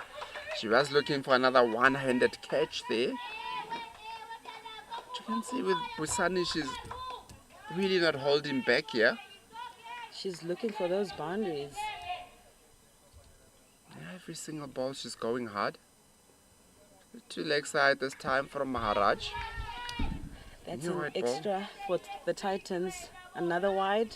A: She was looking for another one-handed catch there. But you can see with Busani, she's really not holding back here.
C: She's looking for those boundaries.
A: Every single ball she's going hard. 2 leg side this time from Maharaj.
C: That's
A: New
C: an
A: white ball.
C: extra for the Titans. Another wide.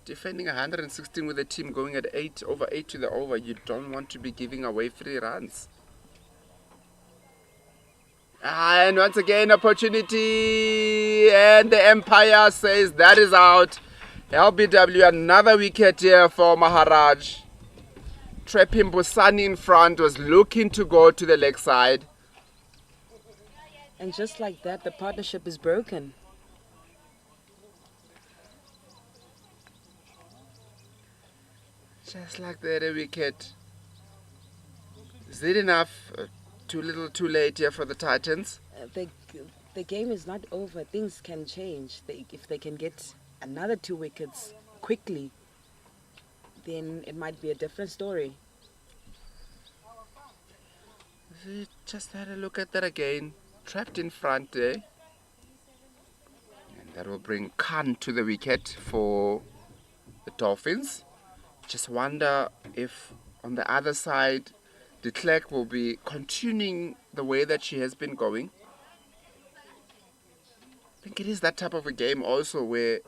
A: defending 116 with a team going at 8 over 8 to the over. You don't want to be giving away free runs. And once again, opportunity. And the Empire says that is out. LBW, another wicket here for Maharaj. Trepim Busani in front was looking to go to the leg side.
C: And just like that, the partnership is broken.
A: Just like that, a wicket. Is it enough? Too little, too late here for the Titans.
C: The game is not over. Things can change. If they can get another 2 wickets quickly, then it might be a different story.
A: We just had a look at that again. Trapped in front there. And that will bring Khan to the wicket for the Dolphins. Just wonder if on the other side de Klerk will be continuing the way that she has been going. I think it is that type of a game also where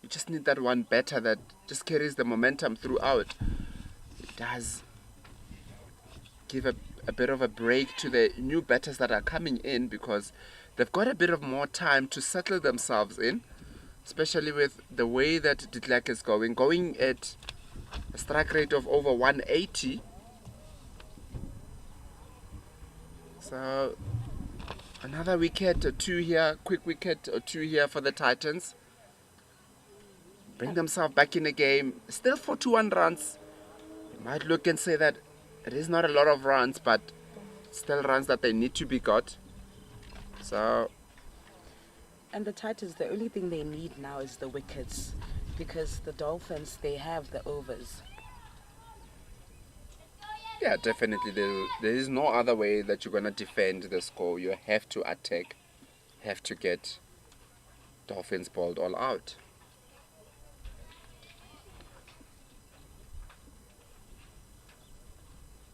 A: you just need that one batter that just carries the momentum throughout. It does give a bit of a break to the new batters that are coming in because they've got a bit of more time to settle themselves in, especially with the way that de Klerk is going at a strike rate of over 180. So another wicket or 2 here, quick wicket or 2 here for the Titans. Bring themselves back in the game. Still 41 runs. You might look and say that it is not a lot of runs, but still runs that they need to be got. So.
C: And the Titans, the only thing they need now is the wickets, because the Dolphins, they have the overs.
A: Yeah, definitely. There is no other way that you're going to defend the score. You have to attack, have to get Dolphins balled all out.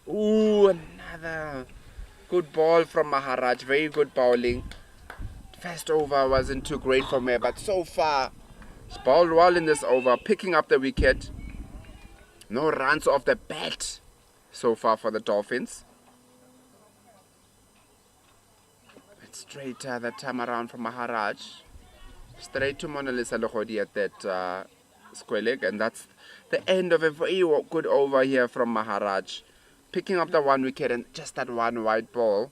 A: Ooh, another good ball from Maharaj. Very good bowling. First over wasn't too great for me, but so far, he's bowled well in this over, picking up the wicket. No runs off the bat so far for the Dolphins. It's straight that time around from Maharaj. Straight to Mona Lisa Lohodi at that square leg, and that's the end of a very good over here from Maharaj. Picking up the 1 wicket and just that 1 wide ball.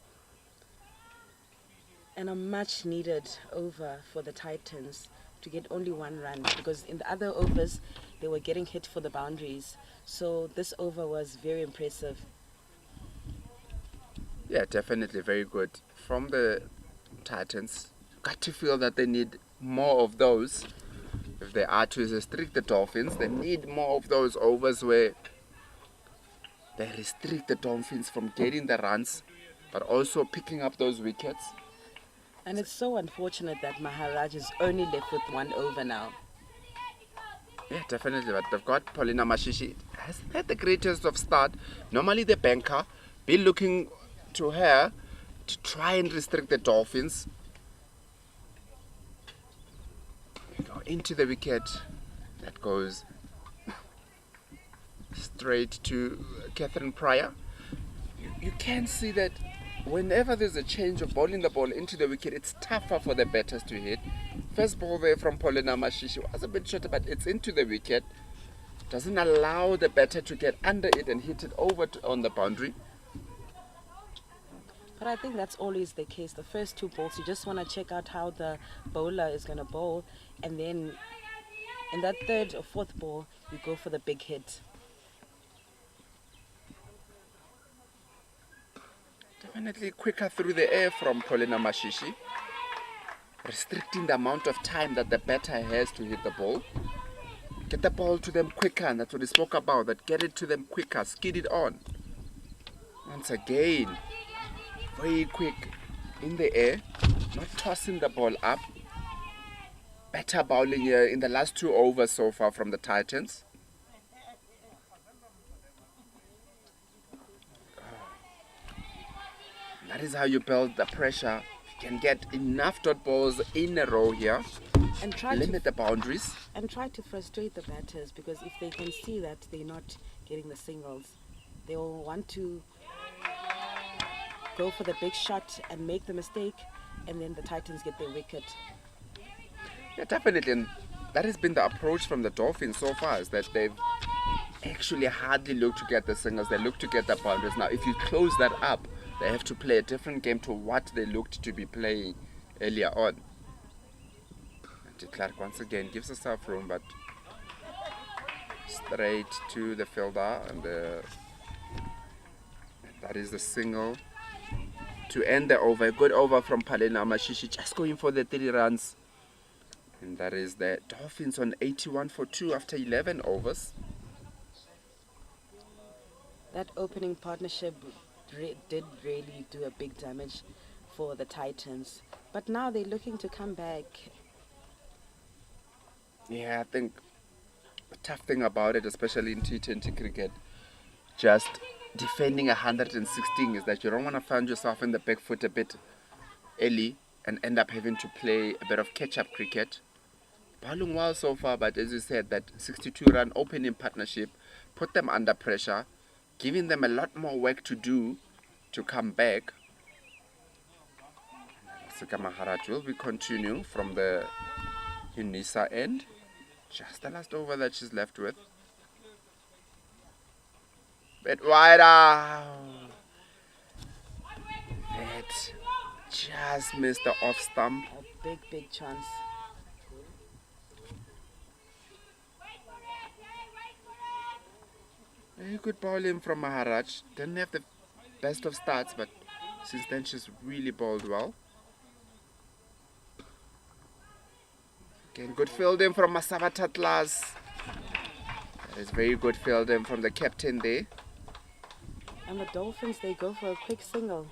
C: And a much needed over for the Titans to get only 1 run, because in the other overs they were getting hit for the boundaries. So this over was very impressive.
A: Yeah, definitely very good from the Titans. Got to feel that they need more of those. If they are to restrict the Dolphins, they need more of those overs where they restrict the Dolphins from getting the runs, but also picking up those wickets.
C: And it's so unfortunate that Maharaj is only left with 1 over now.
A: Yeah, definitely. But they've got Paulina Mashishi. Hasn't had the greatest of start. Normally the banker be looking to her to try and restrict the Dolphins. We go into the wicket. That goes straight to Catherine Pryor. You can see that whenever there's a change of bowling the ball into the wicket, it's tougher for the batters to hit. First ball there from Paulina Mashishi was a bit shorter, but it's into the wicket. Doesn't allow the batter to get under it and hit it over on the boundary.
C: But I think that's always the case. The first 2 balls, you just want to check out how the bowler is going to bowl. And then in that 3rd or 4th ball, you go for the big hit.
A: Definitely quicker through the air from Paulina Mashishi. Restricting the amount of time that the batter has to hit the ball. Get the ball to them quicker, and that's what we spoke about. That get it to them quicker, skid it on. Once again, very quick in the air, not tossing the ball up. Better bowling here in the last 2 overs so far from the Titans. That is how you build the pressure. can get enough dot balls in a row here,
C: And try
A: limit the boundaries.
C: to frustrate the batters, because if they can see that they're not getting the singles, they will want to go for the big shot and make the mistake, and then the Titans get their wicket.
A: Yeah, definitely. And that has been the approach from the Dolphins so far, is that they've actually hardly looked to get the singles. They look to get the boundaries. Now, if you close that up, they have to play a different game to what they looked to be playing earlier on. And de Klerk once again gives herself room, but straight to the fielder, and that is the single to end the over. A good over from Palena Mashishi, just going for the 3 runs. And that is the Dolphins on 81 for 2 after 11 overs.
C: That opening partnership did really do a big damage for the Titans. But now they're looking to come back.
A: Yeah, I think the tough thing about it, especially in T20 cricket, just defending 116, is that you don't want to find yourself in the back foot a bit early and end up having to play a bit of catch-up cricket. Bowling well so far, but as you said, that 62-run opening partnership put them under pressure, giving them a lot more work to do to come back. Sika Maharaj will be continuing from the Unisa end. Just the last over that she's left with. Bit wider. That just missed the off stump.
C: A big chance.
A: Very good bowling from Maharaj. Didn't have the best of starts, but since then she's really bowled well. Again, good fielding from Masava Tatlas. That is very good fielding from the captain there.
C: And the Dolphins, they go for a quick single.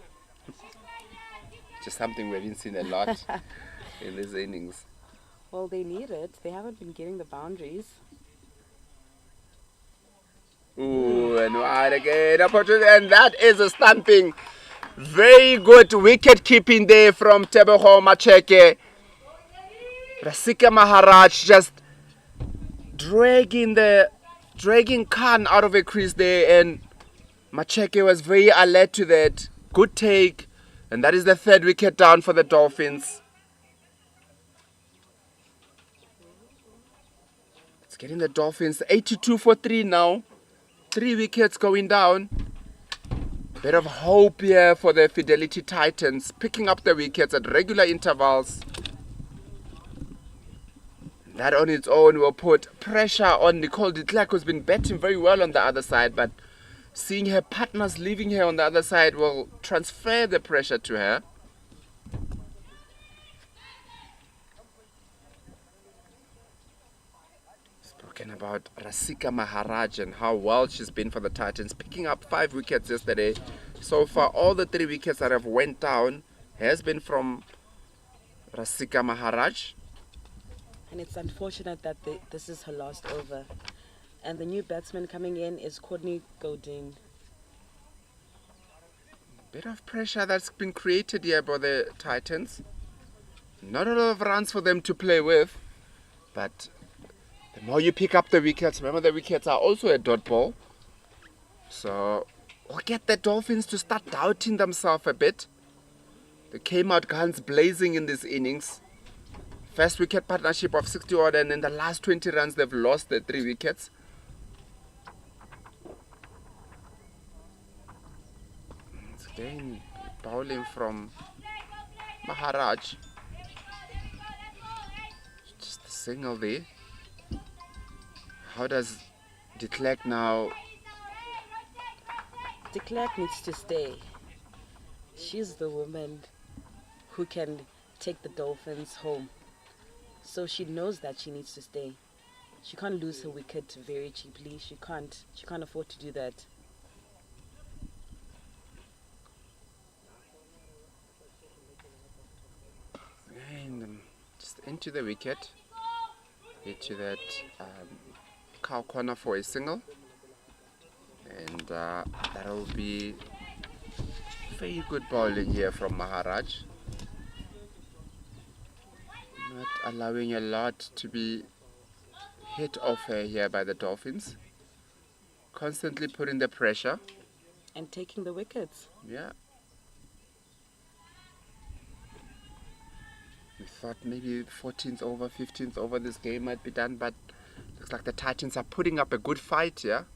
A: Just something we haven't seen a lot in these innings.
C: Well, they need it. They haven't been getting the boundaries.
A: Ooh, and wide again. And that is a stamping. Very good wicket keeping there from Teboho Macheke. Rasika Maharaj just dragging Khan out of a crease there, and Macheke was very alert to that. Good take, and that is the 3rd wicket down for the Dolphins. It's getting the Dolphins 82 for 3 now. 3 wickets going down. Bit of hope here for the Fidelity Titans, picking up the wickets at regular intervals. That on its own will put pressure on Nicole de Klerk, who's been batting very well on the other side, but seeing her partners leaving her on the other side will transfer the pressure to her. Spoken about Rasika Maharaj and how well she's been for the Titans, picking up 5 wickets yesterday. So far, all the 3 wickets that have went down has been from Rasika Maharaj.
C: And it's unfortunate that this is her last over. And the new batsman coming in is Courtney Godin.
A: Bit of pressure that's been created here by the Titans. Not a lot of runs for them to play with, but the more you pick up the wickets, remember the wickets are also a dot ball, so we'll get the Dolphins to start doubting themselves a bit. They came out guns blazing in this innings. First wicket partnership of 60 odd, and in the last 20 runs they've lost the 3 wickets. It's again bowling from Maharaj. Just a single there. How does de Klerk now?
C: De Klerk needs to stay. She's the woman who can take the Dolphins home. So she knows that she needs to stay. She can't lose her wicket very cheaply. She can't afford to do that.
A: And just into the wicket. Into that cow corner for a single. And that'll be very good bowling here from Maharaj. Not allowing a lot to be hit off her here by the Dolphins. Constantly putting the pressure.
C: And taking the wickets.
A: Yeah. We thought maybe 14th over, 15th over this game might be done, but looks like the Titans are putting up a good fight here.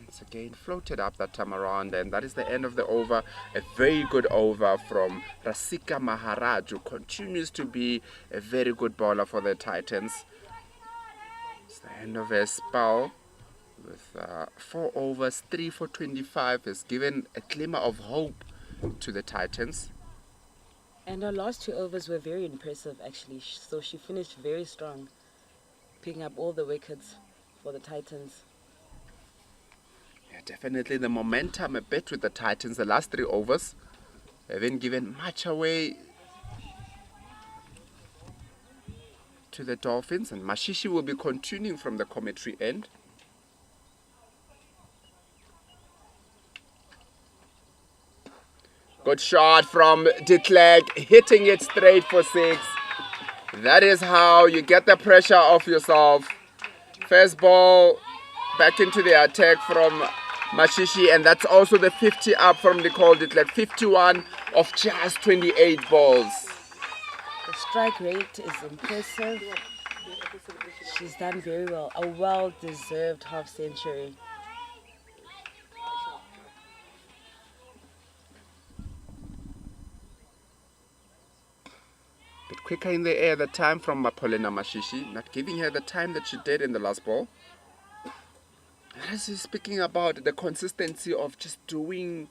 A: It's again floated up that time around, and that is the end of the over. A very good over from Rasika Maharaj, who continues to be a very good bowler for the Titans. It's the end of a spell with 4 overs, 3 for 25, has given a glimmer of hope to the Titans.
C: And her last 2 overs were very impressive, actually. So she finished very strong, picking up all the wickets for the Titans.
A: Yeah, definitely the momentum a bit with the Titans. The last 3 overs haven't given much away to the Dolphins, and Mashishi will be continuing from the commentary end. Good shot from de Klerk, hitting it straight for 6. That is how you get the pressure off yourself. First ball back into the attack from Mashishi, and that's also the 50 up from Nicole de Klerk. 51 of just 28 balls.
C: The strike rate is impressive. She's done very well. A well-deserved half century.
A: Bit quicker in the air the time from Mapolina Mashishi, not giving her the time that she did in the last ball. And as he's speaking about the consistency of just doing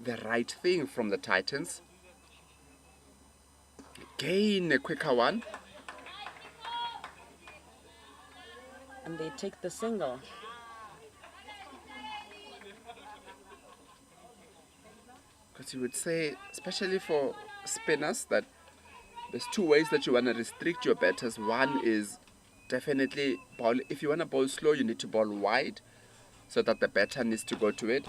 A: the right thing from the Titans. Again, a quicker one.
C: And they take the single.
A: Because you would say, especially for spinners, that there's 2 ways that you want to restrict your batters. One is definitely bowl. If you want to bowl slow, you need to bowl wide so that the batter needs to go to it.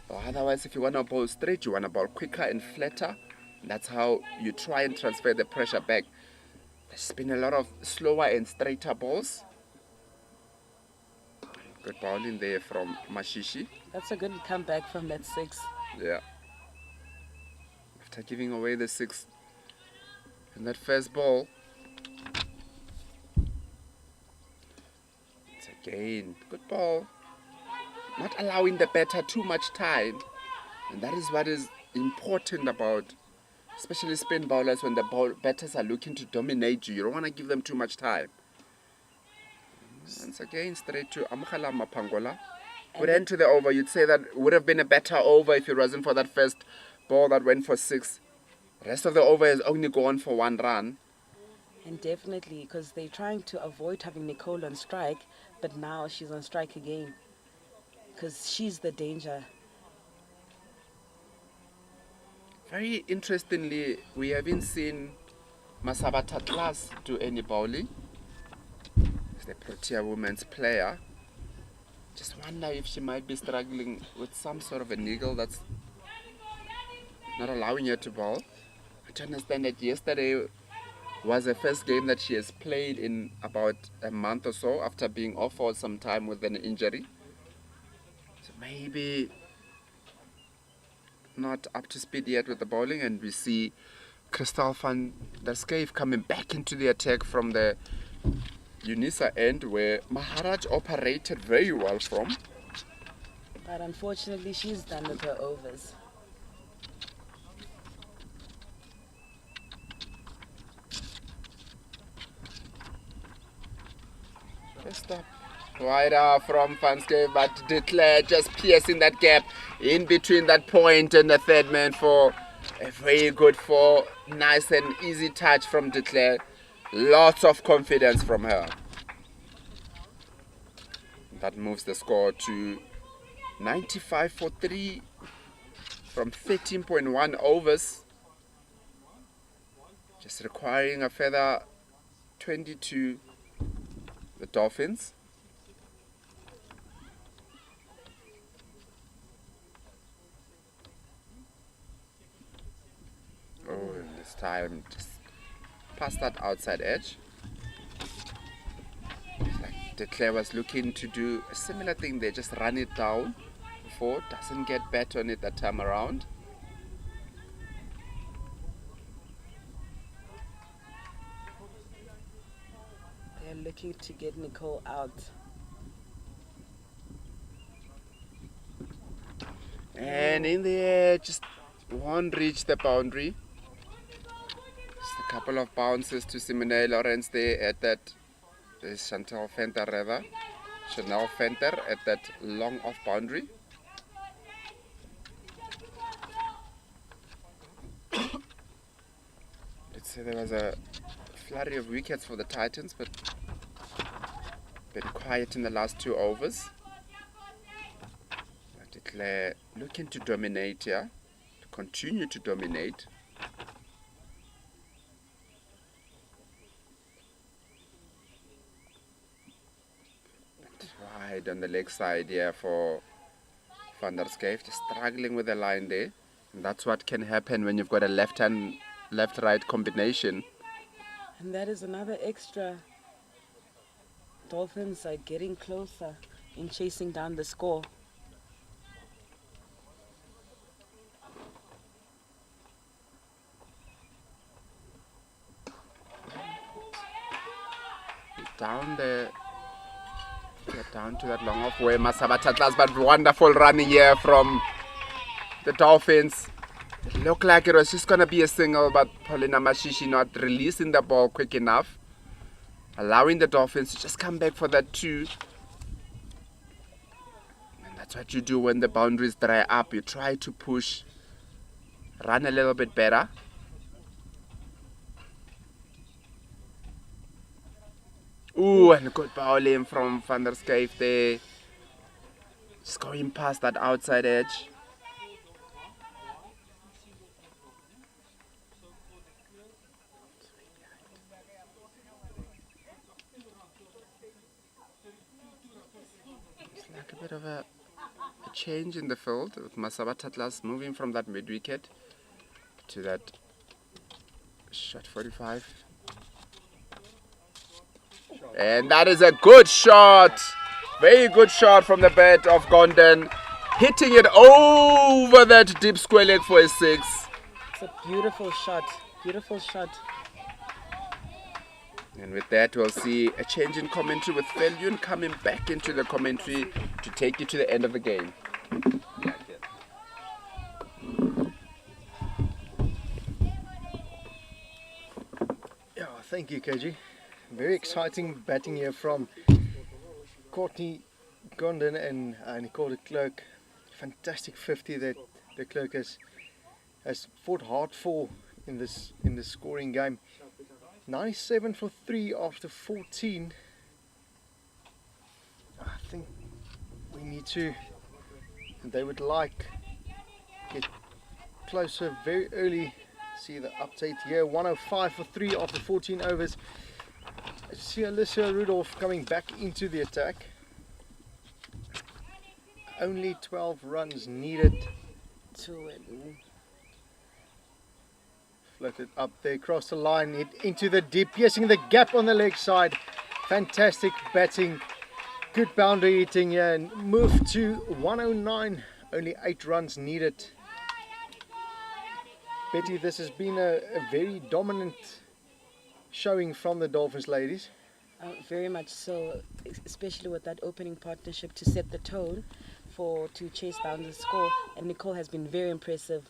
A: Or otherwise, if you want to bowl straight, you want to bowl quicker and flatter. That's how you try and transfer the pressure back. There's been a lot of slower and straighter balls. Good bowling there from Mashishi.
C: That's a good comeback from that 6.
A: Yeah. After giving away the 6 in that first ball. It's again good ball. Not allowing the batter too much time. And that is what is important about, especially spin bowlers, when the batters are looking to dominate you. You don't want to give them too much time. Once again, straight to Amkhala Mapangola. Good end to the over. You'd say that would have been a better over if it wasn't for that first ball that went for 6. The rest of the over is only gone for 1 run.
C: And definitely, because they're trying to avoid having Nicole on strike, but now she's on strike again. Because she's the danger.
A: Very interestingly, we haven't seen Masabata Class do any bowling. She's the Protea women's player. Just wonder if she might be struggling with some sort of a niggle that's not allowing her to bowl. I do understand that yesterday was the first game that she has played in about a month or so after being off for some time with an injury. So maybe not up to speed yet with the bowling, and we see Crystal van der Schijf coming back into the attack from the Unisa end, where Maharaj operated very well from.
C: But unfortunately, she's done with her overs.
A: First up, wider from Van Schijf, but de Klerk just piercing that gap in between that point and the third man for a very good 4. Nice and easy touch from de Klerk. Lots of confidence from her. That moves the score to 95 for 3 from 13.1 overs. Just requiring a further 22. The Dolphins. Oh, and this time just past that outside edge. Like De Klerk was looking to do a similar thing there, just run it down before, doesn't get bat on it that time around.
C: They're looking to get Nicole out.
A: And in the air, just won't reach the boundary. Just a couple of bounces to Simone Lawrence there at that. There's Chantal Venter rather. Chanel Venter at that long off boundary. Let's say there was a flurry of wickets for the Titans, but been quiet in the last 2 overs. De Klerk looking to dominate here, to continue to dominate. But wide on the leg side here for Van der Schaaf, just struggling with the line there. And that's what can happen when you've got a left-hand, left-right combination.
C: And that is another extra. Dolphins are getting closer in chasing down the score.
A: Down there, get down to that long off where Masabatatlas, but wonderful running here from the Dolphins. It looked like it was just going to be a single, but Paulina Mashishi not releasing the ball quick enough, allowing the Dolphins to just come back for that 2. And that's what you do when the boundaries dry up. You try to push, run a little bit better. Ooh, and a good bowling from Van der Schaaf there. Just going past that outside edge. It's like a bit of a change in the field with Masaba Tatlas moving from that mid wicket to that shot 45. And that is a good shot. Very good shot from the bat of Gondon. Hitting it over that deep square leg for a 6.
C: It's a beautiful shot. Beautiful shot.
A: And with that, we'll see a change in commentary with Feljun coming back into the commentary to take you to the end of the game.
B: Yeah, thank you, KG. Very exciting batting here from Courtney Gondon and Nicole De Klerk. Fantastic 50 that De Klerk has fought hard for in this scoring game. 97 for 3 after 14. I think we need to, they would like get closer very early. See the update here. 105 for 3 after 14 overs. I see Alicia Rudolph coming back into the attack. Only 12 runs needed
C: To win.
B: Floated up there, across the line, hit into the deep, piercing the gap on the leg side. Fantastic batting, good boundary hitting here, and moved to 109. Only 8 runs needed. Betty, this has been a very dominant showing from the Dolphins ladies.
C: Very much so, especially with that opening partnership to set the tone to chase down the score. And Nicole has been very impressive.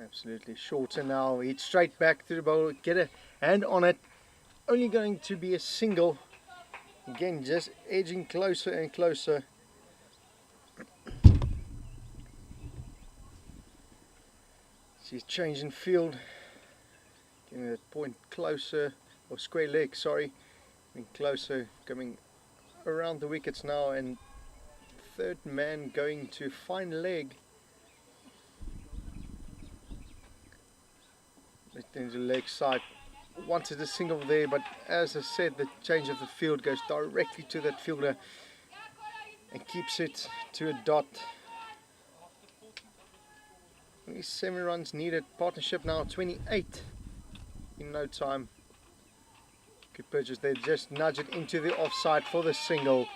B: Absolutely. Shorter now, hit straight back to the bowl, get a hand on it. Only going to be a single. Again, just edging closer and closer. She's changing field. Getting that point closer, or square leg, sorry. Coming closer, coming around the wickets now, and third man going to fine leg. Into the leg side, wanted a single there, but as I said, the change of the field goes directly to that fielder and keeps it to a dot. Only 7 runs needed. Partnership now 28. in no time. Good purchase there, just nudge it into the offside for the single.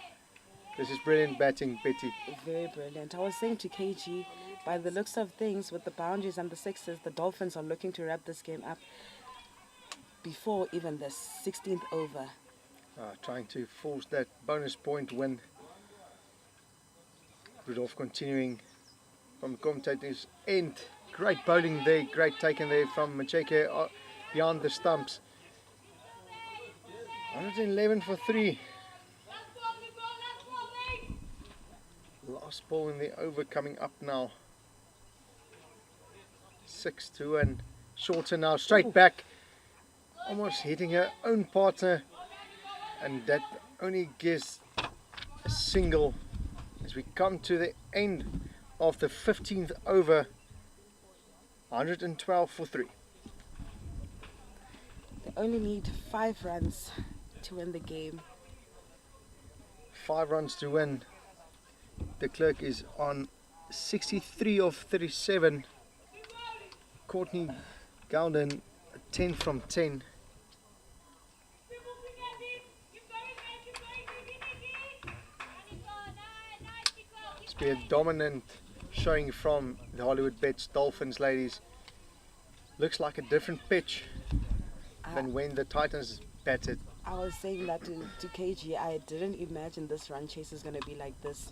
B: This is brilliant batting, Betty.
C: Very brilliant. I was saying to KG, by the looks of things, with the boundaries and the sixes, the Dolphins are looking to wrap this game up before even the 16th over.
B: Trying to force that bonus point win. Rudolph continuing from the commentator's end. Great bowling there, great taken there from Macheke beyond the stumps. 111 for 3. Last ball in the over coming up now. 6-1. Shorter now, straight back. Almost hitting her own partner. And that only gives a single as we come to the end of the 15th over. 112 for 3.
C: They only need 5 runs to win the game.
B: 5 runs to win. De Klerk is on 63 of 37. Courtney Gouden 10 from 10. It's been a dominant showing from the Hollywoodbets Dolphins, ladies. Looks like a different pitch than when the Titans batted.
C: I was saying that to KG, I didn't imagine this run chase is going to be like this.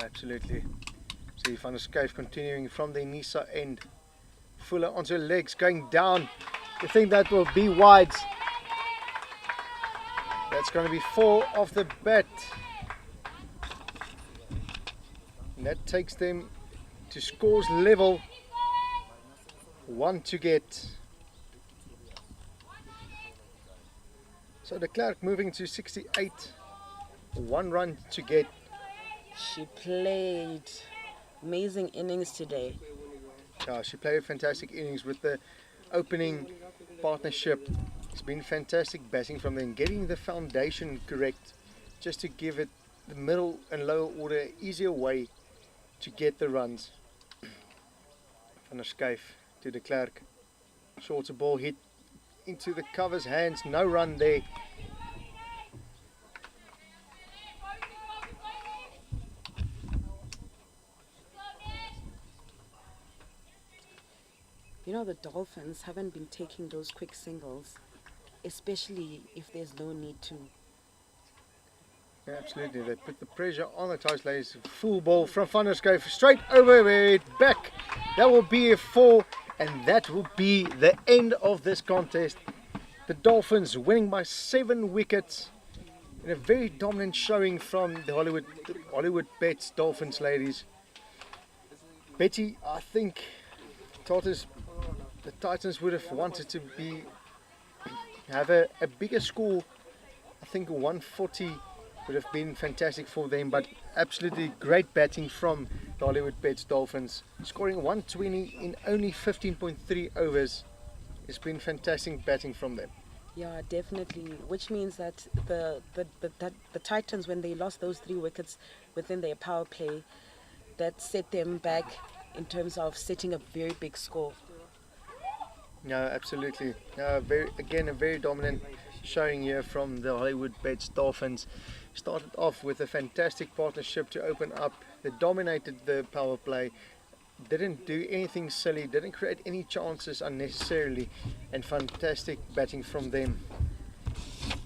B: Absolutely. See Van der Schuyf continuing from the Nisa end. Fuller onto her legs, going down. You think that will be wide. That's going to be 4 off the bat. And that takes them to scores level. 1 to get. So de Klerk moving to 68. 1 run to get.
C: She played amazing innings today.
B: Yeah, she played a fantastic innings with the opening partnership. It's been fantastic batting from them, getting the foundation correct, just to give it the middle and lower order easier way to get the runs. Van der Schuyf to de Klerk. Shorter ball hit into the cover's hands, no run there.
C: You know, the Dolphins haven't been taking those quick singles, especially if there's no need to.
B: Yeah, absolutely, they put the pressure on the Tice ladies. Full ball from Van der Schuyf, straight over it, back. That will be a 4, and that will be the end of this contest. The Dolphins winning by 7 wickets in a very dominant showing from the Hollywoodbets Dolphins ladies. Betty, I think the Titans would have wanted to have a bigger score. I think 140 would have been fantastic for them, but absolutely great batting from the Hollywoodbets Dolphins, scoring 120 in only 15.3 overs. It's been fantastic batting from them.
C: Yeah, definitely. Which means that the Titans, when they lost those 3 wickets within their power play, that set them back in terms of setting a very big score.
B: No, absolutely. Again, a very dominant showing here from the Hollywoodbets Dolphins. Started off with a fantastic partnership to open up. They dominated the power play. Didn't do anything silly, didn't create any chances unnecessarily, and fantastic batting from them.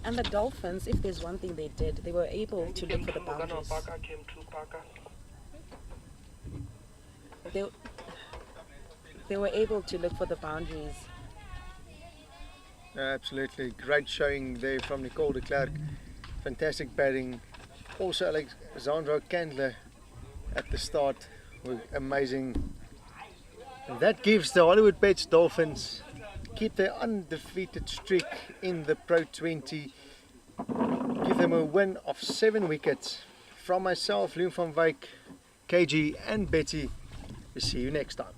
C: And the Dolphins, if there's one thing they did, they were able to look for the boundaries. They were able to look for the boundaries.
B: Absolutely, great showing there from Nicole de Klerk. Fantastic batting. Also Alexandra Candler at the start were amazing. And that gives the Hollywoodbets Dolphins keep their undefeated streak in the Pro20. Give them a win of 7 wickets. From myself, Leon van Wyk, KG and Betty, we'll see you next time.